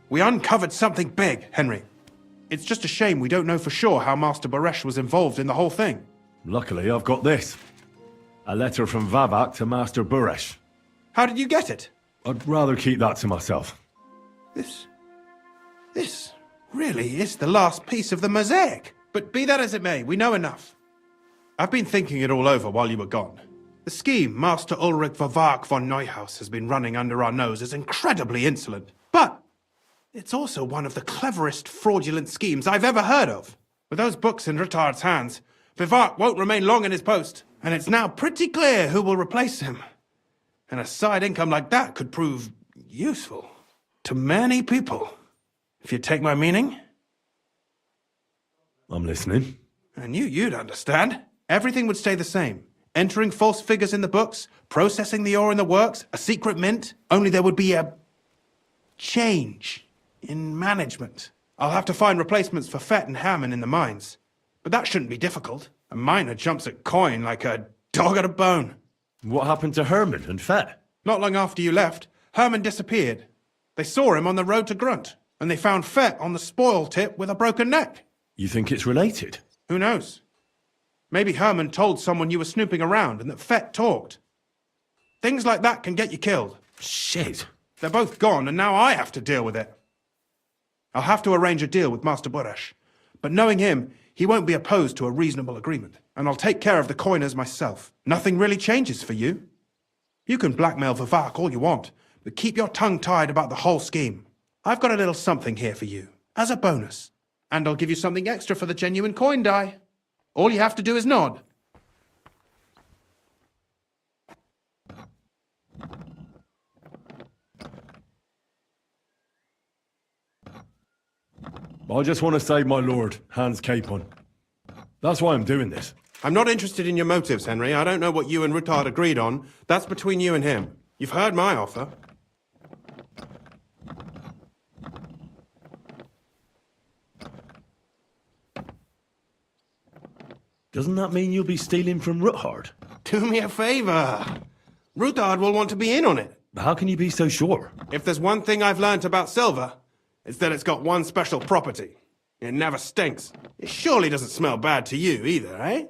we uncovered something big, Henry. It's just a shame we don't know for sure how Master Baresh was involved in the whole thing. Luckily, I've got this. A letter from Vavak to Master Baresh. How did you get it? I'd rather keep that to myself. This really is the last piece of the mosaic. But be that as it may, we know enough. I've been thinking it all over while you were gone. The scheme Master Ulrich Vavak von Neuhaus has been running under our nose is incredibly insolent. But it's also one of the cleverest fraudulent schemes I've ever heard of. With those books in Rittard's hands, Vivak won't remain long in his post, and it's now pretty clear who will replace him. And a side income like that could prove useful to many people. If you take my meaning? I'm listening. I knew you'd understand. Everything would stay the same. Entering false figures in the books, processing the ore in the works, a secret mint. Only there would be a change in management. I'll have to find replacements for Fett and Hammond in the mines. But that shouldn't be difficult. A miner jumps at coin like a dog at a bone. What happened to Herman and Fett? Not long after you left, Herman disappeared. They saw him on the road to Grunt. And they found Fett on the spoil tip with a broken neck. You think it's related? Who knows? Maybe Herman told someone you were snooping around and that Fett talked. Things like that can get you killed. Shit. They're both gone, and now I have to deal with it. I'll have to arrange a deal with Master Boresh. But knowing him, he won't be opposed to a reasonable agreement. And I'll take care of the coiners myself. Nothing really changes for you. You can blackmail Vivak all you want, but keep your tongue tied about the whole scheme. I've got a little something here for you, as a bonus. And I'll give you something extra for the genuine coin die. All you have to do is nod. I just want to save my lord, Hans Capon. That's why I'm doing this. I'm not interested in your motives, Henry. I don't know what you and Ruttard agreed on. That's between you and him. You've heard my offer. Doesn't that mean you'll be stealing from Ruttard? Do me a favour. Ruttard will want to be in on it. How can you be so sure? If there's one thing I've learnt about silver, it's that it's got one special property. It never stinks. It surely doesn't smell bad to you either, eh?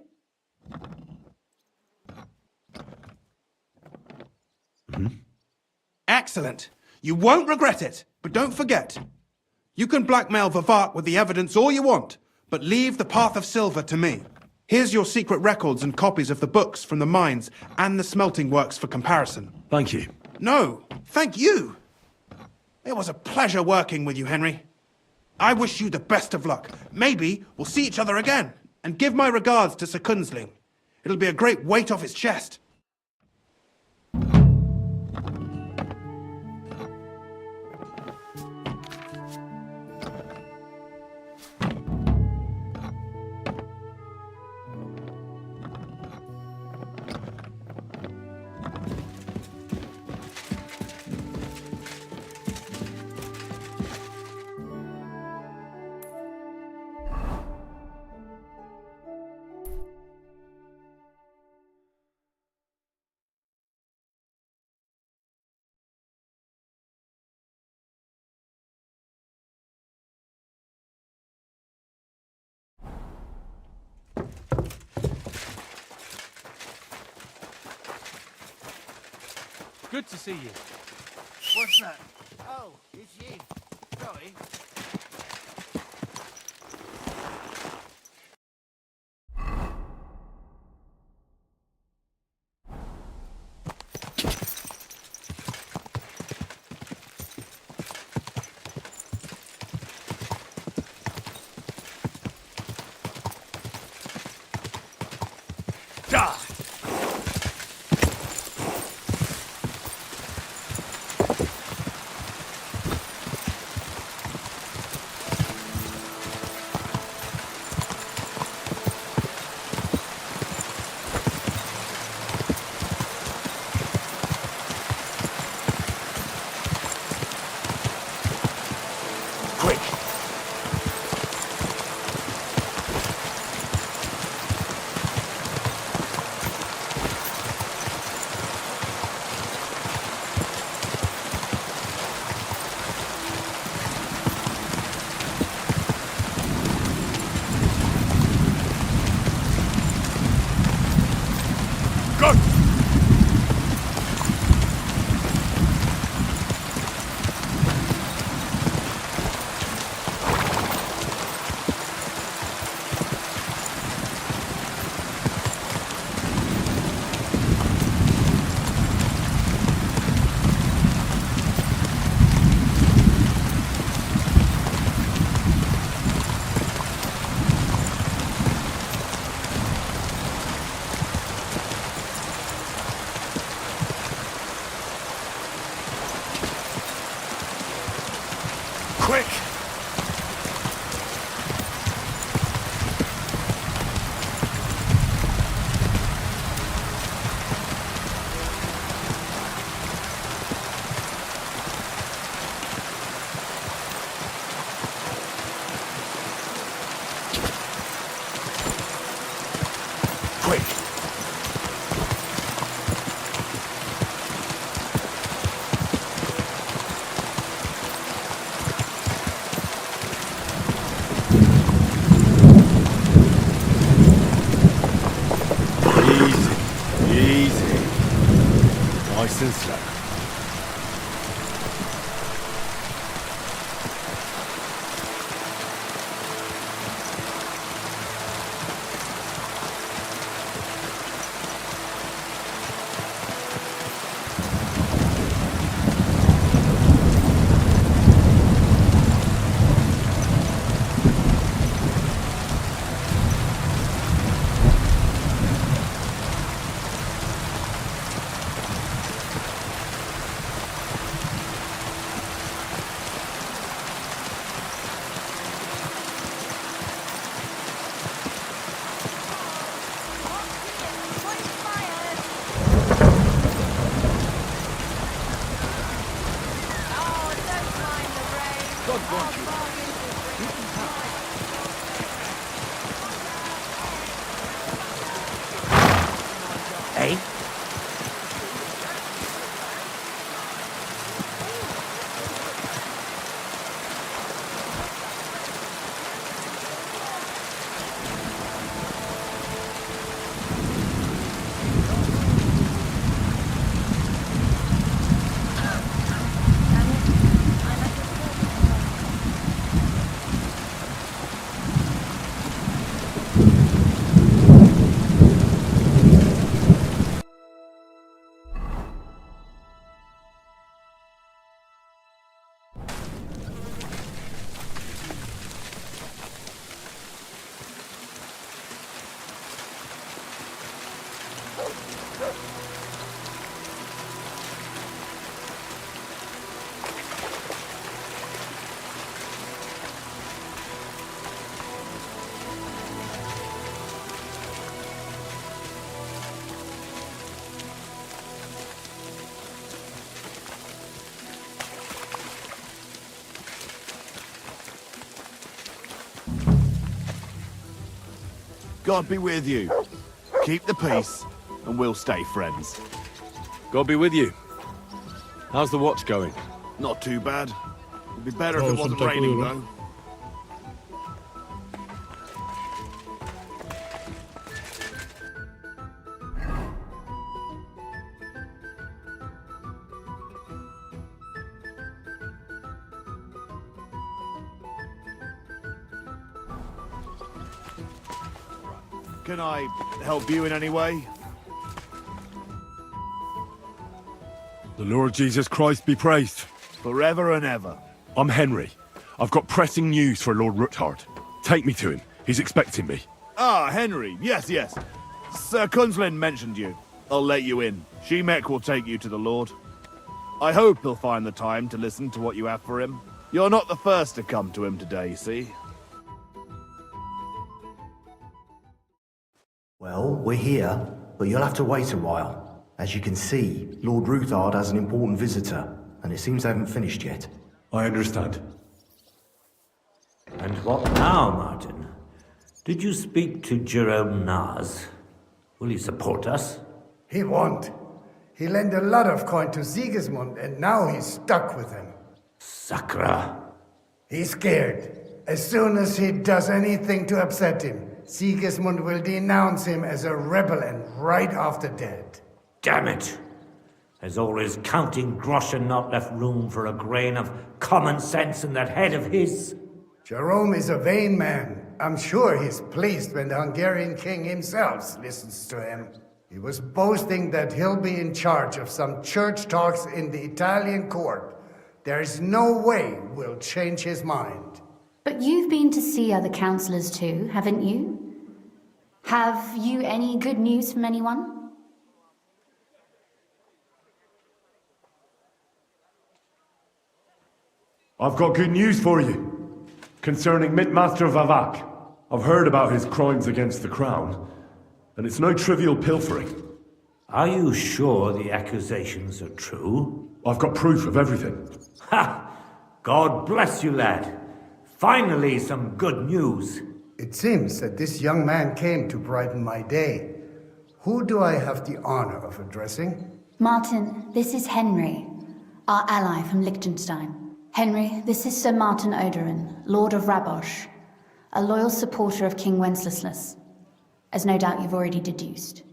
Excellent. You won't regret it. But don't forget, you can blackmail Vivak with the evidence all you want, but leave the path of silver to me. Here's your secret records and copies of the books from the mines and the smelting works for comparison. Thank you. No, thank you. It was a pleasure working with you, Henry. I wish you the best of luck. Maybe we'll see each other again. And give my regards to Sir Kunsling. It'll be a great weight off his chest. Good to see you. What's that? Oh, it's you. Sorry. sincere. Hey? God be with you. Keep the peace, and we'll stay friends. God be with you. How's the watch going? Not too bad. It'd be better if it wasn't raining, though. Can I help you in any way? The Lord Jesus Christ be praised. Forever and ever. I'm Henry. I've got pressing news for Lord Ruthard. Take me to him. He's expecting me. Ah, Henry. Yes, yes. Sir Kunslin mentioned you. I'll let you in. Shemek will take you to the Lord. I hope he'll find the time to listen to what you have for him. You're not the first to come to him today, see? Well, we're here, but you'll have to wait a while. As you can see, Lord Ruthard has an important visitor, and it seems they haven't finished yet. I understand. And what now, Martin? Did you speak to Jerome Naz? Will he support us? He won't. He lent a lot of coin to Sigismund, and now he's stuck with him. Sakra. He's scared. As soon as he does anything to upset him, Sigismund will denounce him as a rebel and right off the dead. Damn it! Has all his counting groschen not left room for a grain of common sense in that head of his? Jerome is a vain man. I'm sure he's pleased when the Hungarian king himself listens to him. He was boasting that he'll be in charge of some church talks in the Italian court. There's no way we'll change his mind. But you've been to see other councillors too, haven't you? Have you any good news from anyone? I've got good news for you. Concerning Mintmaster Vavak. I've heard about his crimes against the crown, and it's no trivial pilfering. Are you sure the accusations are true? I've got proof of everything. Ha! God bless you, lad. Finally, some good news. It seems that this young man came to brighten my day. Who do I have the honor of addressing? Martin, this is Henry, our ally from Liechtenstein. Henry, this is Sir Martin Oderin, Lord of Rabosh, a loyal supporter of King Wenceslas, as no doubt you've already deduced.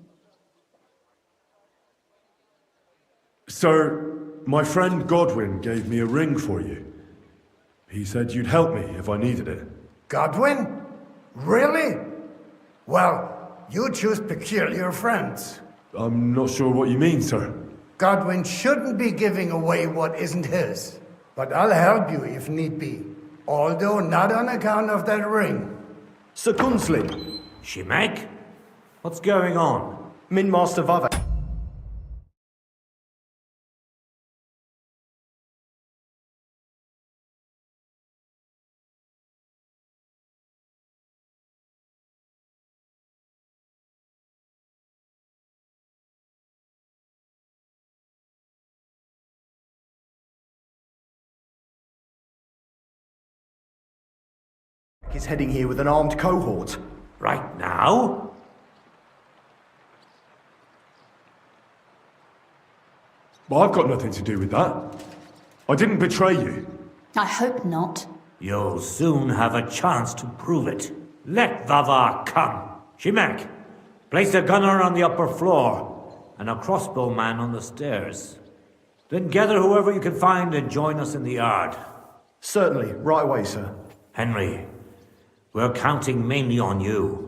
Sir, my friend Godwin gave me a ring for you. He said you'd help me if I needed it. Godwin? Really? Well, you choose peculiar friends. I'm not sure what you mean, sir. Godwin shouldn't be giving away what isn't his. But I'll help you if need be. Although not on account of that ring. Sir Gunsley. Shimek? What's going on? Mint Master Vava. Is heading here with an armed cohort. Right now? Well, I've got nothing to do with that. I didn't betray you. I hope not. You'll soon have a chance to prove it. Let Vavar come. Shimek, place a gunner on the upper floor and a crossbowman on the stairs. Then gather whoever you can find and join us in the yard. Certainly, right away, sir. Henry, we're counting mainly on you.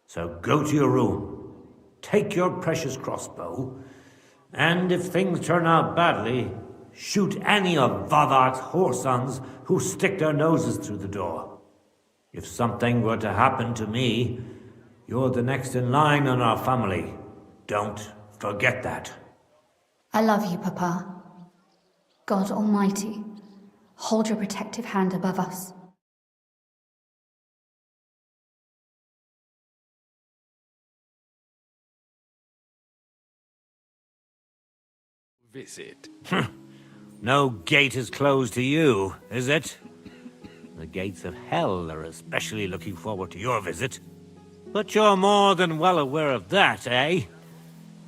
So go to your room, take your precious crossbow, and if things turn out badly, shoot any of Vavar's whoresons who stick their noses through the door. If something were to happen to me, you're the next in line in our family. Don't forget that. I love you, Papa. God Almighty, hold your protective hand above us. Visit. No gate is closed to you, is it? The gates of hell are especially looking forward to your visit. But you're more than well aware of that, eh?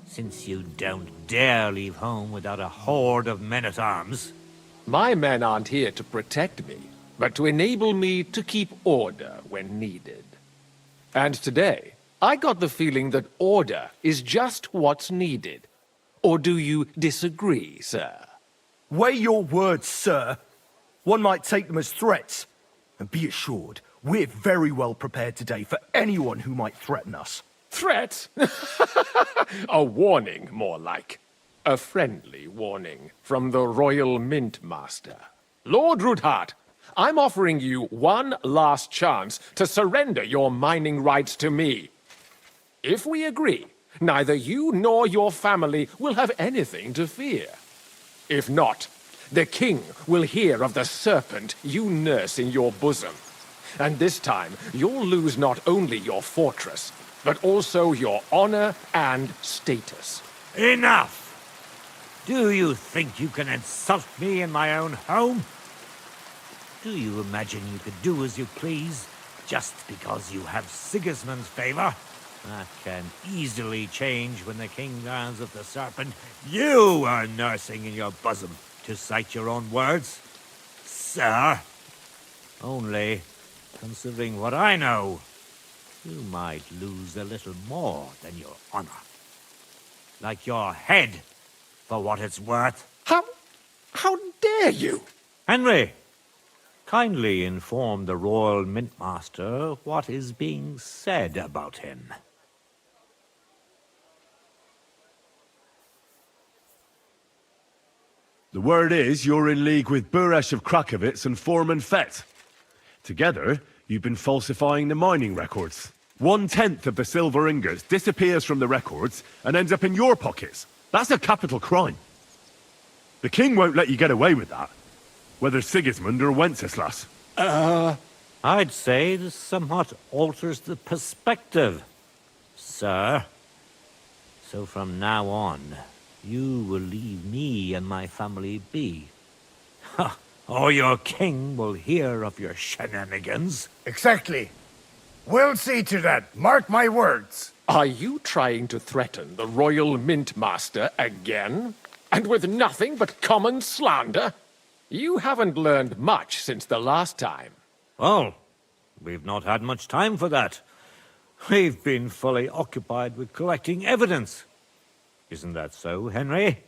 Since you don't dare leave home without a horde of men-at-arms. My men aren't here to protect me, but to enable me to keep order when needed. And today, I got the feeling that order is just what's needed. Or do you disagree, sir? Weigh your words, sir. One might take them as threats. And be assured, we're very well prepared today for anyone who might threaten us. Threat? A warning, more like. A friendly warning from the Royal Mint Master. Lord Rudhart, I'm offering you one last chance to surrender your mining rights to me. If we agree, neither you nor your family will have anything to fear. If not, the king will hear of the serpent you nurse in your bosom. And this time, you'll lose not only your fortress, but also your honor and status. Enough! Do you think you can insult me in my own home? Do you imagine you could do as you please, just because you have Sigismund's favor? That can easily change when the king learns of the serpent you are nursing in your bosom, to cite your own words, sir. Only, considering what I know, you might lose a little more than your honor. Like your head, for what it's worth. How dare you? Henry, kindly inform the Royal Mint Master what is being said about him. The word is you're in league with Buresh of Krakowitz and Foreman Fett. Together, you've been falsifying the mining records. 1/10 of the silver ingots disappears from the records and ends up in your pockets. That's a capital crime. The king won't let you get away with that, whether Sigismund or Wenceslas. I'd say this somewhat alters the perspective, sir. So from now on, you will leave me and my family be. Ha! Or your king will hear of your shenanigans. Exactly. We'll see to that. Mark my words. Are you trying to threaten the Royal Mint Master again? And with nothing but common slander? You haven't learned much since the last time. Well, we've not had much time for that. We've been fully occupied with collecting evidence. Isn't that so, Henry?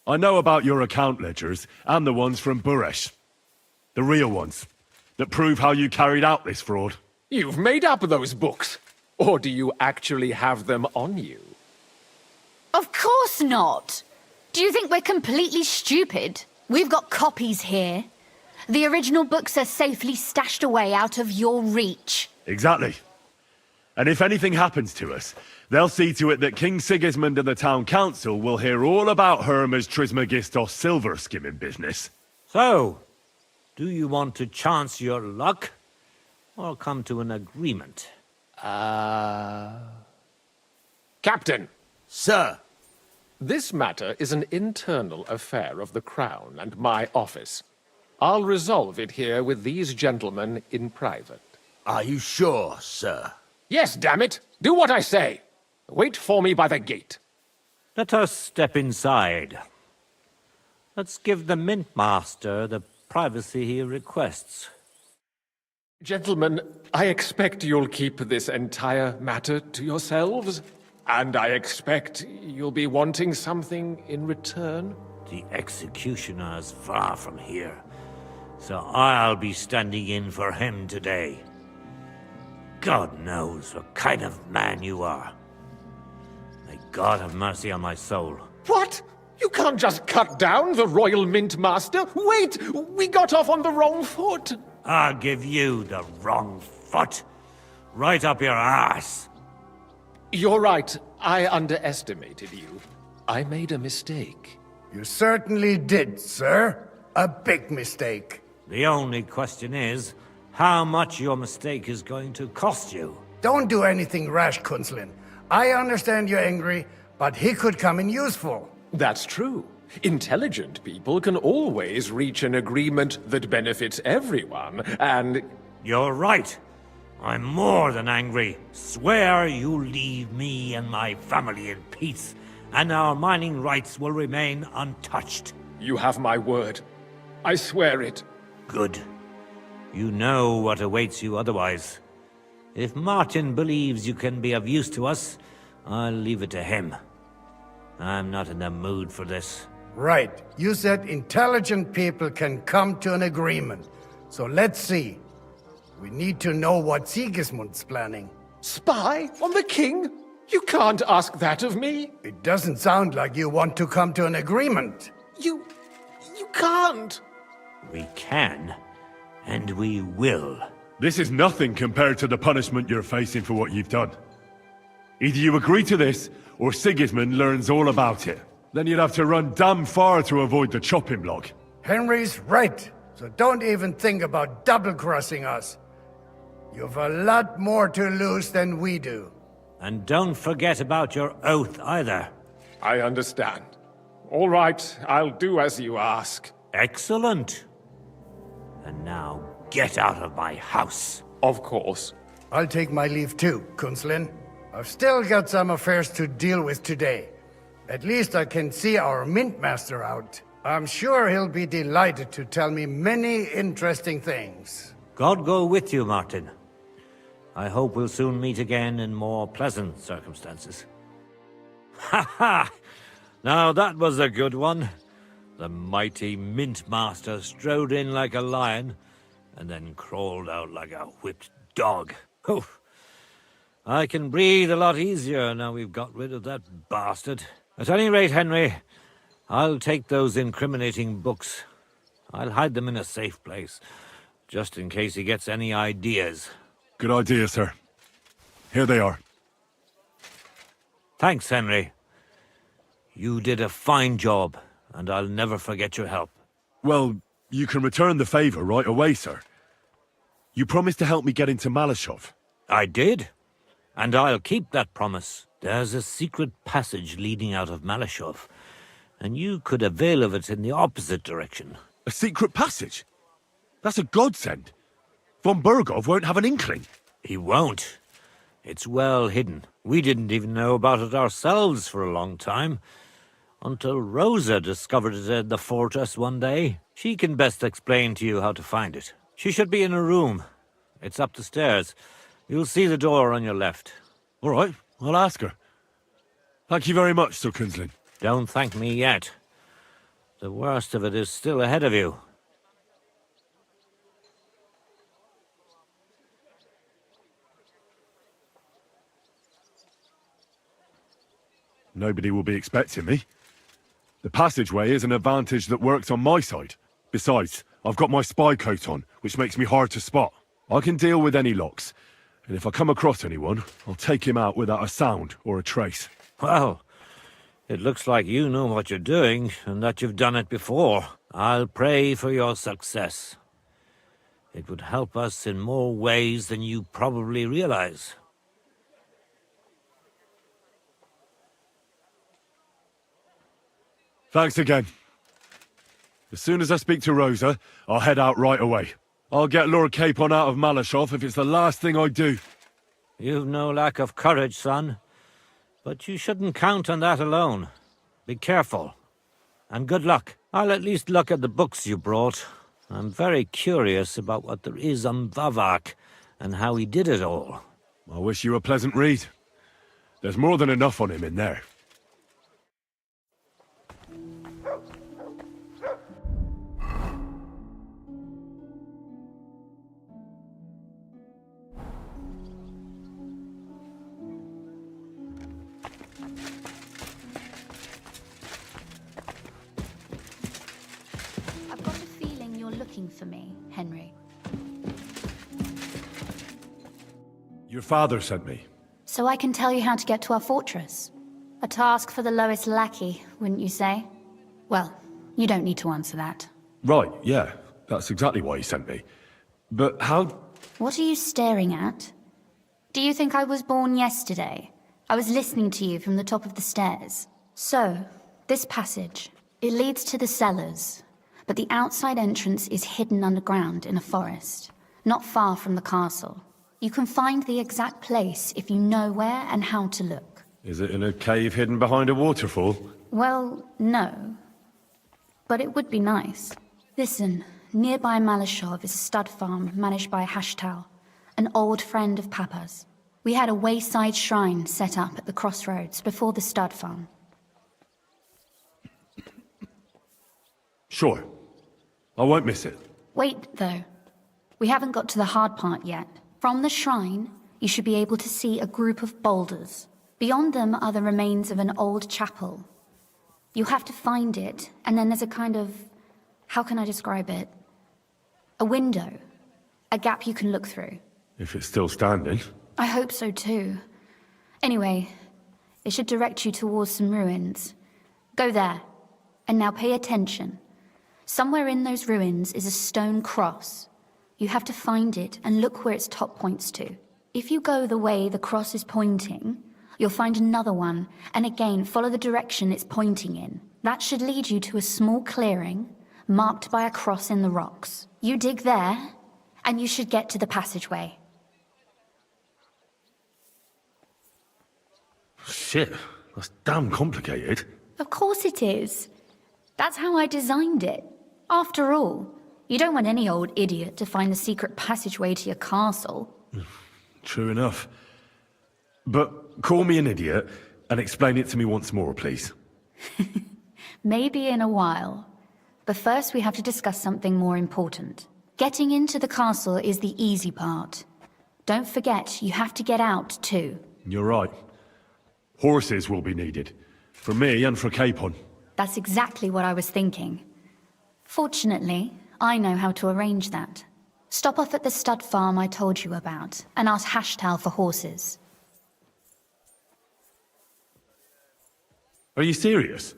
I know about your account ledgers and the ones from Buresh. The real ones, that prove how you carried out this fraud. You've made up those books. Or do you actually have them on you? Of course not. Do you think we're completely stupid? We've got copies here. The original books are safely stashed away out of your reach. Exactly. And if anything happens to us, they'll see to it that King Sigismund and the town council will hear all about Hermes Trismegistos silver skimming business. So, do you want to chance your luck? Or come to an agreement? Captain! Sir! This matter is an internal affair of the Crown and my office. I'll resolve it here with these gentlemen in private. Are you sure, sir? Yes, damn it! Do what I say! Wait for me by the gate. Let us step inside. Let's give the Mint Master the privacy he requests. Gentlemen, I expect you'll keep this entire matter to yourselves. And I expect you'll be wanting something in return. The executioner is far from here, so I'll be standing in for him today. God knows what kind of man you are. May God have mercy on my soul. What? You can't just cut down the Royal Mint Master? Wait! We got off on the wrong foot! I'll give you the wrong foot. Right up your ass. You're right. I underestimated you. I made a mistake. You certainly did, sir. A big mistake. The only question is, how much your mistake is going to cost you. Don't do anything rash, Kunslin. I understand you're angry, but he could come in useful. That's true. Intelligent people can always reach an agreement that benefits everyone, and... You're right. I'm more than angry. Swear you leave me and my family in peace, and our mining rights will remain untouched. You have my word. I swear it. Good. You know what awaits you otherwise. If Martin believes you can be of use to us, I'll leave it to him. I'm not in the mood for this. Right. You said intelligent people can come to an agreement. So let's see. We need to know what Sigismund's planning. Spy on the king? You can't ask that of me. It doesn't sound like you want to come to an agreement. You can't. We can, and we will. This is nothing compared to the punishment you're facing for what you've done. Either you agree to this, or Sigismund learns all about it. Then you'd have to run damn far to avoid the chopping block. Henry's right, so don't even think about double-crossing us. You've a lot more to lose than we do. And don't forget about your oath either. I understand. All right, I'll do as you ask. Excellent. And now, get out of my house. Of course. I'll take my leave too, Kunslin. I've still got some affairs to deal with today. At least I can see our Mint Master out. I'm sure he'll be delighted to tell me many interesting things. God go with you, Martin. I hope we'll soon meet again in more pleasant circumstances. Ha ha! Now that was a good one. The mighty Mint Master strode in like a lion, and then crawled out like a whipped dog. Oof. I can breathe a lot easier now we've got rid of that bastard. At any rate, Henry, I'll take those incriminating books. I'll hide them in a safe place, just in case he gets any ideas. Good idea, sir. Here they are. Thanks, Henry. You did a fine job, and I'll never forget your help. Well, You can return the favor right away, sir. You promised to help me get into Malashov. I did. And I'll keep that promise. There's a secret passage leading out of Malashov, and you could avail of it in the opposite direction. A secret passage? That's a godsend. Von Burgov won't have an inkling. He won't. It's well hidden. We didn't even know about it ourselves for a long time. Until Rosa discovered it in the fortress one day. She can best explain to you how to find it. She should be in her room. It's up the stairs. You'll see the door on your left. All right, I'll ask her. Thank you very much, Sir Kinslin. Don't thank me yet. The worst of it is still ahead of you. Nobody will be expecting me. The passageway is an advantage that works on my side. Besides, I've got my spy coat on, which makes me hard to spot. I can deal with any locks, and if I come across anyone, I'll take him out without a sound or a trace. Well, it looks like you know what you're doing, and that you've done it before. I'll pray for your success. It would help us in more ways than you probably realize. Thanks again. As soon as I speak to Rosa, I'll head out right away. I'll get Lord Capon out of Malashov if it's the last thing I do. You've no lack of courage, son. But you shouldn't count on that alone. Be careful. And good luck. I'll at least look at the books you brought. I'm very curious about what there is on Vavak and how he did it all. I wish you a pleasant read. There's more than enough on him in there. I've got a feeling you're looking for me, Henry. Your father sent me. So I can tell you how to get to our fortress. A task for the lowest lackey, wouldn't you say? Well, you don't need to answer that. Right, yeah. That's exactly why he sent me. But how... What are you staring at? Do you think I was born yesterday? I was listening to you from the top of the stairs. So, this passage, it leads to the cellars, but the outside entrance is hidden underground in a forest, not far from the castle. You can find the exact place if you know where and how to look. Is it in a cave hidden behind a waterfall? Well, no. But it would be nice. Listen, nearby Malashov is a stud farm managed by Hashtal, an old friend of Papa's. We had a wayside shrine set up at the crossroads before the stud farm. Sure. I won't miss it. Wait, though. We haven't got to the hard part yet. From the shrine, you should be able to see a group of boulders. Beyond them are the remains of an old chapel. You'll have to find it, and then there's a kind of... how can I describe it? A window. A gap you can look through. If it's still standing. I hope so too. Anyway, it should direct you towards some ruins. Go there. And now pay attention. Somewhere in those ruins is a stone cross. You have to find it and look where its top points to. If you go the way the cross is pointing, you'll find another one, and again follow the direction it's pointing in. That should lead you to a small clearing, marked by a cross in the rocks. You dig there, and you should get to the passageway. Shit, that's damn complicated. Of course it is. That's how I designed it. After all, you don't want any old idiot to find the secret passageway to your castle. True enough. But call me an idiot and explain it to me once more, please. Maybe in a while. But first we have to discuss something more important. Getting into the castle is the easy part. Don't forget, you have to get out too. You're right. Horses will be needed. For me and for Capon. That's exactly what I was thinking. Fortunately, I know how to arrange that. Stop off at the stud farm I told you about, and ask Hashtal for horses. Are you serious?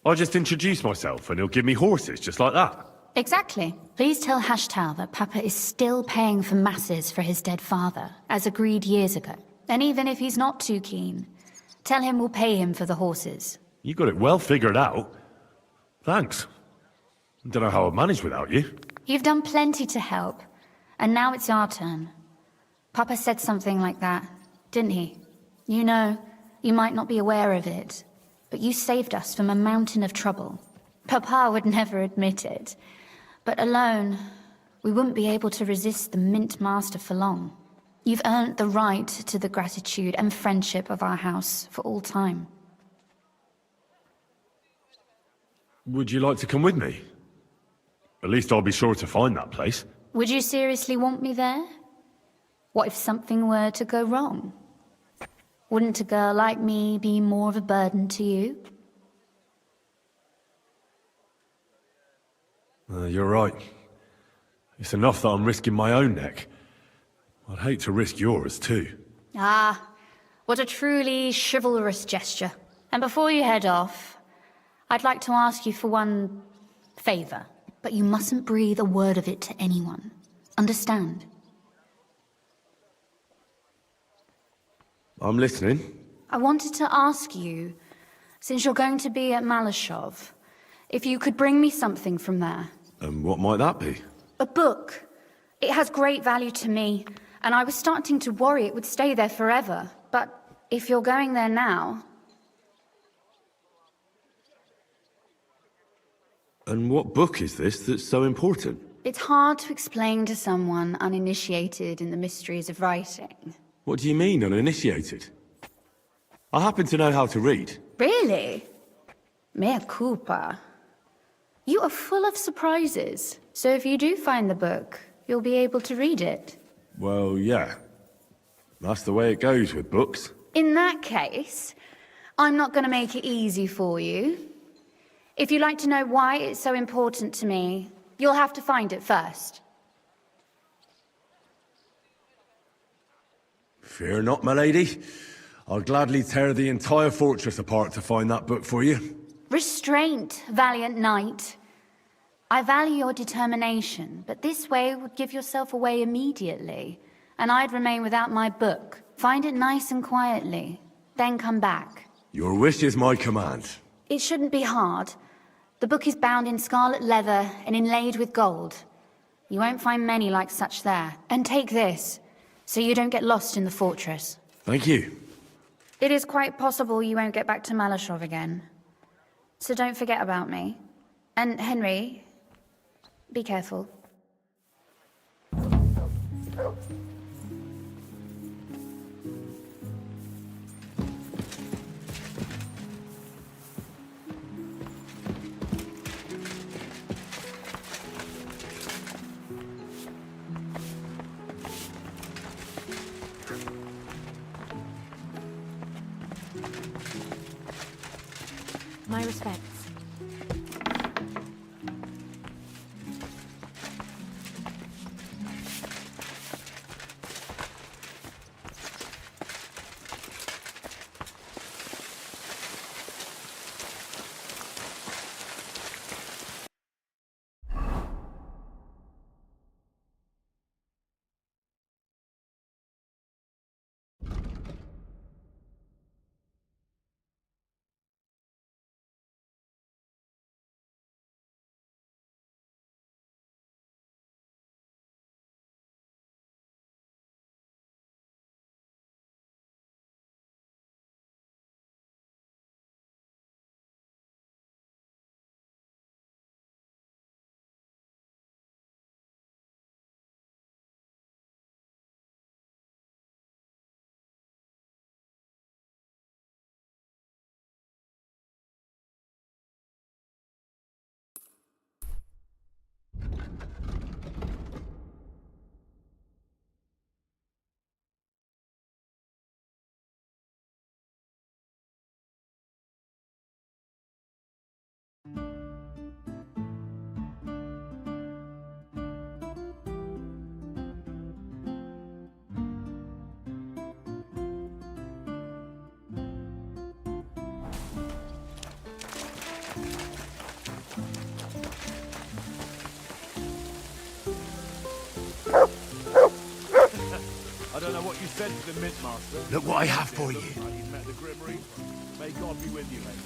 I just introduce myself and he'll give me horses just like that? Exactly. Please tell Hashtal that Papa is still paying for masses for his dead father, as agreed years ago. And even if he's not too keen, tell him we'll pay him for the horses. You got it well figured out. Thanks. Don't know how I'd manage without you. You've done plenty to help, and now it's our turn. Papa said something like that, didn't he? You know, you might not be aware of it, but you saved us from a mountain of trouble. Papa would never admit it, but alone, we wouldn't be able to resist the Mint Master for long. You've earned the right to the gratitude and friendship of our house for all time. Would you like to come with me? At least I'll be sure to find that place. Would you seriously want me there? What if something were to go wrong? Wouldn't a girl like me be more of a burden to you? You're right. It's enough that I'm risking my own neck. I'd hate to risk yours, too. Ah, what a truly chivalrous gesture. And before you head off, I'd like to ask you for one favor. But you mustn't breathe a word of it to anyone. Understand? I'm listening. I wanted to ask you, since you're going to be at Malashov, if you could bring me something from there. And what might that be? A book. It has great value to me, and I was starting to worry it would stay there forever. But if you're going there now... And what book is this that's so important? It's hard to explain to someone uninitiated in the mysteries of writing. What do you mean, uninitiated? I happen to know how to read. Really? Mea culpa. You are full of surprises. So if you do find the book, you'll be able to read it. Well, yeah. That's the way it goes with books. In that case, I'm not going to make it easy for you. If you'd like to know why it's so important to me, you'll have to find it first. Fear not, my lady. I'll gladly tear the entire fortress apart to find that book for you. Restraint, valiant knight. I value your determination, but this way would give yourself away immediately, and I'd remain without my book. Find it nice and quietly, then come back. Your wish is my command. It shouldn't be hard. The book is bound in scarlet leather and inlaid with gold. You won't find many like such there. And take this, so you don't get lost in the fortress. Thank you. It is quite possible you won't get back to Malashov again. So don't forget about me. And Henry, be careful. My respects. I don't know what you said to the Mint Master. Look what I have for you. Looks like you've met the Grim Reaper. May God be with you, mate.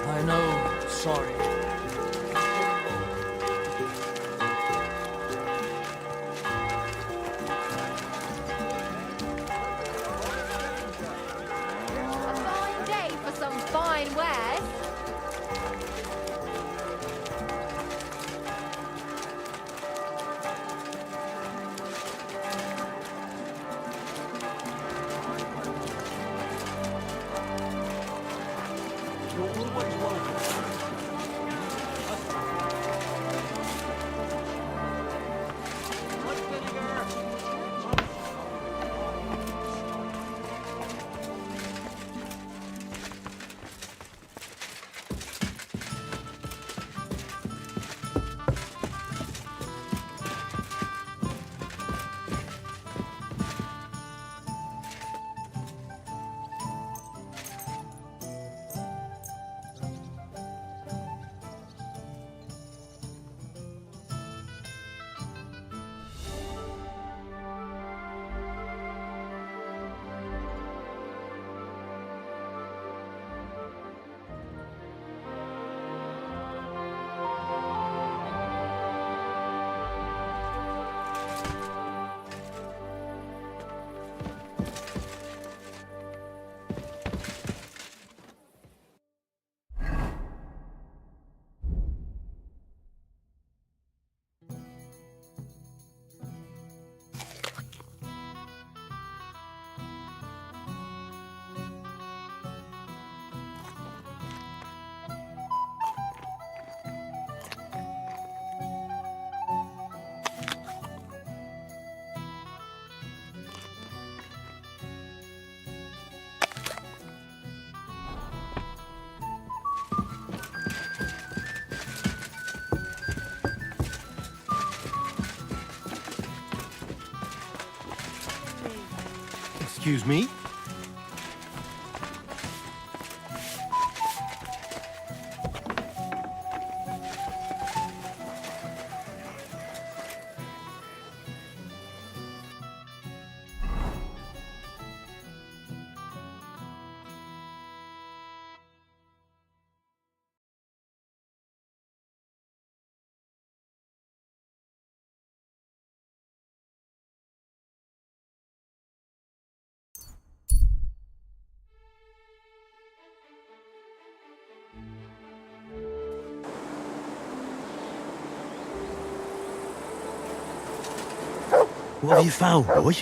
I know, sorry. Fine day for some fine wares. Excuse me? What have you found, boy?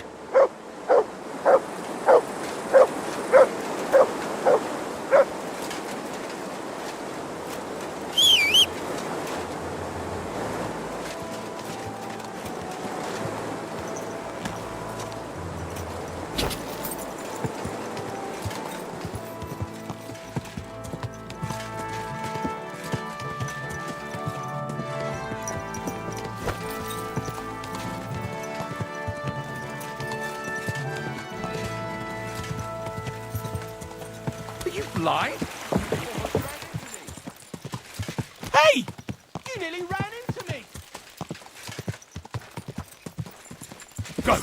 Blind? Hey! You nearly ran into me! Go!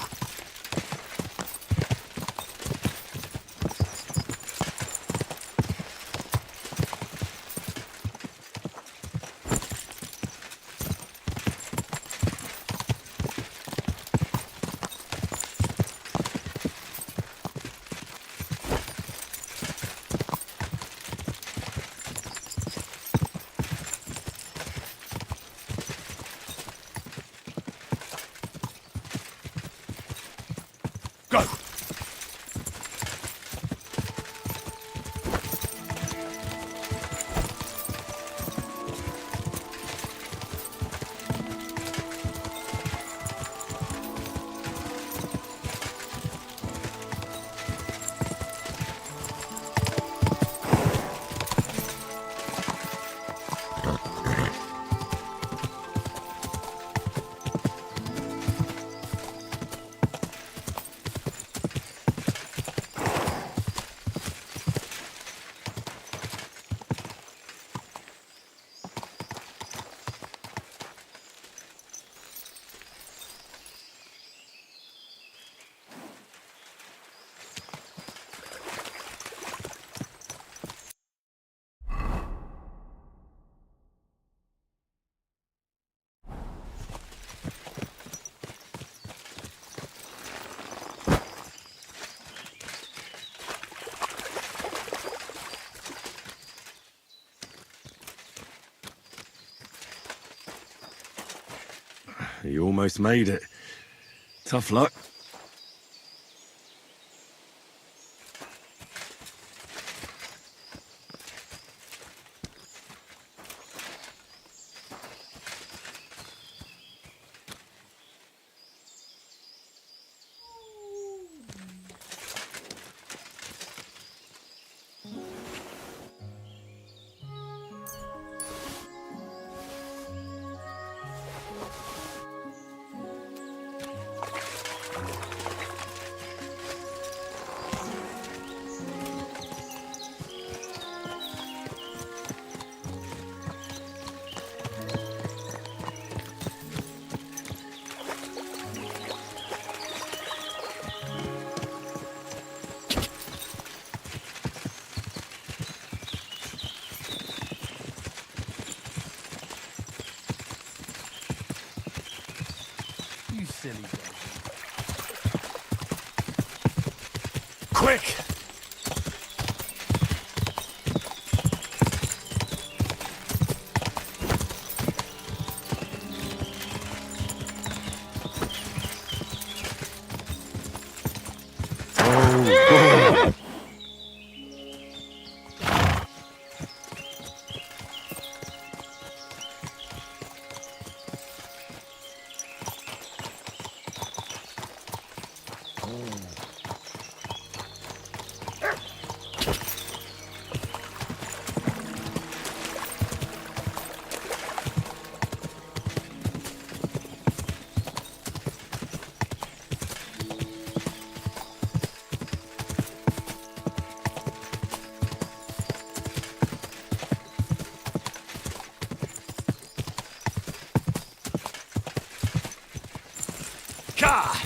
You almost made it. Tough luck. You silly dog. Quick! Ka!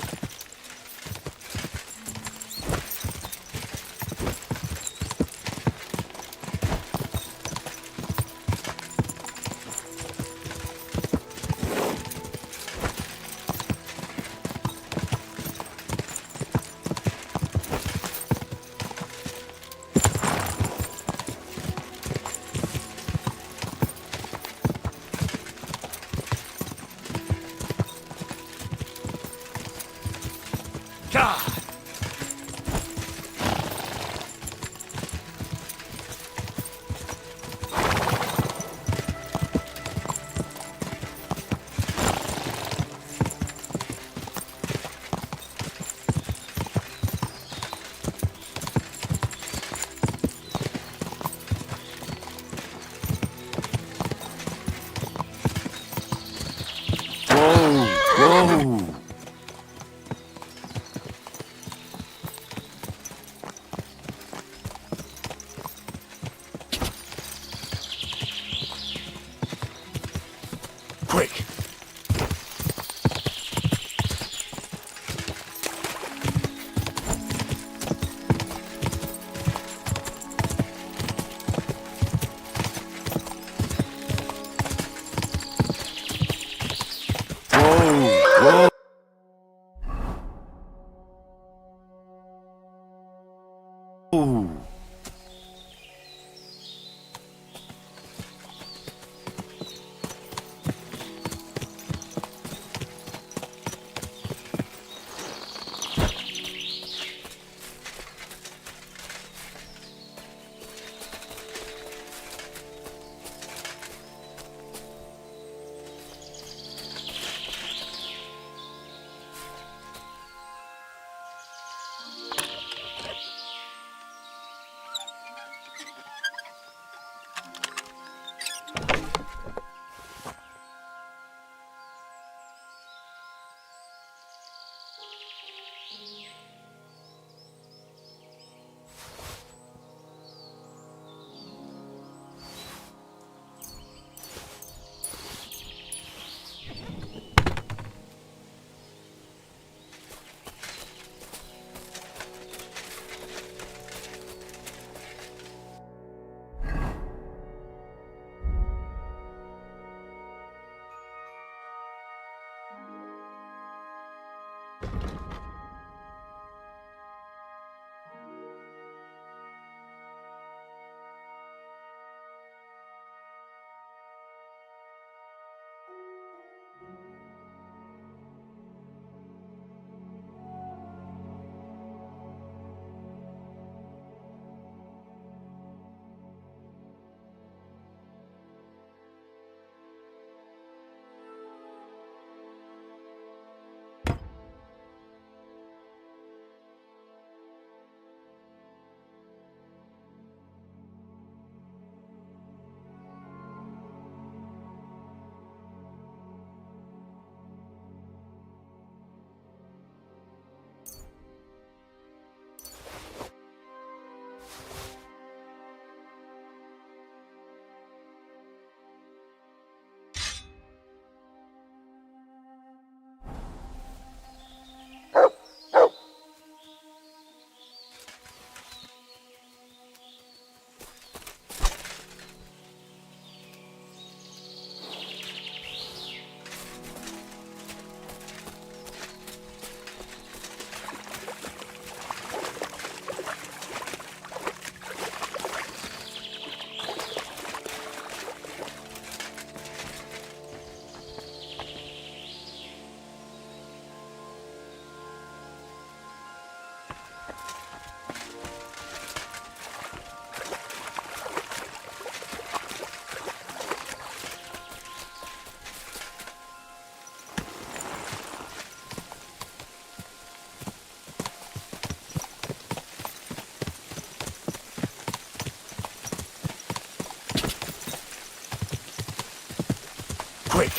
Quick!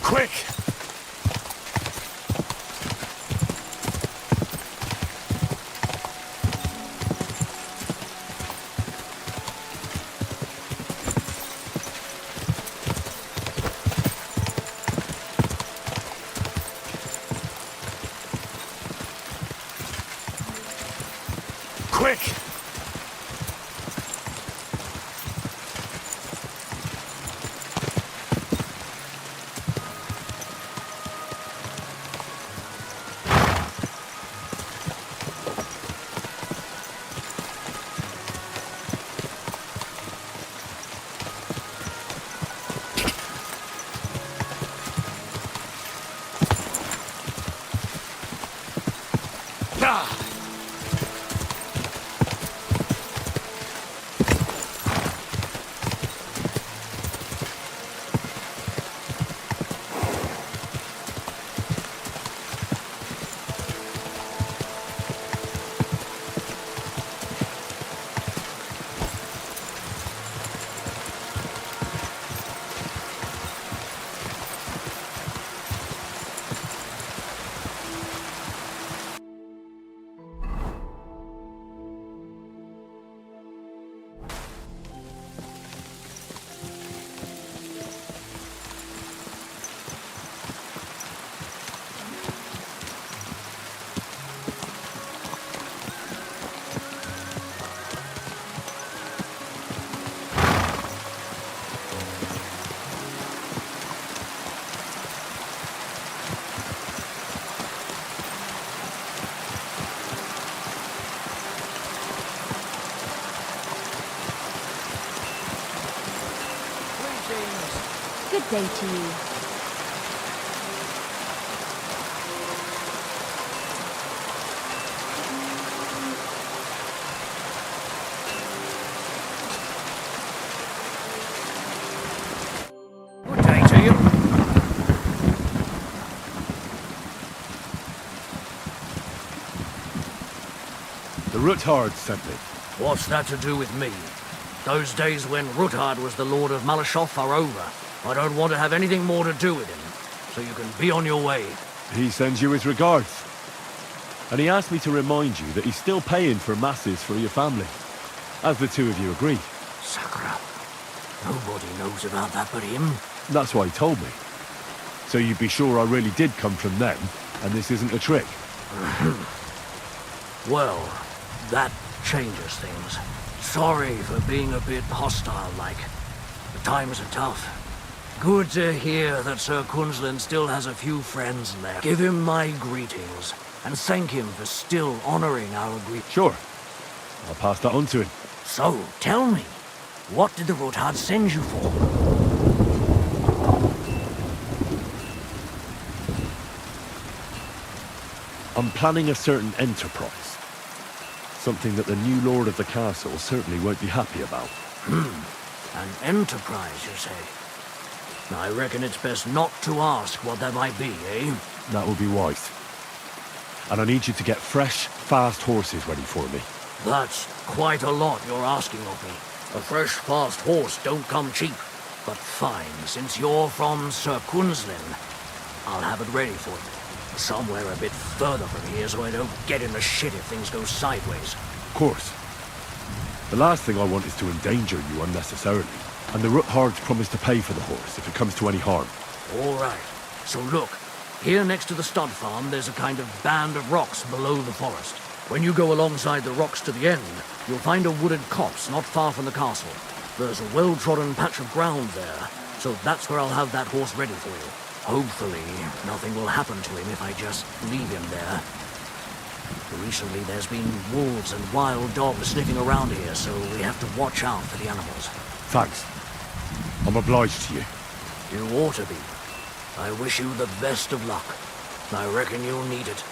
Quick! Quick! Good day to you. Good day to you. The Ruthard sent me. What's that to do with me? Those days when Ruthard was the Lord of Malashoff are over. I don't want to have anything more to do with him, so you can be on your way. He sends you his regards. And he asked me to remind you that he's still paying for masses for your family, as the two of you agreed. Sakra. Nobody knows about that but him. That's why he told me. So you'd be sure I really did come from them, and this isn't a trick. Well, that changes things. Sorry for being a bit hostile-like. The times are tough. Good to hear that Sir Quinlan still has a few friends left. Give him my greetings, and thank him for still honoring our agreement. Sure. I'll pass that on to him. So, tell me, what did the Ruthard send you for? I'm planning a certain enterprise. Something that the new lord of the castle certainly won't be happy about. An enterprise, you say? I reckon it's best not to ask what that might be, eh? That would be wise. And I need you to get fresh, fast horses ready for me. That's quite a lot you're asking of me. A fresh, fast horse don't come cheap. But fine, since you're from Sir Quinlan, I'll have it ready for you. Somewhere a bit further from here so I don't get in the shit if things go sideways. Of course. The last thing I want is to endanger you unnecessarily. And the Ruthards promised to pay for the horse if it comes to any harm. All right. So look, here next to the stud farm, there's a kind of band of rocks below the forest. When you go alongside the rocks to the end, you'll find a wooded copse not far from the castle. There's a well-trodden patch of ground there, so that's where I'll have that horse ready for you. Hopefully, nothing will happen to him if I just leave him there. Recently, there's been wolves and wild dogs sniffing around here, so we have to watch out for the animals. Thanks. I'm obliged to you. You ought to be. I wish you the best of luck. I reckon you'll need it.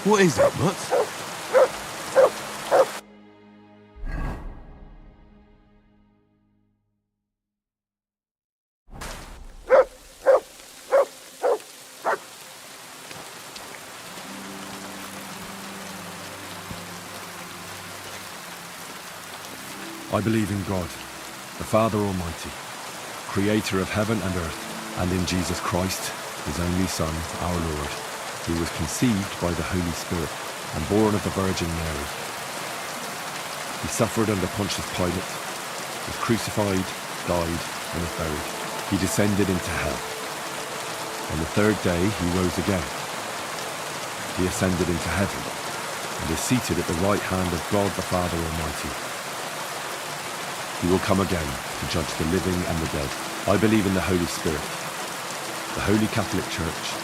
What is it, Mutt? I believe in God, the Father Almighty, creator of heaven and earth, and in Jesus Christ, his only Son, our Lord, who was conceived by the Holy Spirit and born of the Virgin Mary. He suffered under Pontius Pilate, was crucified, died, and was buried. He descended into hell. On the third day he rose again. He ascended into heaven and is seated at the right hand of God the Father Almighty. He will come again to judge the living and the dead. I believe in the Holy Spirit, the Holy Catholic Church,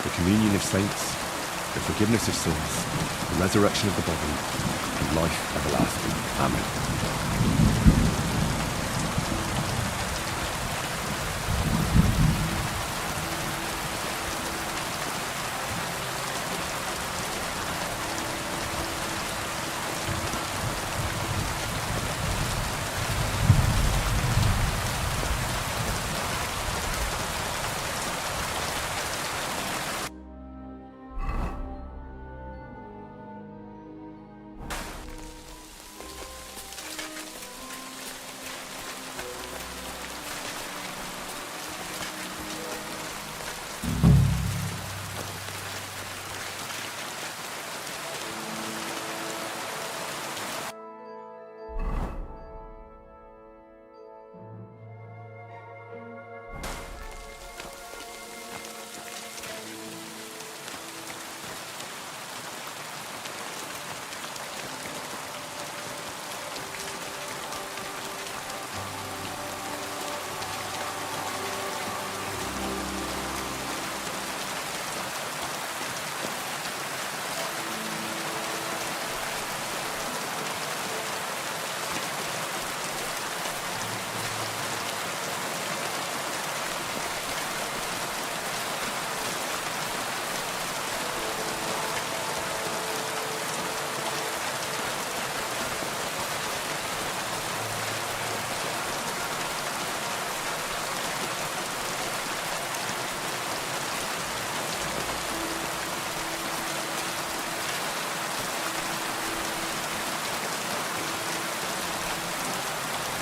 the communion of saints, the forgiveness of sins, the resurrection of the body, and life everlasting. Amen.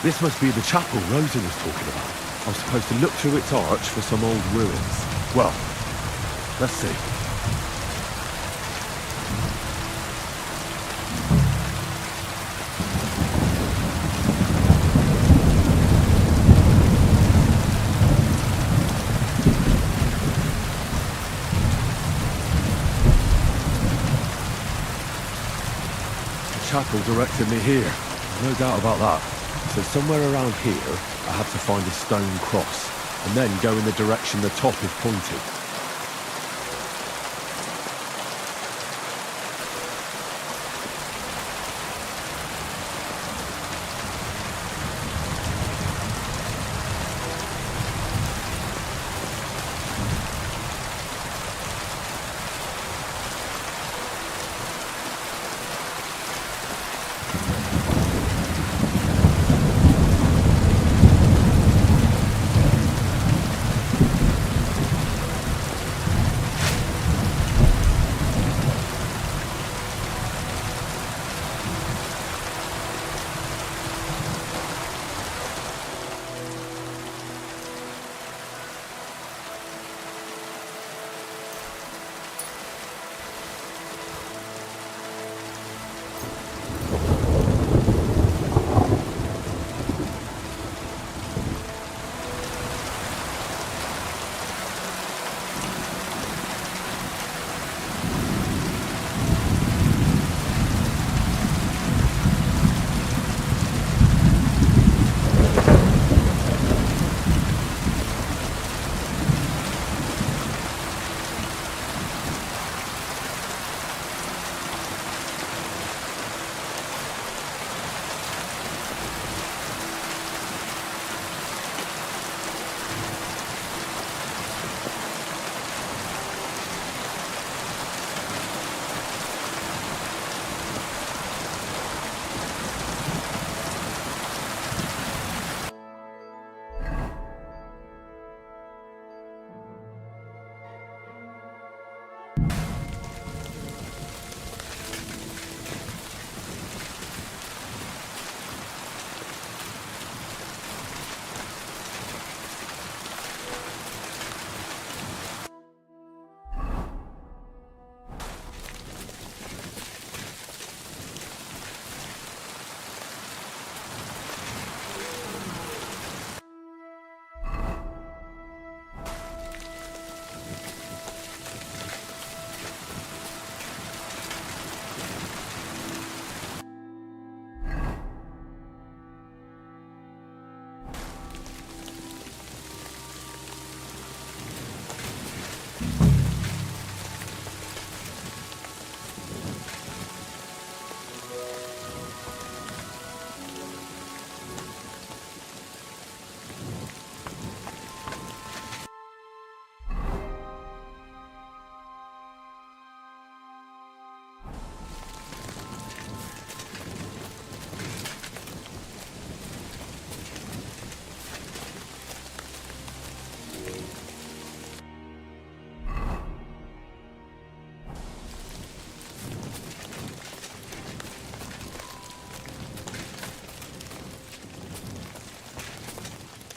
This must be the chapel Rosa was talking about. I was supposed to look through its arch for some old ruins. Well, let's see. The chapel directed me here. No doubt about that. So somewhere around here, I have to find a stone cross, and then go in the direction the top is pointing.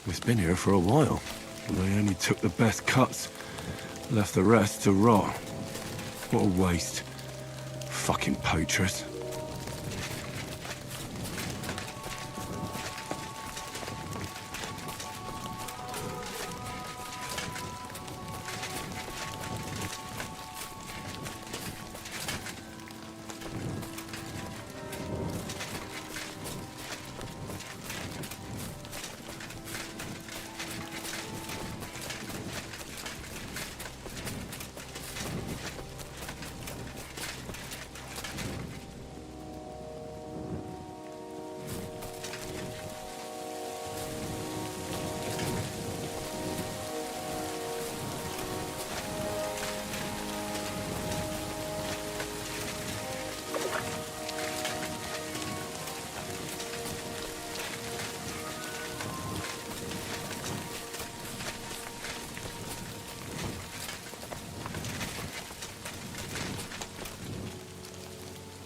It's been here for a while, and they only took the best cuts, left the rest to rot. What a waste. Fucking poachers.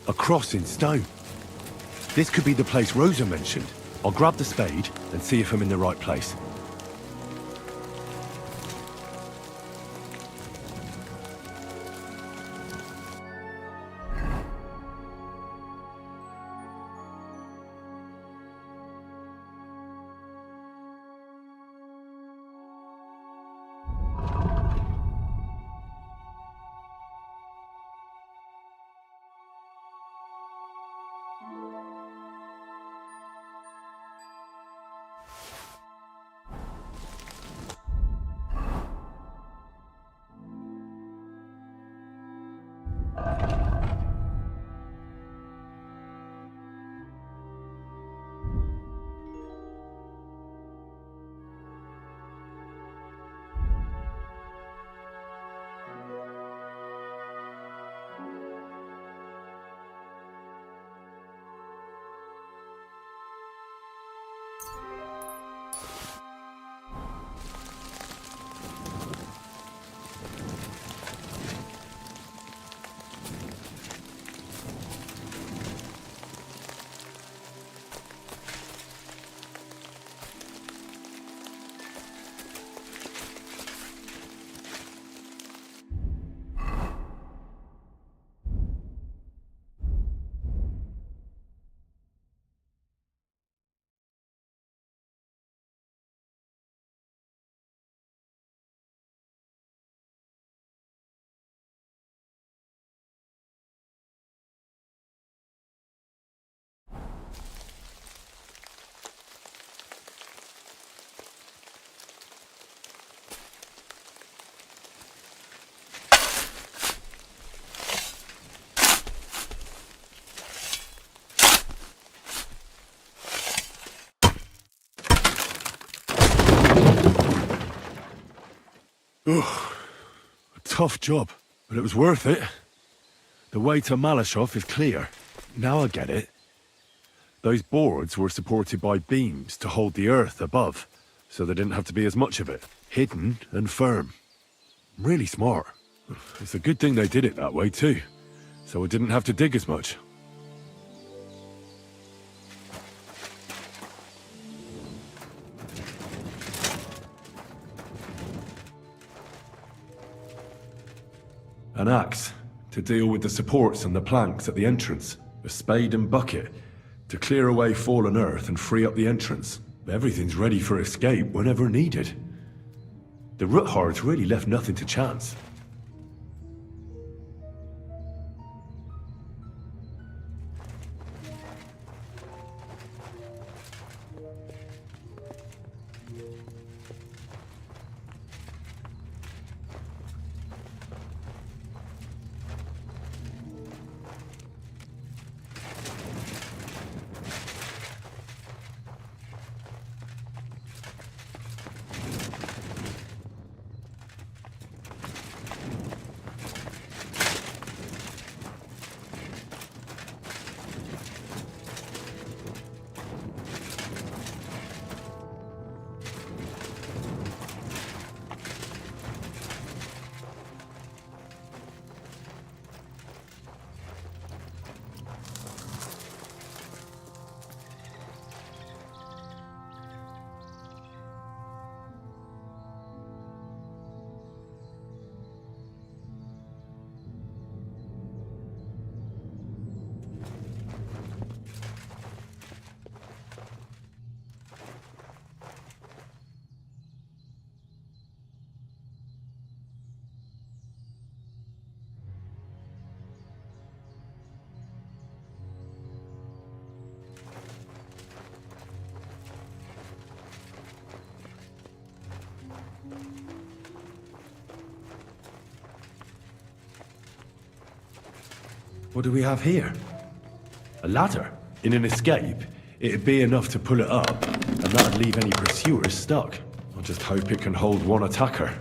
A cross in stone. This could be the place Rosa mentioned. I'll grab the spade and see if I'm in the right place. Ugh, a tough job, but it was worth it. The way to Malashov is clear. Now I get it. Those boards were supported by beams to hold the earth above, so there didn't have to be as much of it. Hidden and firm. Really smart. It's a good thing they did it that way too, so I didn't have to dig as much. An axe to deal with the supports and the planks at the entrance. A spade and bucket to clear away fallen earth and free up the entrance. Everything's ready for escape whenever needed. The root hordes really left nothing to chance. What do we have here? A ladder? In an escape, it'd be enough to pull it up, and that'd leave any pursuers stuck. I just hope it can hold one attacker.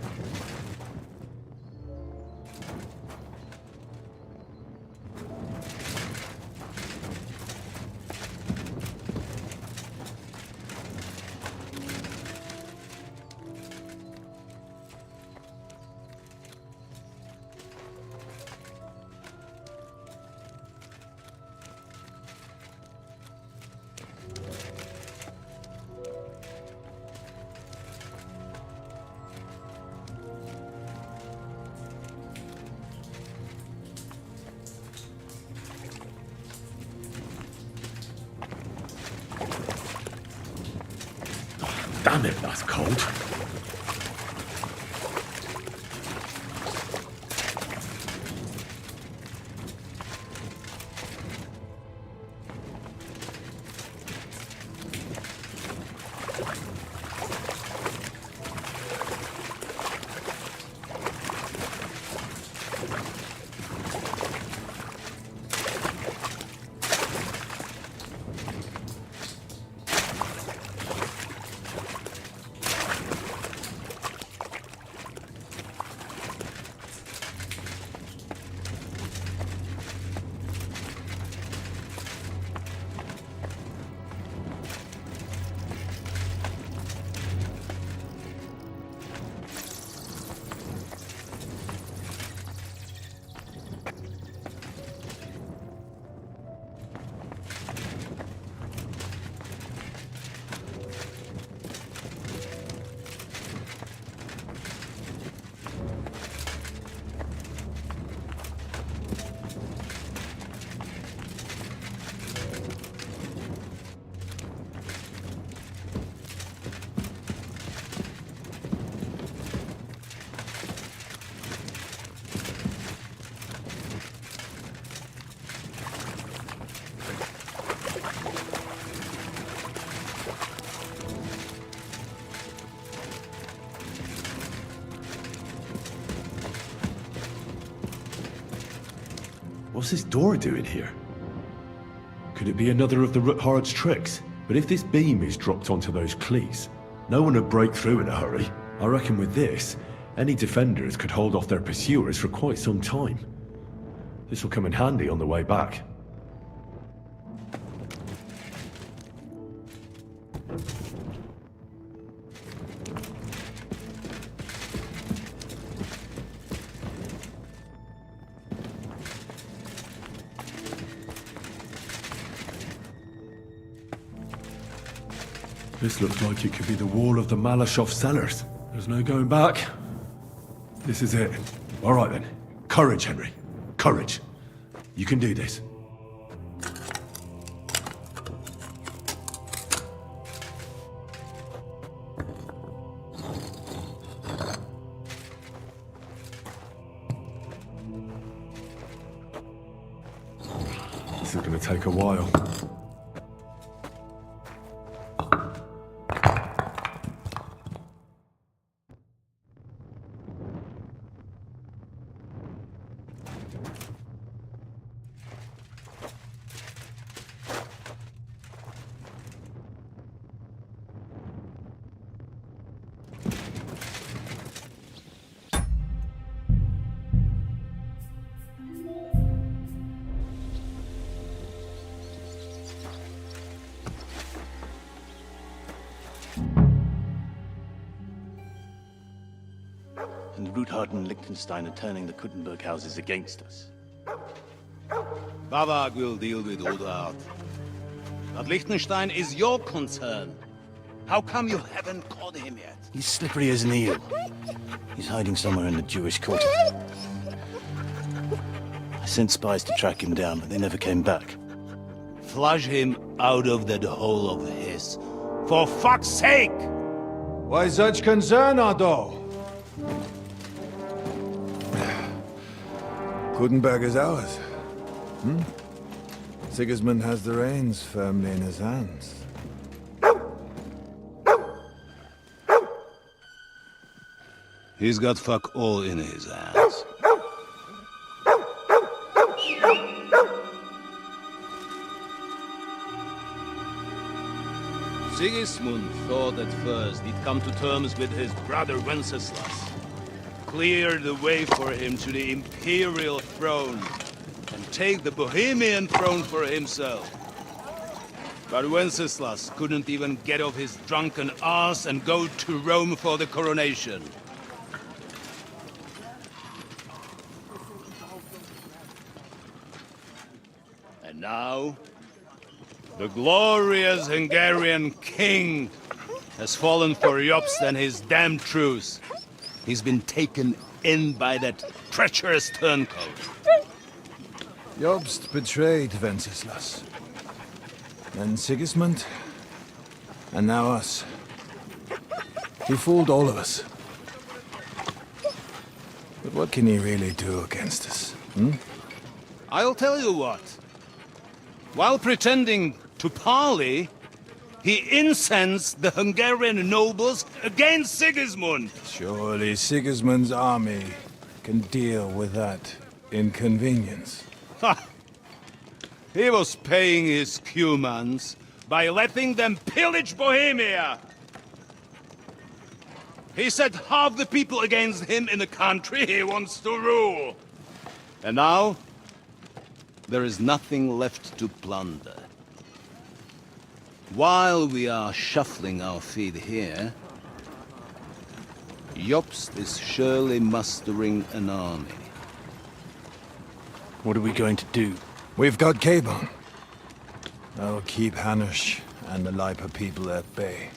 Damn it, that's cold. What's this door doing here? Could it be another of the Roothards' tricks? But if this beam is dropped onto those cleats, no one would break through in a hurry. I reckon with this, any defenders could hold off their pursuers for quite some time. This will come in handy on the way back. This looks like it could be the wall of the Malashov cellars. There's no going back. This is it. All right then. Courage, Henry. Courage. You can do this. This is going to take a while. And Ruthard and Liechtenstein are turning the Kuttenberg houses against us. Bavag will deal with Ruthard. But Liechtenstein is your concern. How come you haven't caught him yet? He's slippery as an eel. He's hiding somewhere in the Jewish quarter. I sent spies to track him down, but they never came back. Flush him out of that hole of his. For fuck's sake! Why such concern, Otto? Kuttenberg is ours. Sigismund has the reins firmly in his hands. He's got fuck all in his hands. Sigismund thought at first he'd come to terms with his brother Wenceslas. Clear the way for him to the imperial throne and take the Bohemian throne for himself. But Wenceslas couldn't even get off his drunken ass and go to Rome for the coronation. And now, the glorious Hungarian king has fallen for Jobst and his damned truce. He's been taken in by that treacherous turncoat. Jobst betrayed Wenceslas. Then Sigismund. And now us. He fooled all of us. But what can he really do against us? I'll tell you what. While pretending to parley, he incensed the Hungarian nobles against Sigismund. Surely Sigismund's army can deal with that inconvenience. Ha! He was paying his Cumans by letting them pillage Bohemia. He set half the people against him in the country he wants to rule. And now, there is nothing left to plunder. While we are shuffling our feet here, Jobst is surely mustering an army. What are we going to do? We've got Cabon. That'll keep Hanush and the Lipa people at bay.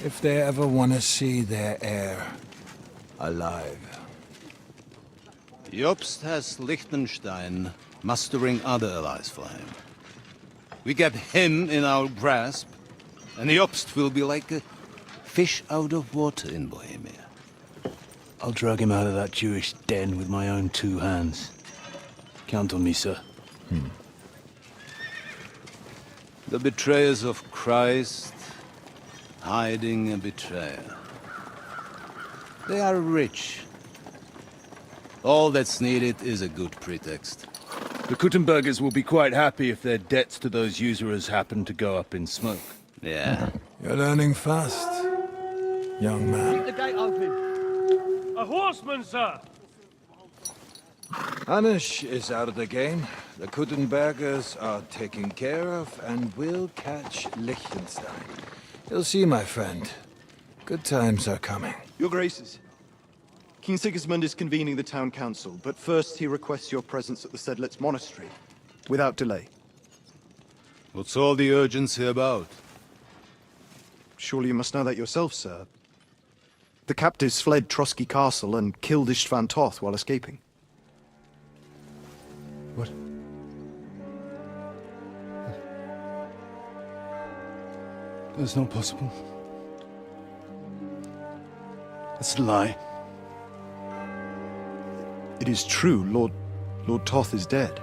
If they ever want to see their heir alive. Jobst has Liechtenstein mustering other allies for him. We get him in our grasp, and Jobst will be like a fish out of water in Bohemia. I'll drag him out of that Jewish den with my own two hands. Count on me, sir. The betrayers of Christ, hiding a betrayer. They are rich. All that's needed is a good pretext. The Kuttenbergers will be quite happy if their debts to those usurers happen to go up in smoke. Yeah. You're learning fast, young man. Keep the gate open. A horseman, sir! Hanush is out of the game. The Kuttenbergers are taken care of, and we'll catch Liechtenstein. You'll see, my friend. Good times are coming. Your Graces, King Sigismund is convening the town council, but first he requests your presence at the Sedlitz monastery, without delay. What's all the urgency about? Surely you must know that yourself, sir. The captives fled Trotsky Castle and killed Istvan Toth while escaping. What? That's not possible. That's a lie. It is true. Lord Toth is dead.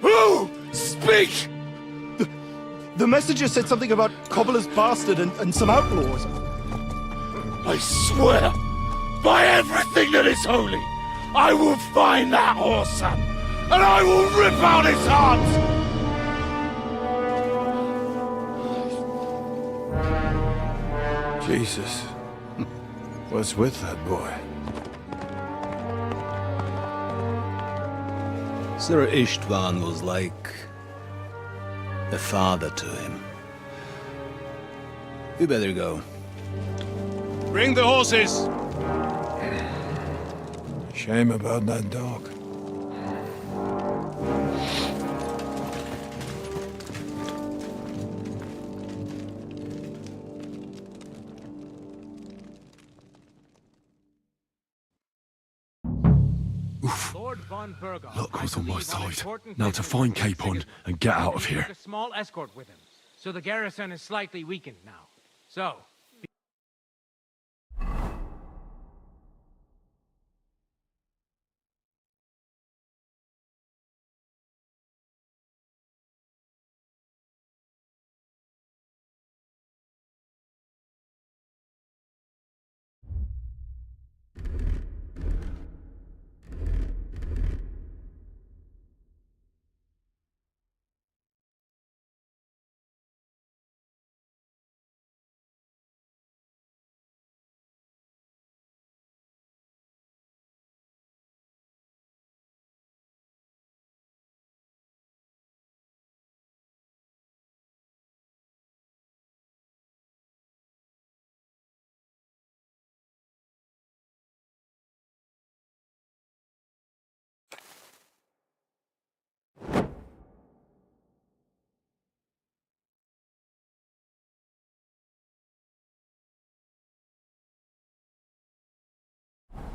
Who? Speak! The messenger said something about Cobbler's bastard and some outlaws. I swear, by everything that is holy, I will find that whoreson, and I will rip out his heart! Jesus. What's with that boy? Sir Istvan was like a father to him. You better go. Bring the horses! Shame about that dog. Luck was on my side. Now to find Capon and get out of here. A small escort with him, so the garrison is slightly weakened now. So.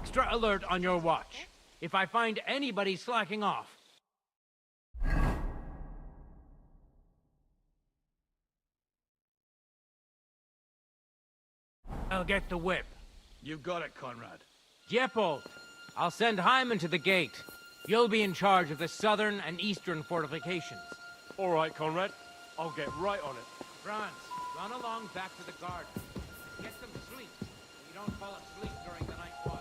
Extra alert on your watch. If I find anybody slacking off. I'll get the whip. You got it, Conrad. Diepold, I'll send Hyman to the gate. You'll be in charge of the southern and eastern fortifications. All right, Conrad. I'll get right on it. Franz, run along back to the garden. Get some sleep. So you don't fall asleep during the night watch.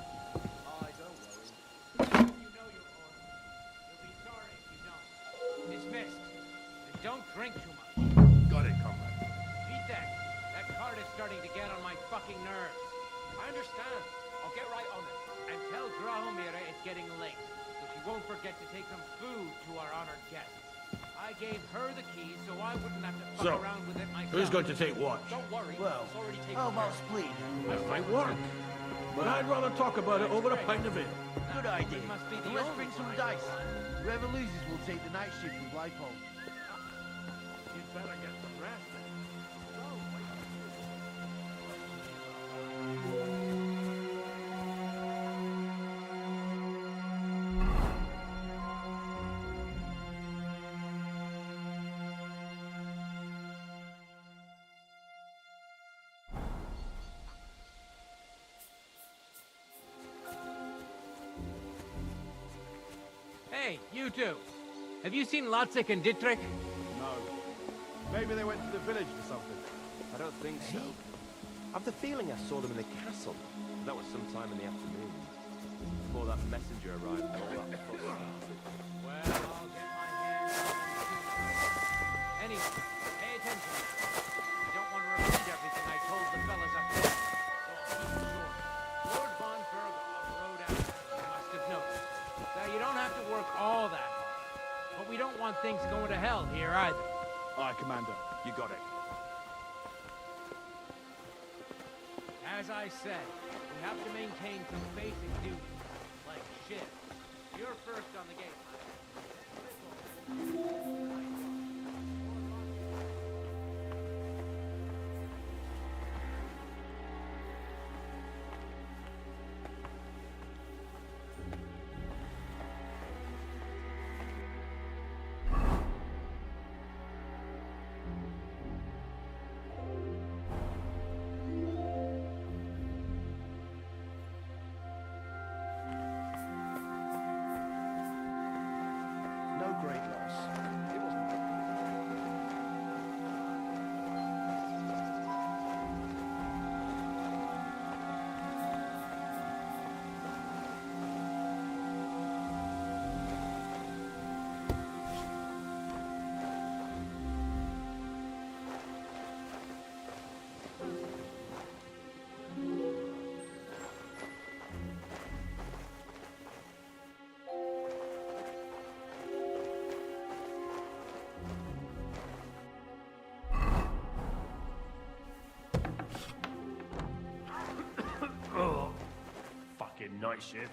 I don't worry. You know your order. You'll be sorry if you don't. Dismissed. And don't drink too much. Got it, Conrad. Vitek, that cart is starting to get on my fucking nerves. I understand. I'll get right on it. And tell Drahomira it's getting late, so she won't forget to take some food to our honored guests. I gave her the key so I wouldn't have to fuck around with it myself. Who's going to take watch? Don't worry. Well, it's already taken how about care of. split? That might work. But I'd rather talk about it over a pint of ale. Good idea. Must be the Let's only bring some one. dice. Whoever loses will take the night shift with Lipo. You'd better get some rest then. Hey, you two. Have you seen Lotzik and Dietrich? No. Maybe they went to the village or something. I don't think so. I've the feeling I saw them in the castle. That was sometime in the afternoon. Before that messenger arrived and all that fuss. Well, I'll get my hands on them soon. Anyway, pay attention now. I don't want to repeat everything I told the fellas up there. So I'll keep it short. Lord von Berghoff rode out. You must have noticed. Now, you don't have to work all that hard. But we don't want things going to hell here either. Aye, Commander. You got it. As I said, we have to maintain some basic duties, like shit. You're first on the gate. No great loss. It wasn't. Oh, fucking night shift.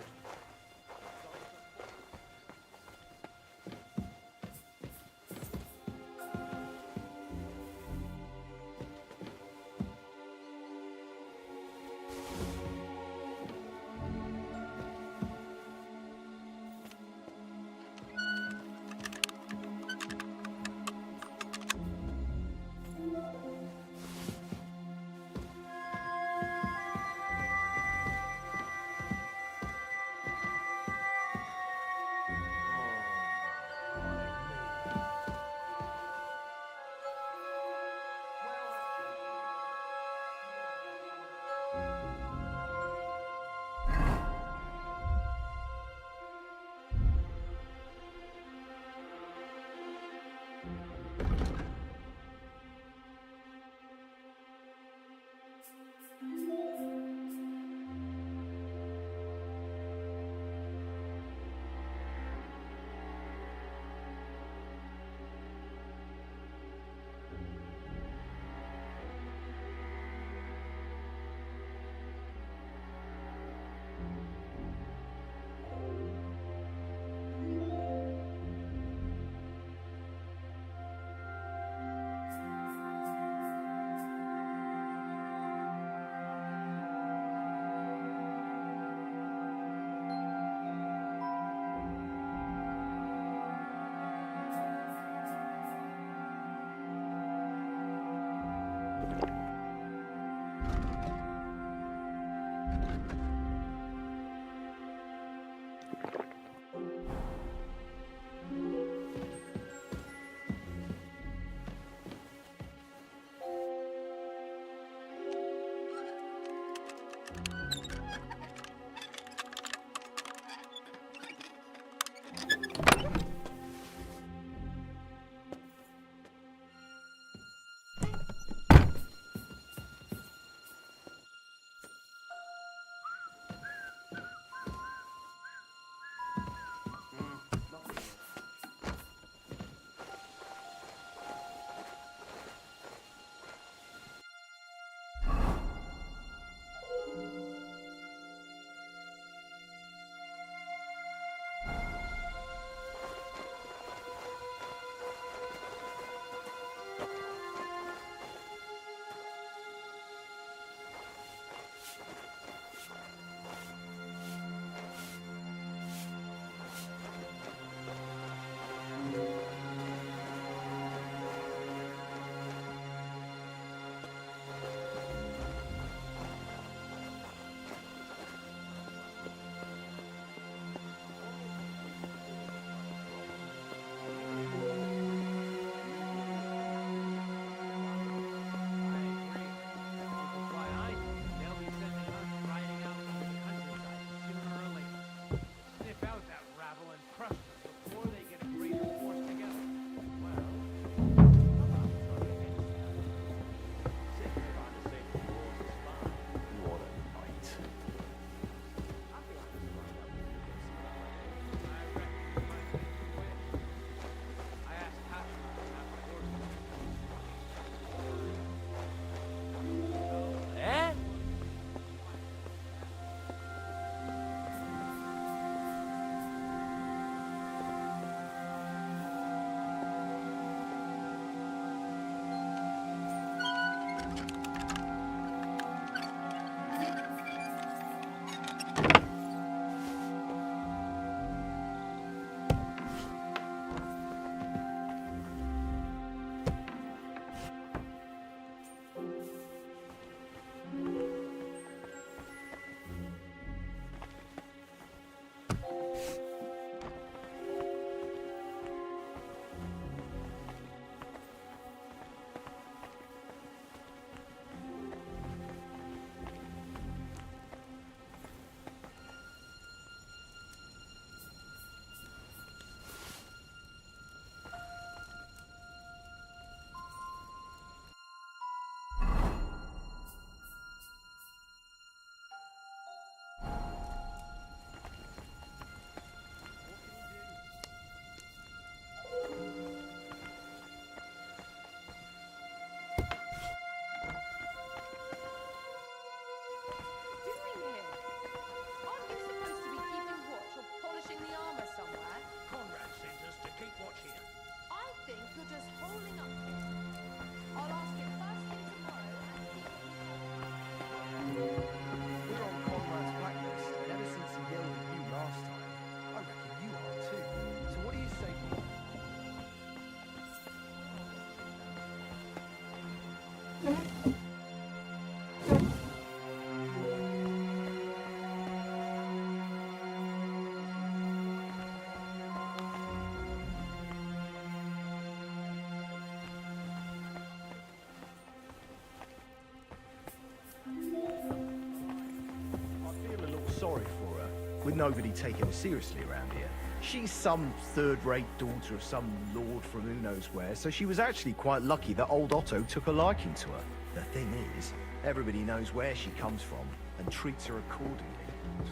sorry for her, with nobody taking her seriously around here. She's some third-rate daughter of some lord from who knows where, so she was actually quite lucky that old Otto took a liking to her. The thing is, everybody knows where she comes from and treats her accordingly.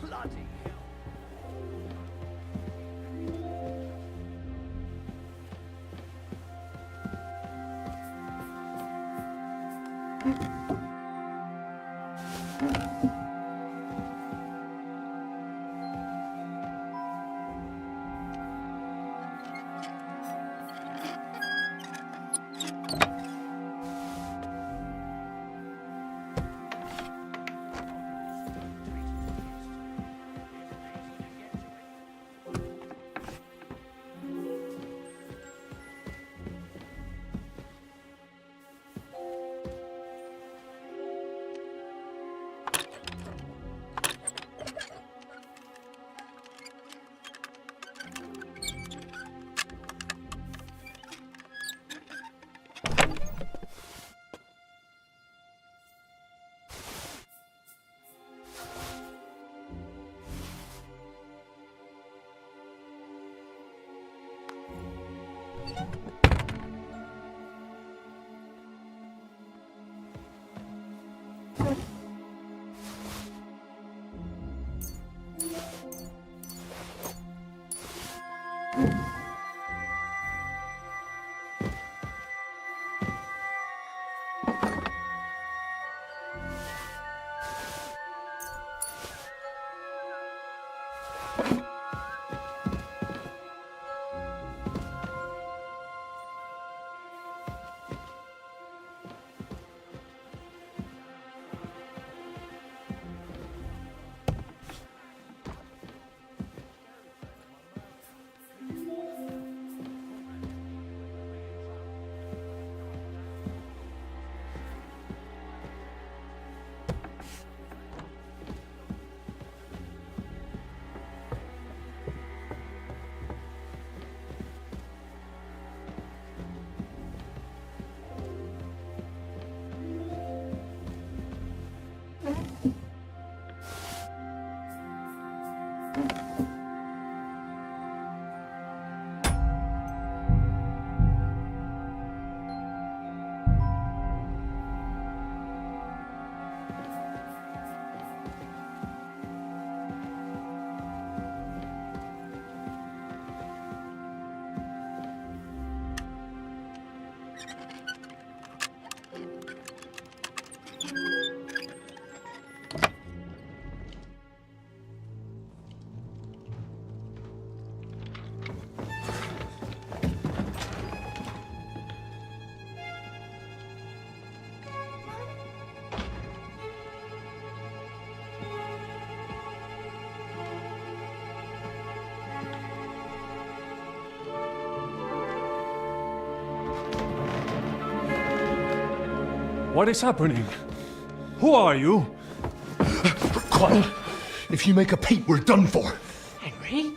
Bloody hell. What is happening? Who are you? Quiet. If you make a peep, we're done for. Henry?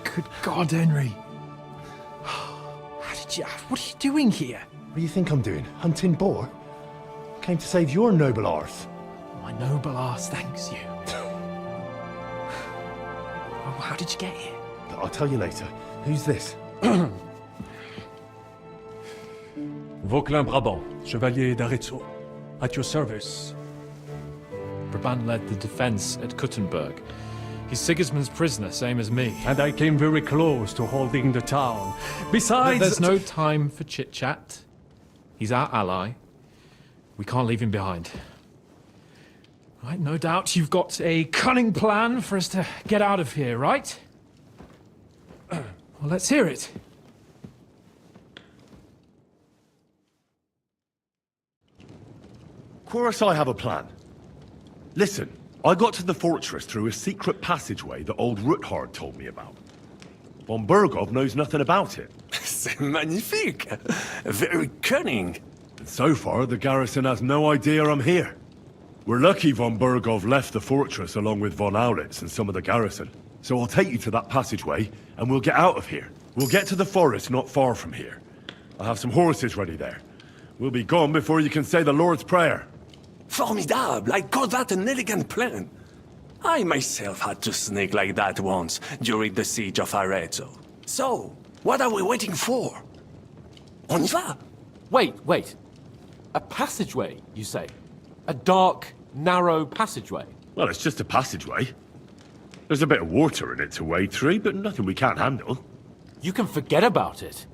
Good God, Henry. How did you... What are you doing here? What do you think I'm doing? Hunting boar? Came to save your noble arse. My noble arse thanks you. Oh, how did you get here? I'll tell you later. Who's this? Vauquelin Brabant, Chevalier d'Arezzo. At your service. Brabant led the defense at Kuttenberg. He's Sigismund's prisoner, same as me. And I came very close to holding the town. Besides... There's no time for chit-chat. He's our ally. We can't leave him behind. Right, no doubt you've got a cunning plan for us to get out of here, right? Well, let's hear it. Of course I have a plan. Listen, I got to the fortress through a secret passageway that old Ruthard told me about. Von Bergov knows nothing about it. C'est magnifique! Very cunning. And so far, the garrison has no idea I'm here. We're lucky von Bergov left the fortress along with von Aulitz and some of the garrison. So I'll take you to that passageway, and we'll get out of here. We'll get to the forest not far from here. I'll have some horses ready there. We'll be gone before you can say the Lord's Prayer. Formidable! I call that an elegant plan. I myself had to sneak like that once during the siege of Arezzo. So, what are we waiting for? On y va! Wait. A passageway, you say? A dark, narrow passageway? Well, it's just a passageway. There's a bit of water in it to wade through, but nothing we can't handle. You can forget about it.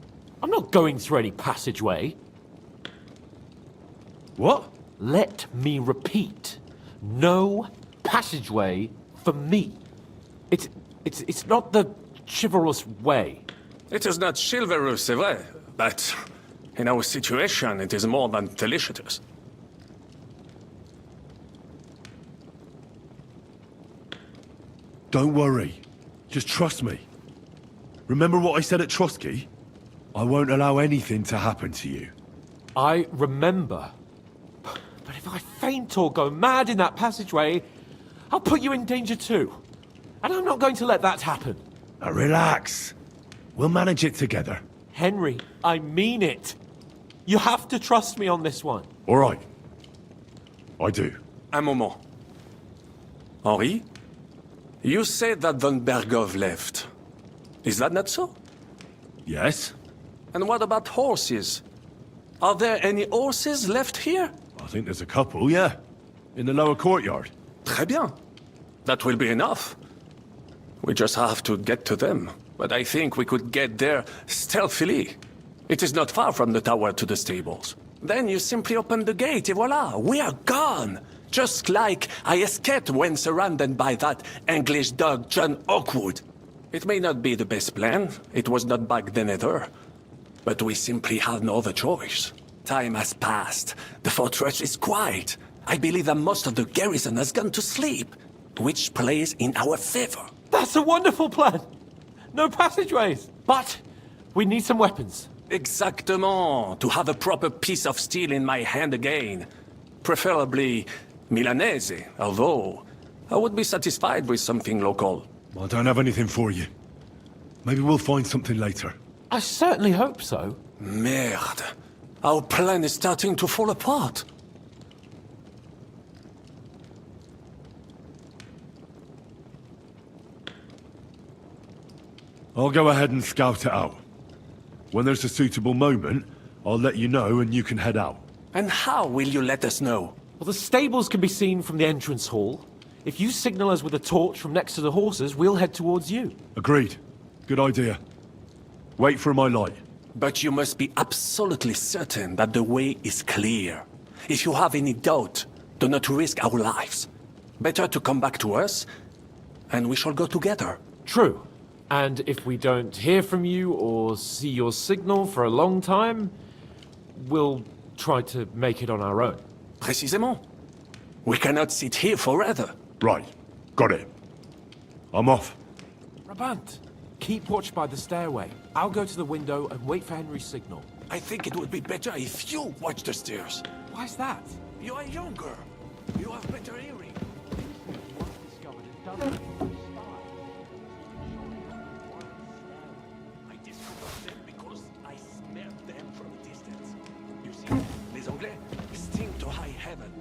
I'm not going through any passageway. What? Let me repeat. No passageway for me. It's not the chivalrous way. It is not chivalrous, c'est vrai, but in our situation, it is more than delicious. Don't worry. Just trust me. Remember what I said at Trotsky? I won't allow anything to happen to you. I remember. But if I faint or go mad in that passageway, I'll put you in danger too. And I'm not going to let that happen. Now relax. We'll manage it together. Henry, I mean it. You have to trust me on this one. All right. I do. Un moment. Henri? You said that Von Bergov left. Is that not so? Yes. And what about horses? Are there any horses left here? I think there's a couple, yeah. In the lower courtyard. Très bien. That will be enough. We just have to get to them. But I think we could get there stealthily. It is not far from the tower to the stables. Then you simply open the gate, et voila, we are gone! Just like I escaped when surrounded by that English dog John Oakwood. It may not be the best plan, it was not back then either. But we simply had no other choice. Time has passed. The fortress is quiet. I believe that most of the garrison has gone to sleep, which plays in our favor. That's a wonderful plan! No passageways! But we need some weapons. Exactement. To have a proper piece of steel in my hand again. Preferably Milanese, although I would be satisfied with something local. I don't have anything for you. Maybe we'll find something later. I certainly hope so. Merde. Our plan is starting to fall apart. I'll go ahead and scout it out. When there's a suitable moment, I'll let you know and you can head out. And how will you let us know? Well, the stables can be seen from the entrance hall. If you signal us with a torch from next to the horses, we'll head towards you. Agreed. Good idea. Wait for my light. But you must be absolutely certain that the way is clear. If you have any doubt, do not risk our lives. Better to come back to us, and we shall go together. True. And if we don't hear from you or see your signal for a long time, we'll try to make it on our own. Précisément. We cannot sit here forever. Right. Got it. I'm off. Brabant, keep watch by the stairway. I'll go to the window and wait for Henry's signal. I think it would be better if you watch the stairs. Why's that? You are younger. You have better hearing. I discovered them because I smelled them from a distance. You see, les Anglais stink to high heaven.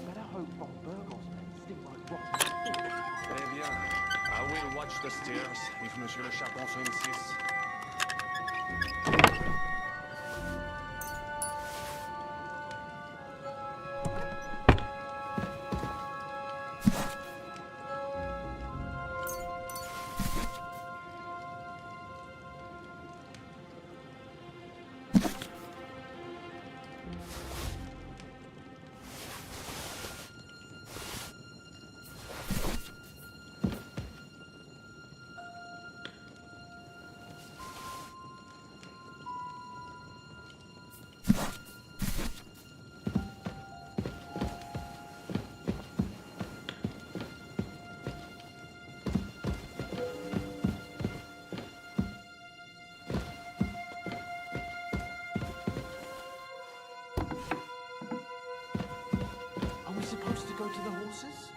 Better hope Von Bergov's men stink like rotten. Eh bien, I will watch the stairs if Monsieur le Chapon so insists. Are we supposed to go to the horses?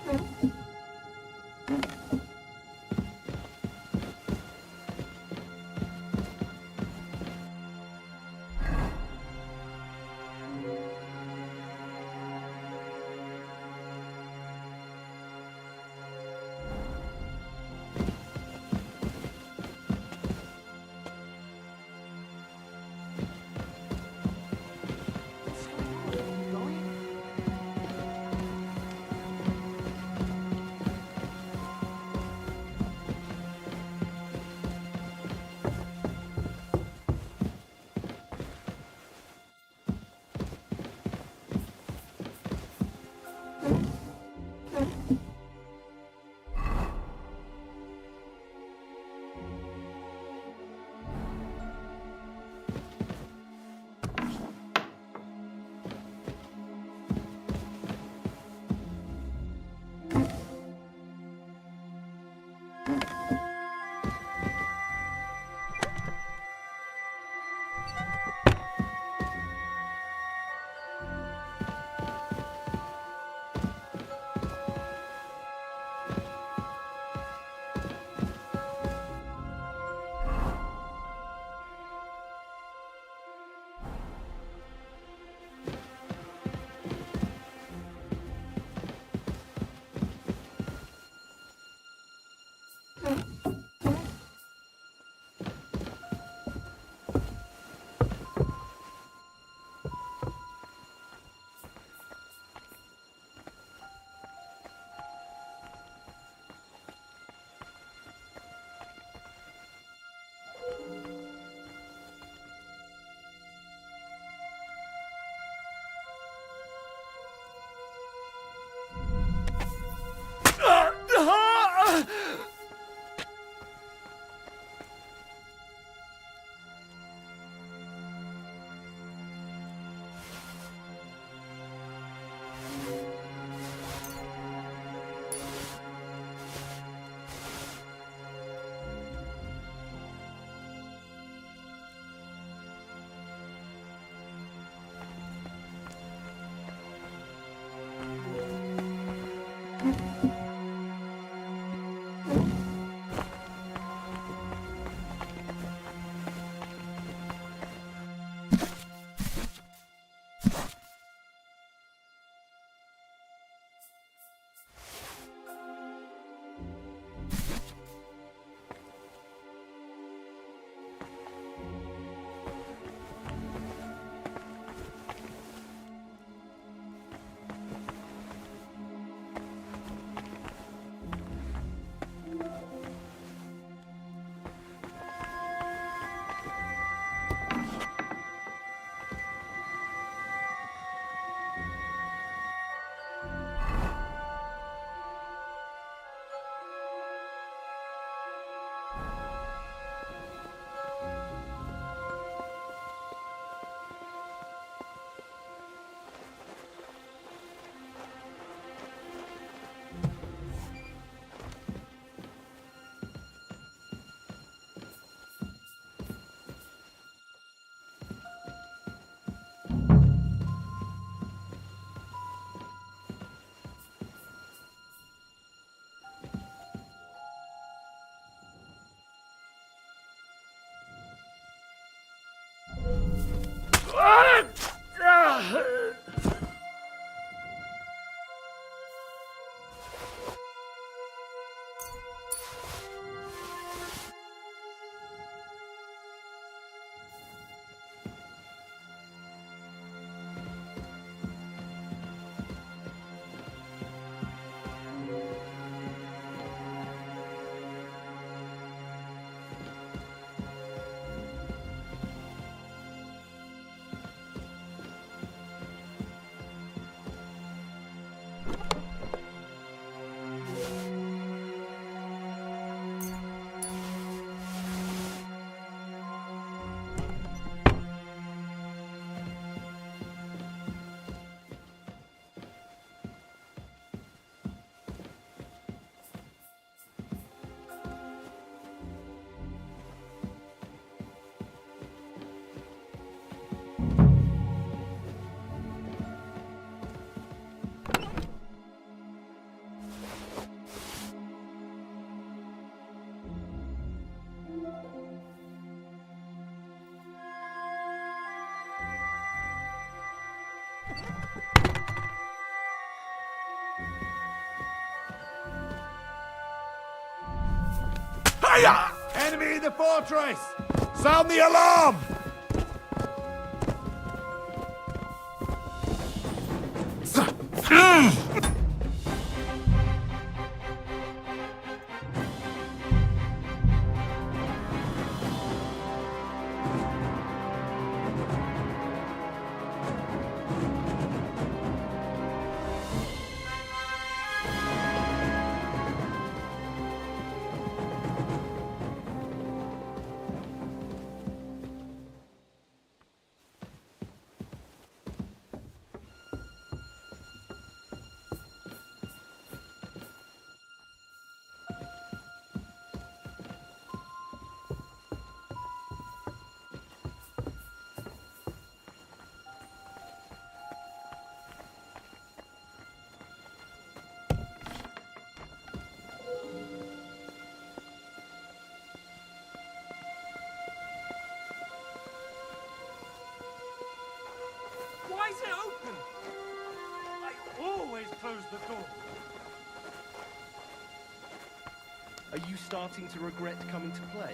Hiya! Enemy in the fortress! Sound the alarm! Why is it open? I always close the door. Are you starting to regret coming to play?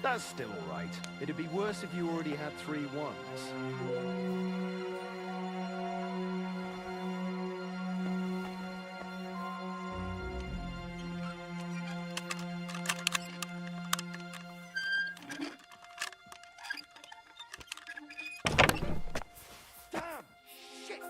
That's still alright. It'd be worse if you already had 3 ones. Damn! Shit!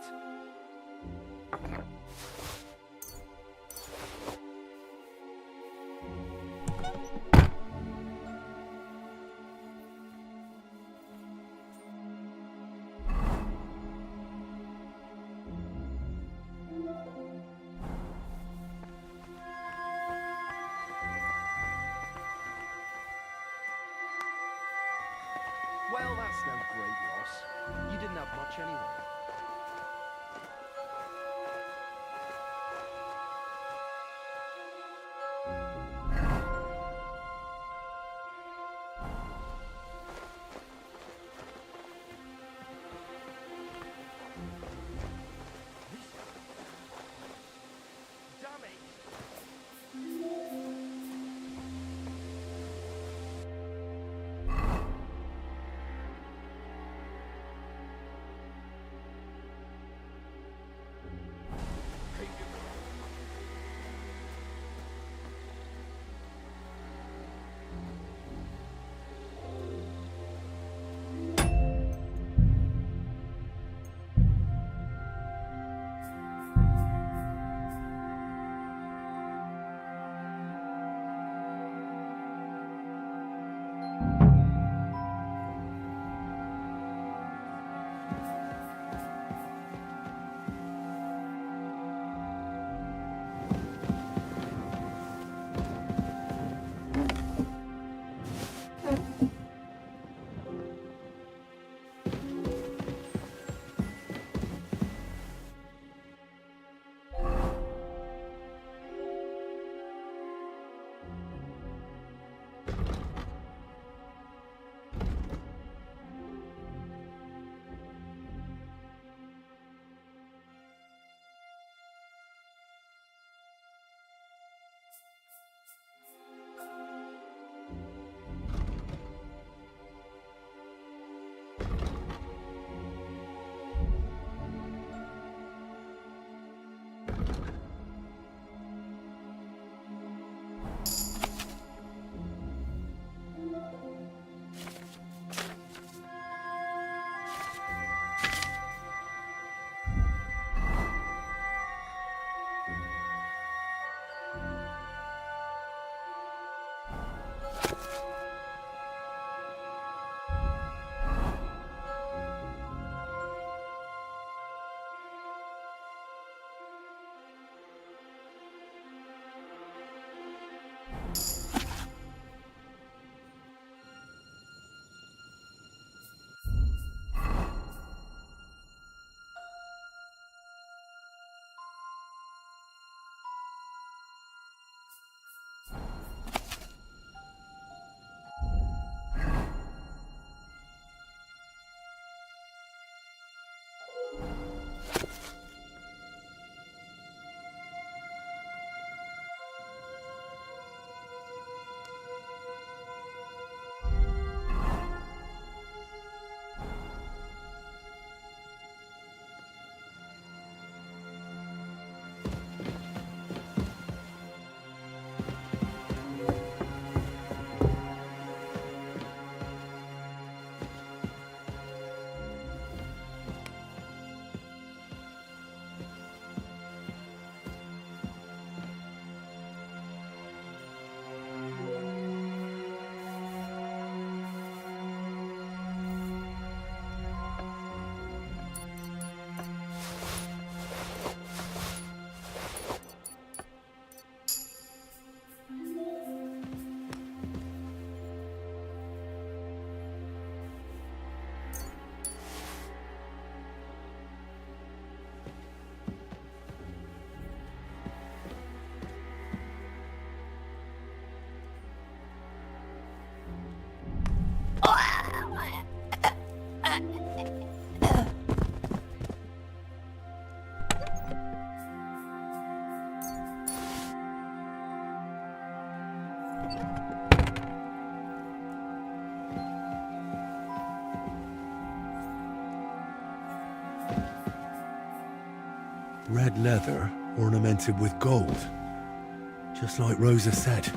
Well, that's no great loss. You didn't have much anyway. Damn it! Red leather ornamented with gold. Just like Rosa said.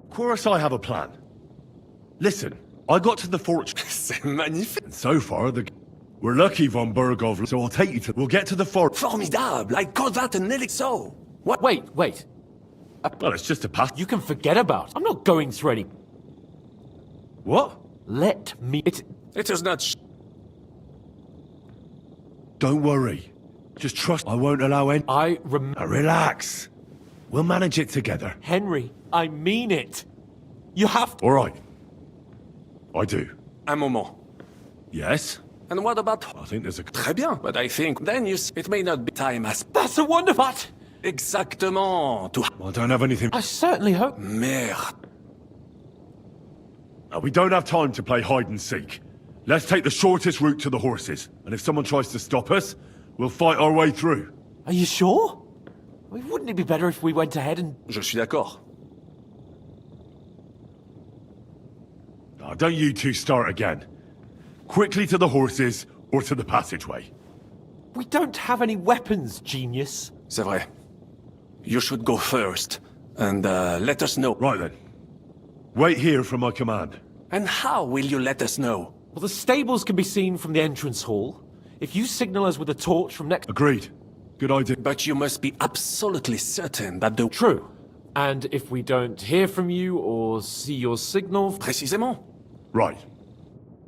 Of course I have a plan. Listen, I got to the fortress. C'est magnifique. So far, we're lucky von Burgov, so I'll take you to... We'll get to the fort. Formidable. I call that an elixir. What? Wait. Well, it's just a path. You can forget about it. I'm not going through any... What? Let me... It is not... Don't worry. Just trust I won't allow any... Now relax. We'll manage it together. Henry, I mean it. You have to... All right. I do. Un moment. Yes? And what about... I think there's a... Très bien. But I think then it may not be time as... That's a wonder, but... Exactement. I don't have anything... I certainly hope... Merde. Now, we don't have time to play hide and seek. Let's take the shortest route to the horses. And if someone tries to stop us, we'll fight our way through. Are you sure? I mean, wouldn't it be better if we went ahead and... Je suis d'accord. Now, don't you two start again. Quickly to the horses, or to the passageway. We don't have any weapons, genius. C'est vrai. You should go first, and let us know. Right then. Wait here for my command. And how will you let us know? Well, the stables can be seen from the entrance hall. If you signal us with a torch from next... Agreed. Good idea. But you must be absolutely certain that the... True. And if we don't hear from you or see your signal... Précisément. Right.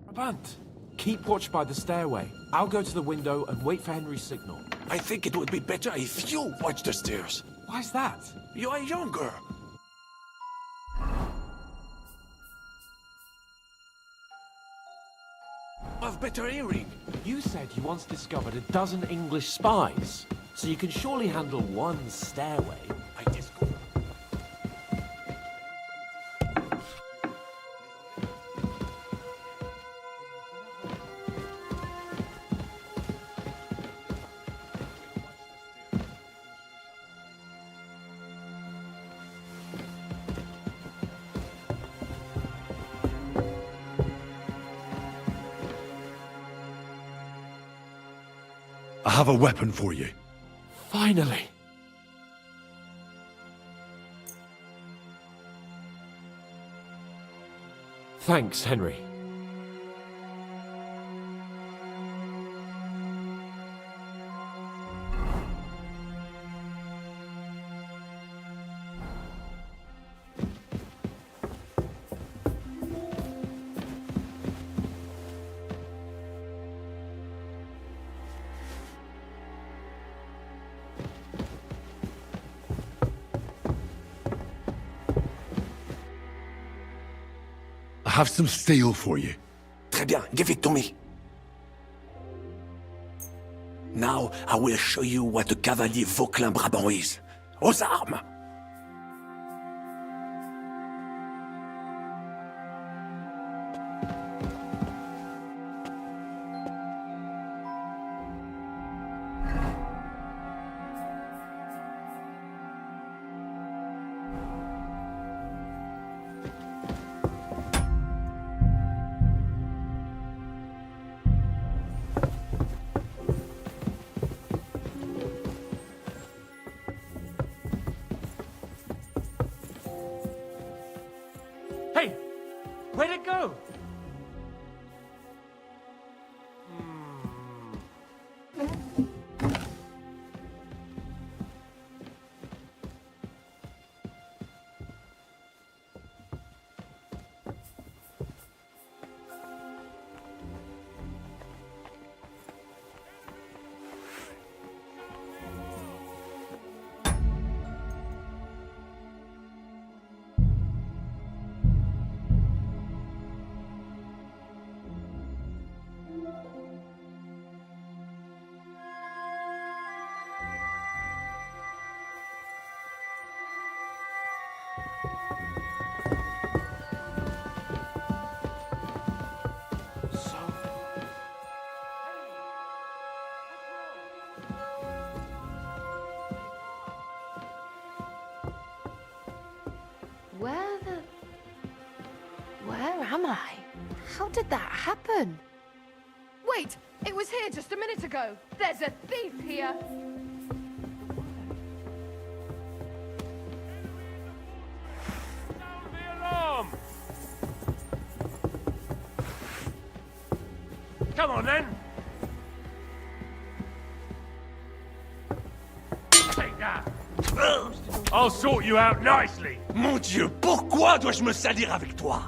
Brabant, keep watch by the stairway. I'll go to the window and wait for Henry's signal. I think it would be better if you watch the stairs. Why's that? You are younger. Have better hearing. You said you once discovered a dozen English spies, so you can surely handle one stairway. I discovered. I have a weapon for you. Finally. Thanks, Henry. have some steel for you. Très bien, give it to me. Now I will show you what a cavalier Vauclin Brabant is. Aux armes! Hey, where'd it go? Where am I? How did that happen? Wait! It was here just a minute ago! There's a thief here! Sound the alarm! Come on then! Take that! I'll sort you out nicely! Mon Dieu, pourquoi dois-je me salir avec toi?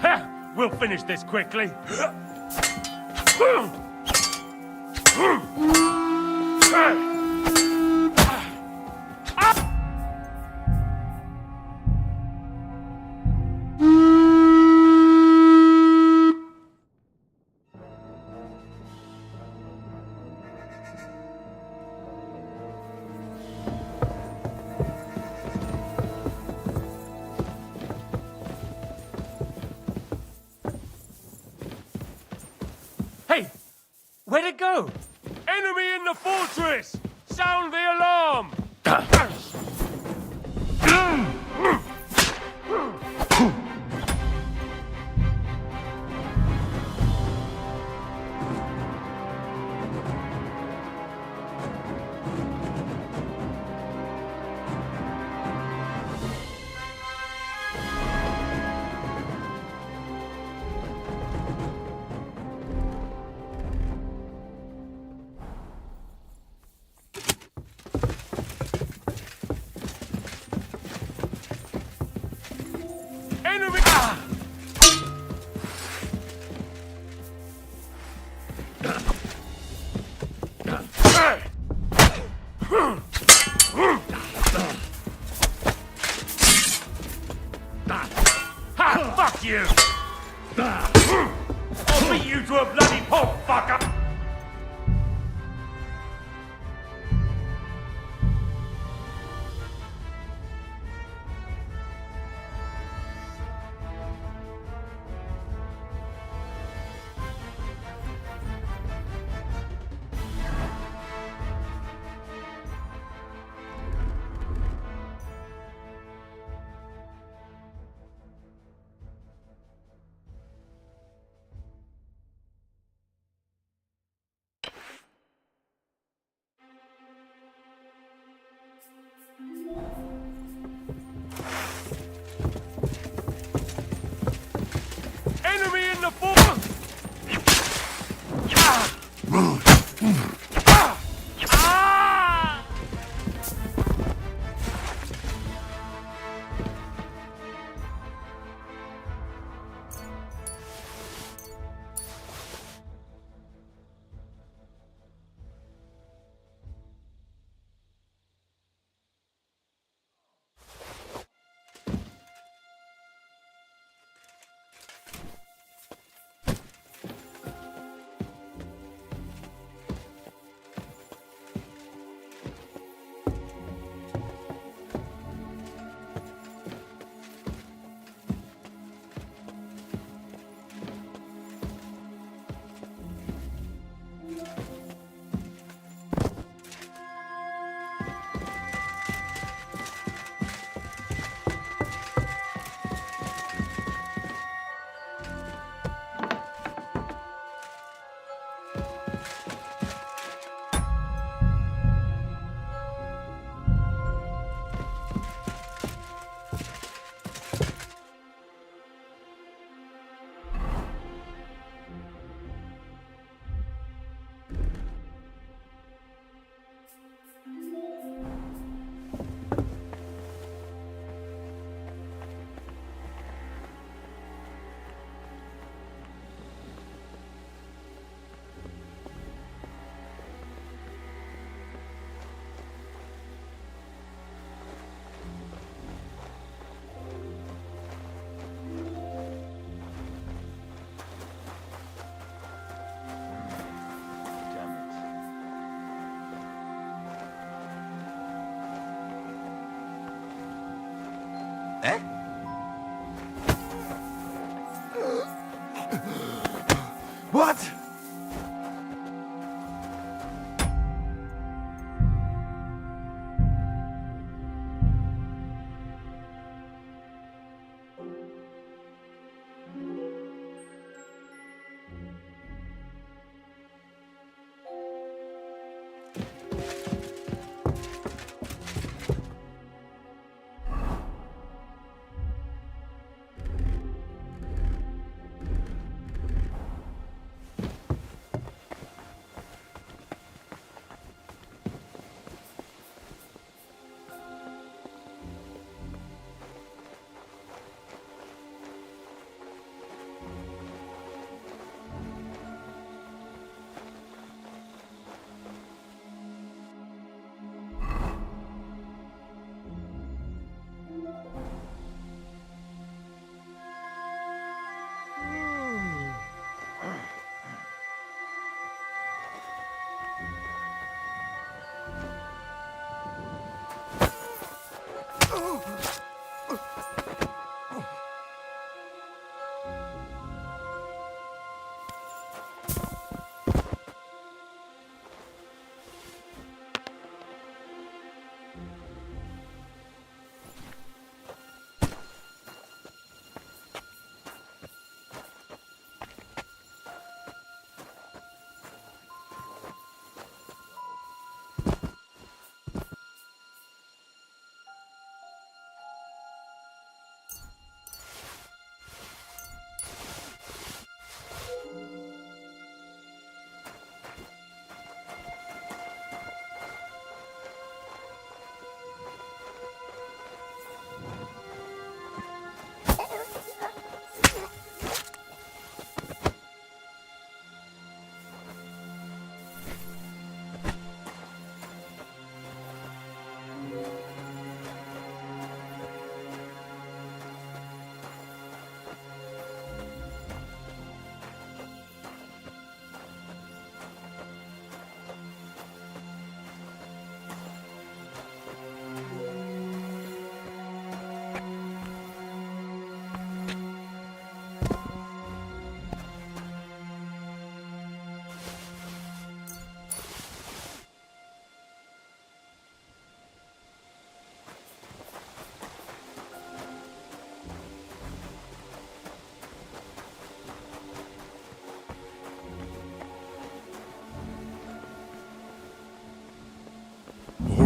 Ha! We'll finish this quickly. Hey! Where'd it go? Enemy in the fortress! Sound the alarm! Enemy! Ha! Fuck you! I'll beat you to a bloody pulp, fucker!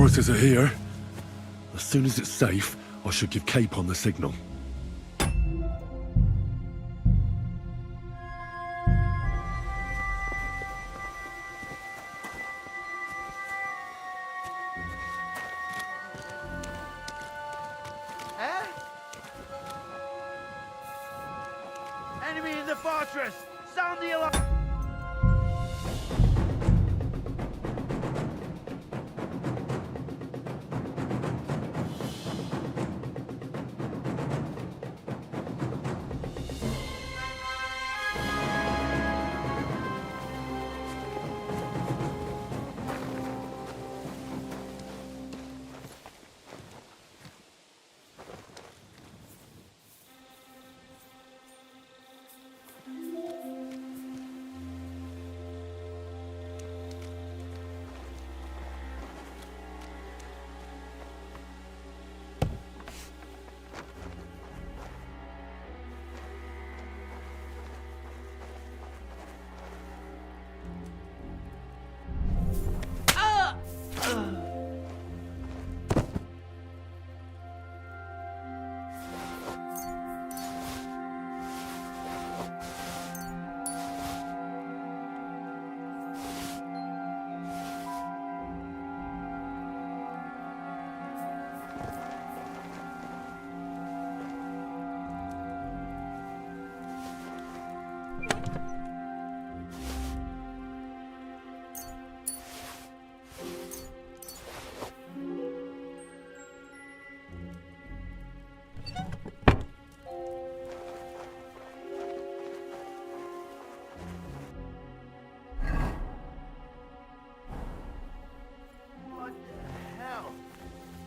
forces are here. As soon as it's safe, I should give Cape on the signal. Eh? Enemy in the fortress! Sound the alarm!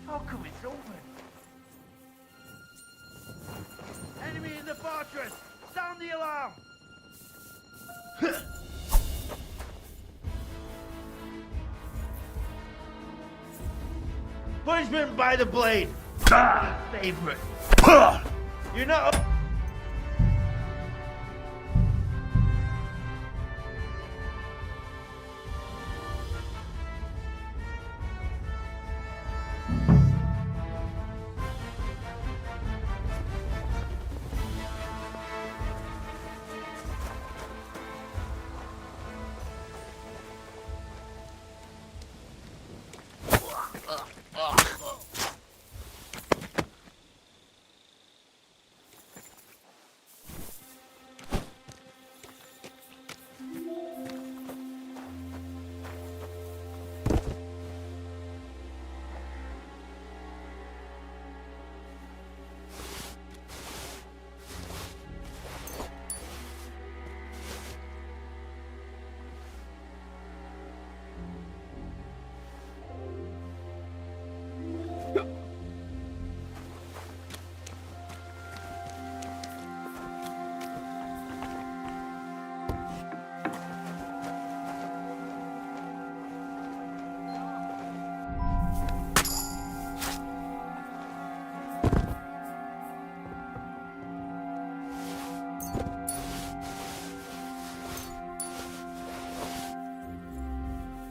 How come it's open? Enemy in the fortress! Sound the alarm! Punishment by the blade! Ah, favorite! You're not...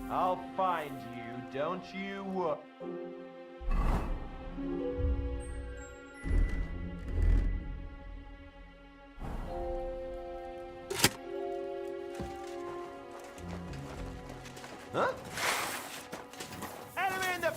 I'll find you, don't you worry. Huh? Enemy in the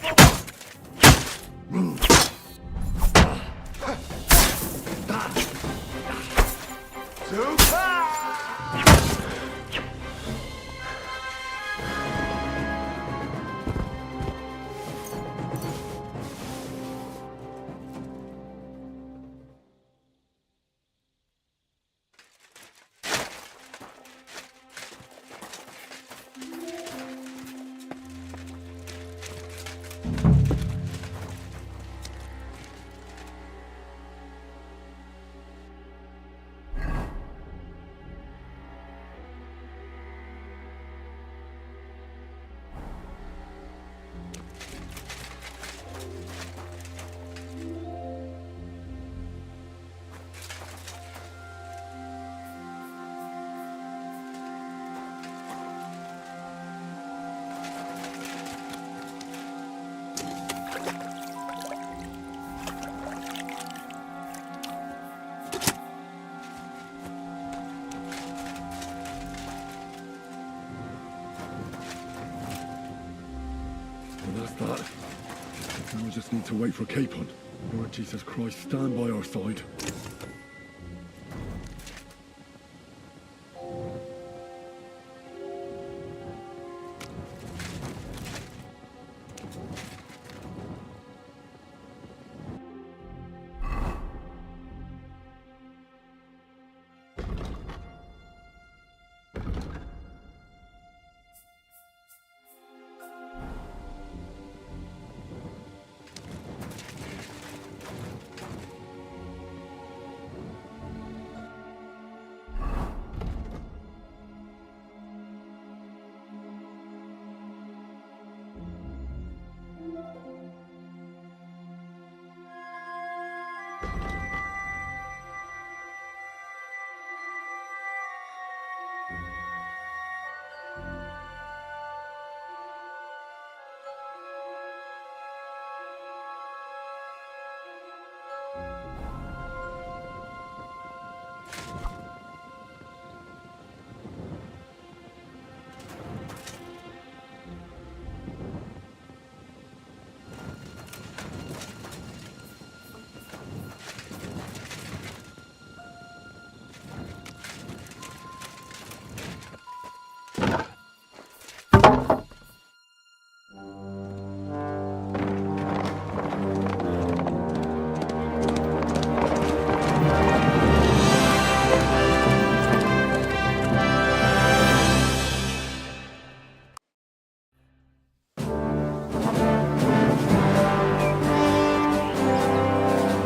Now we just need to wait for Capon. Lord Jesus Christ, stand by our side.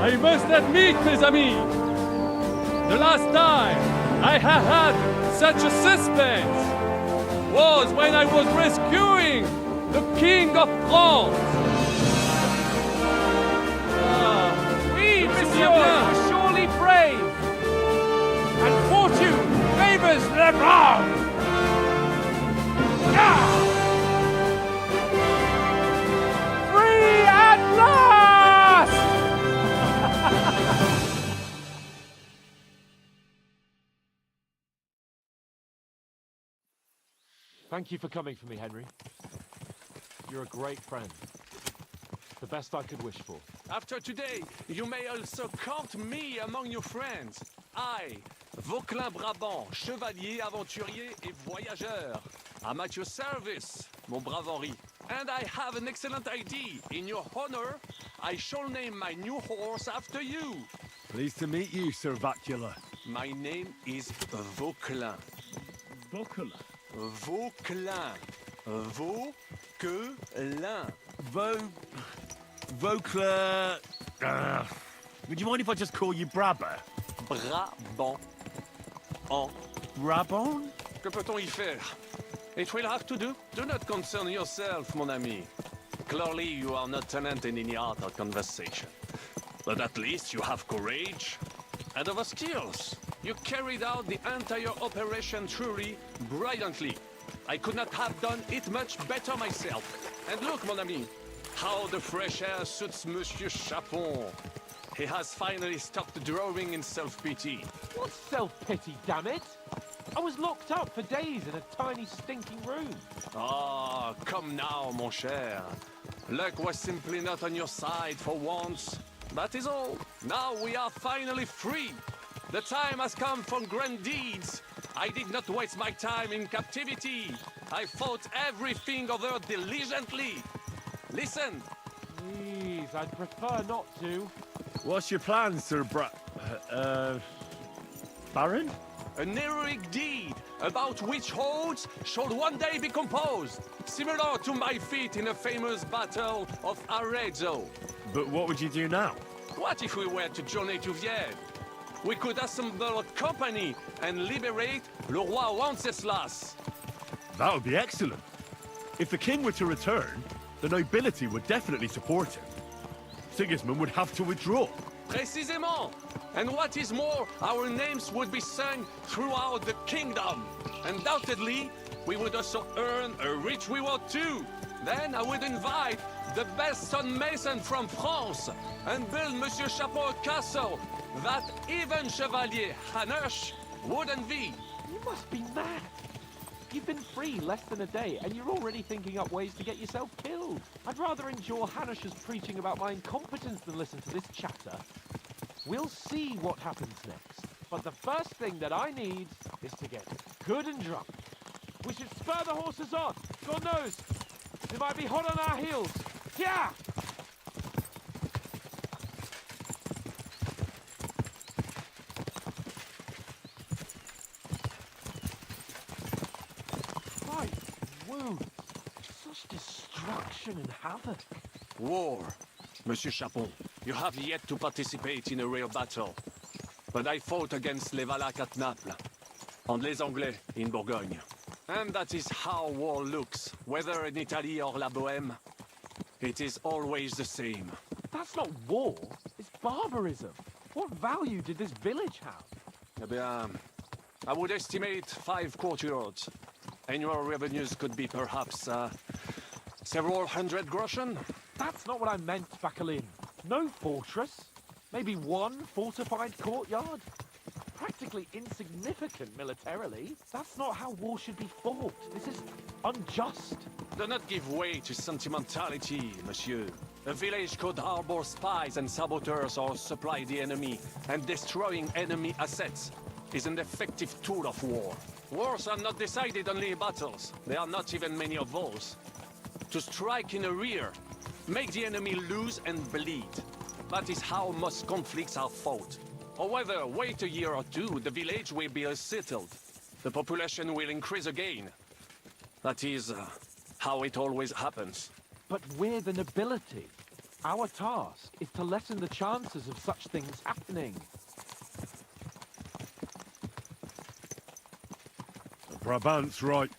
I must admit, mes amis, the last time I have had such a suspense was when I was rescuing the King of France. Oui, monsieur, you're surely brave. And fortune favors the brave. Free at last! Thank you for coming for me, Henry. You're a great friend. The best I could wish for. After today, you may also count me among your friends. I, Vauquelin Brabant, chevalier, aventurier et voyageur. I'm at your service, mon brave Henri. And I have an excellent idea. In your honor, I shall name my new horse after you. Pleased to meet you, Sir Vacula. My name is Vauquelin. Vauquelin? Vauquelin. Vauquelin. Vauquelin... would you mind if I just call you Brabber? Brabant. En. Brabant? Que peut-on y faire? It will have to do. Do not concern yourself, mon ami. Clearly, you are not tenant in any art or conversation. But at least you have courage and other skills. You carried out the entire operation truly brilliantly. I could not have done it much better myself. And look, mon ami, how the fresh air suits Monsieur Chapon. He has finally stopped drawing in self-pity. What self-pity, damn it? I was locked up for days in a tiny stinking room. Ah, come now, mon cher. Luck was simply not on your side for once. That is all. Now we are finally free. The time has come for grand deeds. I did not waste my time in captivity. I fought everything over diligently. Listen. Please, I'd prefer not to. What's your plan, Sir Baron? An heroic deed about which odes shall one day be composed, similar to my feat in a famous battle of Arezzo. But what would you do now? What if we were to journey to Vienne? We could assemble a company and liberate Le Roi Wenceslas. That would be excellent. If the king were to return, the nobility would definitely support him. Sigismund would have to withdraw. Précisément. And what is more, our names would be sung throughout the kingdom. Undoubtedly, we would also earn a rich reward too. Then I would invite the best stonemason from France and build Monsieur Chapeau a castle that even Chevalier Hanush would envy. You must be mad. You've been free less than a day, and you're already thinking up ways to get yourself killed. I'd rather endure Hanush's preaching about my incompetence than listen to this chatter. We'll see what happens next. But the first thing that I need is to get good and drunk. We should spur the horses on. God knows, they might be hot on our heels. Yeah! My wounds. Such destruction and havoc. War, Monsieur Chapon. You have yet to participate in a real battle. But I fought against les Valaques at Naples, and les Anglais in Bourgogne. And that is how war looks, whether in Italy or La Bohème. It is always the same. That's not war, it's barbarism. What value did this village have? Eh bien, I would estimate 5 courtyards. Annual revenues could be perhaps several hundred groschen. That's not what I meant, Bacalin. No fortress. Maybe one fortified courtyard. Practically insignificant militarily. That's not how war should be fought. This is unjust. Do not give way to sentimentality, monsieur. A village could harbor spies and saboteurs or supply the enemy, and destroying enemy assets is an effective tool of war. Wars are not decided only in battles. There are not even many of those. To strike in the rear, make the enemy lose and bleed. That is how most conflicts are fought. However, wait a year or two, the village will be settled. The population will increase again. That is how it always happens. But we're the nobility. Our task is to lessen the chances of such things happening. Brabant's right.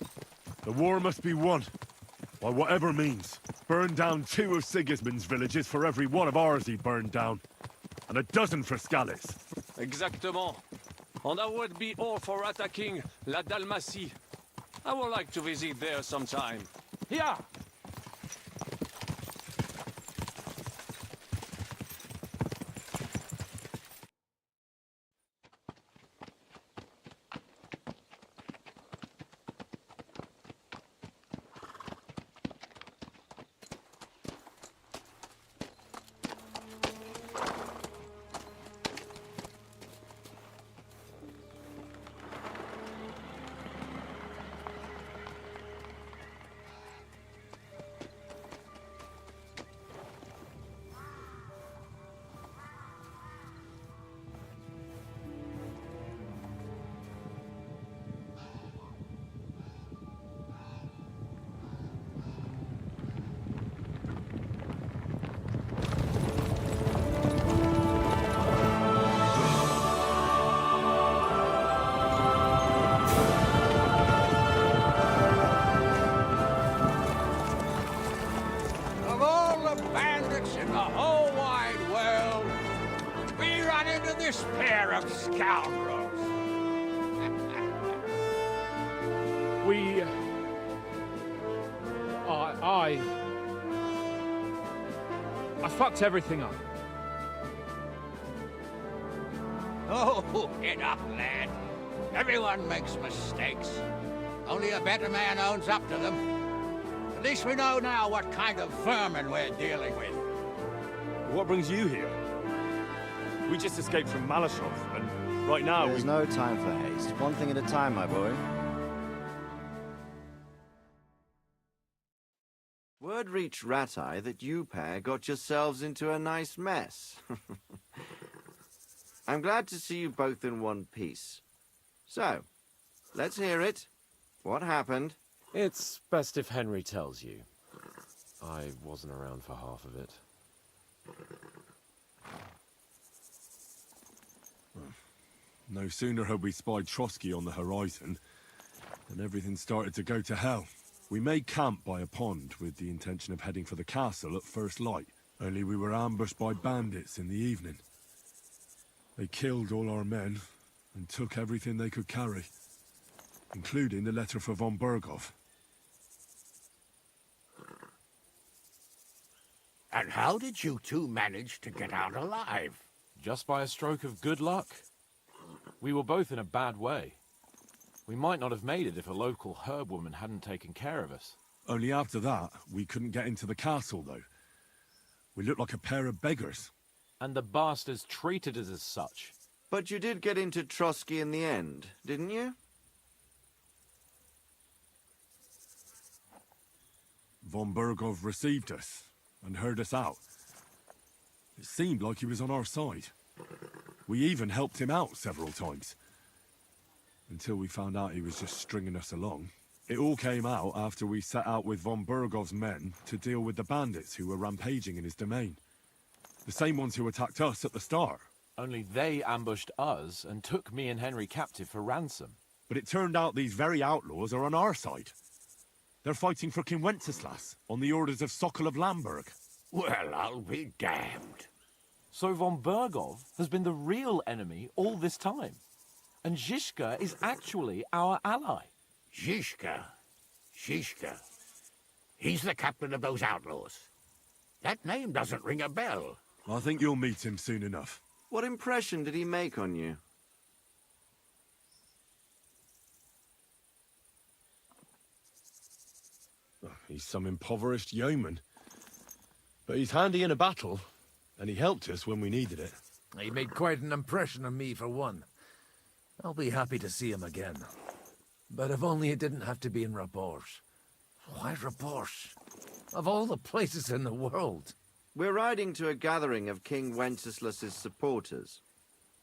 The war must be won. By whatever means. Burn down 2 of Sigismund's villages for every one of ours he burned down. And a dozen for Scallis. Exactement. And I would be all for attacking La Dalmatie. I would like to visit there sometime. Yeah! Of all the bandits in the whole wide world, we run into this pair of scoundrels. I fucked everything up. Oh, get up, lad. Everyone makes mistakes. Only a better man owns up to them. At least we know now what kind of vermin we're dealing with. What brings you here? We just escaped from Malashov, and right now There's no time for haste. One thing at a time, my boy. Word reached Ratai that you pair got yourselves into a nice mess. I'm glad to see you both in one piece. So, let's hear it. What happened? It's best if Henry tells you. I wasn't around for half of it. no sooner had we spied Trotsky on the horizon than everything started to go to hell. We made camp by a pond with the intention of heading for the castle at first light, only we were ambushed by bandits in the evening. They killed all our men and took everything they could carry, including the letter for von Berghoff. And how did you two manage to get out alive? Just by a stroke of good luck. We were both in a bad way. We might not have made it if a local herb woman hadn't taken care of us. Only after that, we couldn't get into the castle, though. We looked like a pair of beggars. And the bastards treated us as such. But you did get into Trotsky in the end, didn't you? Von Bergov received us and heard us out. It seemed like he was on our side. We even helped him out several times. Until we found out he was just stringing us along. It all came out after we set out with von Bergov's men to deal with the bandits who were rampaging in his domain. The same ones who attacked us at the start. Only they ambushed us and took me and Henry captive for ransom. But it turned out these very outlaws are on our side. They're fighting for King Wenceslas on the orders of Sokol of Lamberg. Well, I'll be damned. So von Bergov has been the real enemy all this time. And Zizka is actually our ally. Zizka. He's the captain of those outlaws. That name doesn't ring a bell. I think you'll meet him soon enough. What impression did he make on you? He's some impoverished yeoman. But he's handy in a battle, and he helped us when we needed it. He made quite an impression on me, for one. I'll be happy to see him again. But if only it didn't have to be in Rabosh. Why Rabosh? Of all the places in the world. We're riding to a gathering of King Wenceslas's supporters.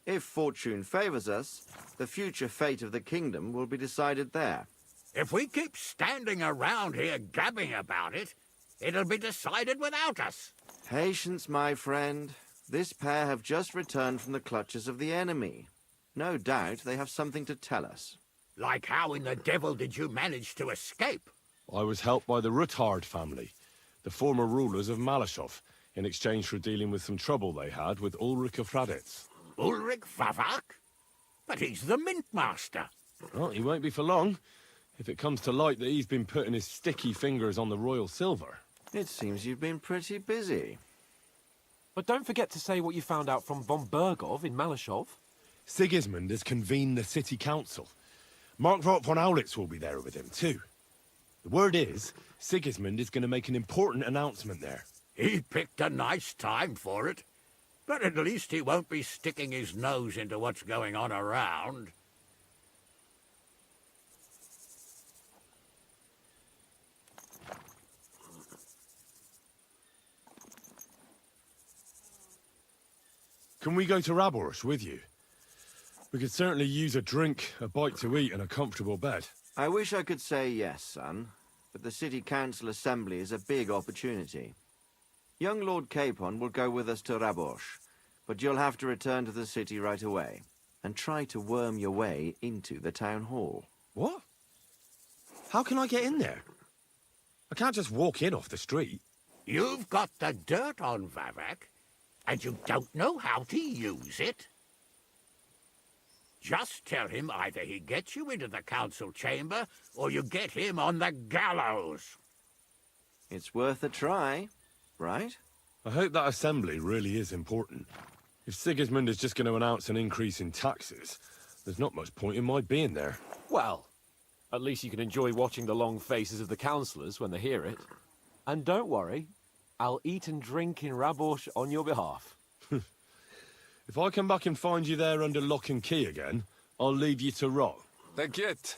If fortune favors us, the future fate of the kingdom will be decided there. If we keep standing around here gabbing about it, it'll be decided without us. Patience, my friend. This pair have just returned from the clutches of the enemy. No doubt they have something to tell us. Like how in the devil did you manage to escape? I was helped by the Ruthard family, the former rulers of Malashov, in exchange for dealing with some trouble they had with Ulrich of Raditz. Ulrich Favak? But he's the mint master. Well, he won't be for long, if it comes to light that he's been putting his sticky fingers on the royal silver. It seems you've been pretty busy. But don't forget to say what you found out from von Bergov in Malashov. Sigismund has convened the city council. Markvart von Aulitz will be there with him, too. The word is, Sigismund is going to make an important announcement there. He picked a nice time for it. But at least he won't be sticking his nose into what's going on around. Can we go to Raborsh with you? We could certainly use a drink, a bite to eat, and a comfortable bed. I wish I could say yes, son, but the city council assembly is a big opportunity. Young Lord Capon will go with us to Raborsh, but you'll have to return to the city right away, and try to worm your way into the town hall. What? How can I get in there? I can't just walk in off the street. You've got the dirt on Vavak, and you don't know how to use it? Just tell him either he gets you into the council chamber, or you get him on the gallows. It's worth a try, right? I hope that assembly really is important. If Sigismund is just going to announce an increase in taxes, there's not much point in my being there. Well, at least you can enjoy watching the long faces of the councillors when they hear it. And don't worry, I'll eat and drink in Raborsh on your behalf. If I come back and find you there under lock and key again, I'll leave you to rot. Take it.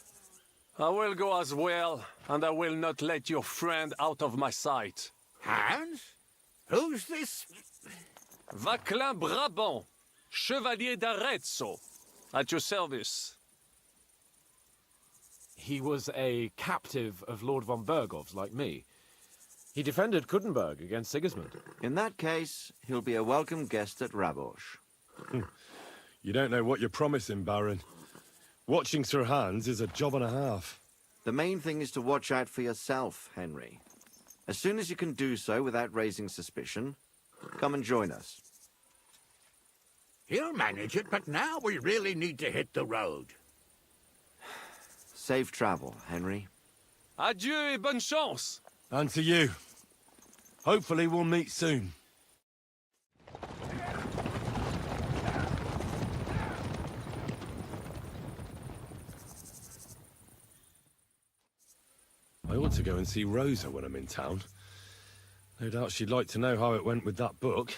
I will go as well, and I will not let your friend out of my sight. Hans? Who's this? Vaclin Brabant, Chevalier d'Arezzo, at your service. He was a captive of Lord von Bergov's, like me. He defended Kuttenberg against Sigismund. In that case, he'll be a welcome guest at Raborsh. You don't know what you're promising, Baron. Watching Sir Hans is a job and a half. The main thing is to watch out for yourself, Henry. As soon as you can do so without raising suspicion, come and join us. He'll manage it, but now we really need to hit the road. Safe travel, Henry. Adieu et bonne chance! And to you. Hopefully we'll meet soon. to go and see Rosa when I'm in town. No doubt she'd like to know how it went with that book.